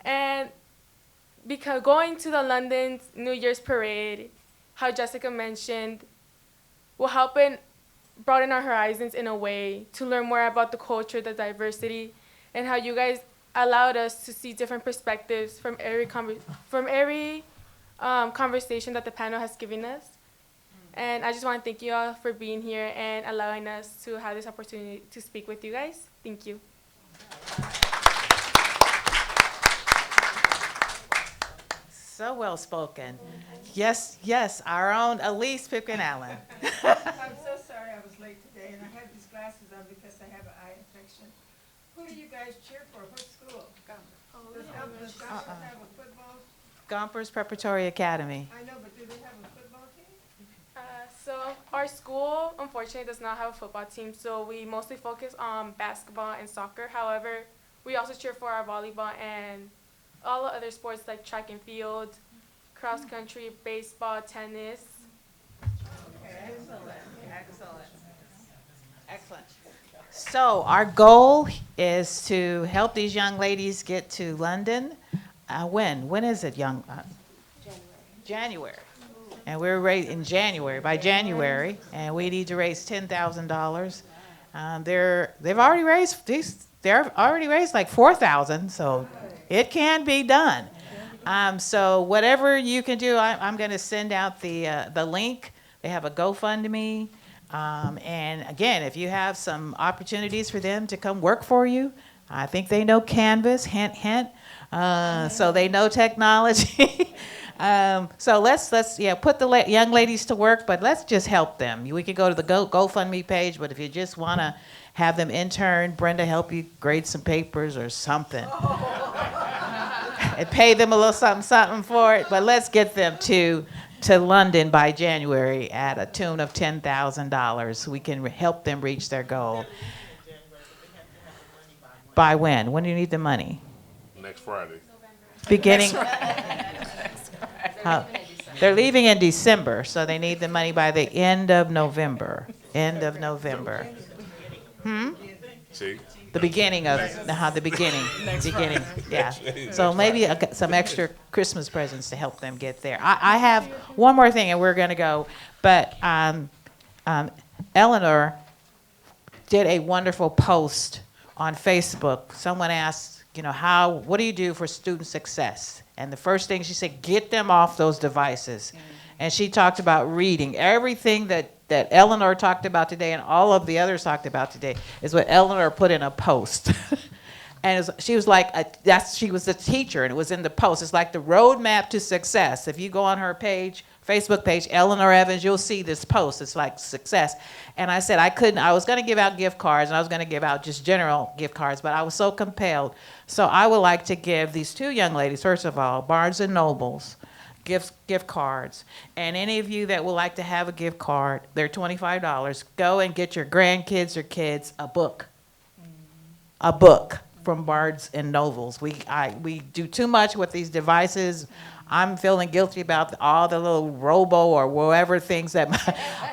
And because going to the London New Year's parade, how Jessica mentioned, will help broaden our horizons in a way to learn more about the culture, the diversity, and how you guys allowed us to see different perspectives from every conversation that the panel has given us. And I just want to thank you all for being here and allowing us to have this opportunity to speak with you guys. Thank you. So well spoken. Yes, yes, our own Elise Pipkin Allen. I'm so sorry I was late today, and I had these glasses on because I have an eye infection. Who do you guys cheer for? What school? Does Gompers have a football? Gompers Preparatory Academy. I know, but do they have a football team? So our school, unfortunately, does not have a football team, so we mostly focus on basketball and soccer. However, we also cheer for our volleyball and all the other sports like track and field, cross country, baseball, tennis. Excellent, excellent, excellent. So our goal is to help these young ladies get to London. When is it, young? January. And we're in January, by January, and we need to raise $10,000. They've already raised like 4,000, so it can be done. So whatever you can do, I'm going to send out the link. They have a GoFundMe. And again, if you have some opportunities for them to come work for you, I think they know Canvas, hint, hint. So they know technology. So let's put the young ladies to work, but let's just help them. We could go to the GoFundMe page, but if you just want to have them intern, Brenda help you grade some papers or something. And pay them a little something for it, but let's get them to London by January at a tune of $10,000. We can help them reach their goal. By when? When do you need the money? Next Friday. Beginning. They're leaving in December, so they need the money by the end of November. End of November. See? The beginning of the beginning. Yeah. So maybe some extra Christmas presents to help them get there. I have one more thing, and we're going to go. But Eleanor did a wonderful post on Facebook. Someone asked, what do you do for student success? And the first thing she said, get them off those devices. And she talked about reading. Everything that Eleanor talked about today and all of the others talked about today is what Eleanor put in a post. And she was like, she was the teacher, and it was in the post. It's like the roadmap to success. If you go on her page, Facebook page, Eleanor Evans, you'll see this post. It's like success. And I said I was going to give out gift cards, and I was going to give out just general gift cards, but I was so compelled. So I would like to give these two young ladies, first of all, Barnes & Noble's gift cards. And any of you that would like to have a gift card, they're $25. Go and get your grandkids or kids a book. A book from Barnes & Noble's. We do too much with these devices. I'm feeling guilty about all the little robo or whatever things that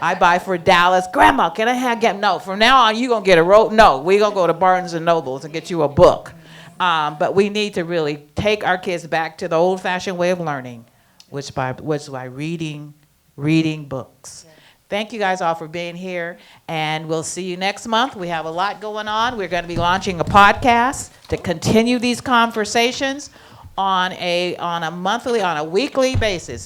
I buy for Dallas. Grandma, can I get? No, from now on you're going to get a no, we're going to go to Barnes & Noble's and get you a book. But we need to really take our kids back to the old-fashioned way of learning, which by reading books. Thank you guys all for being here, and we'll see you next month. We have a lot going on. We're going to be launching a podcast to continue these conversations on a weekly basis.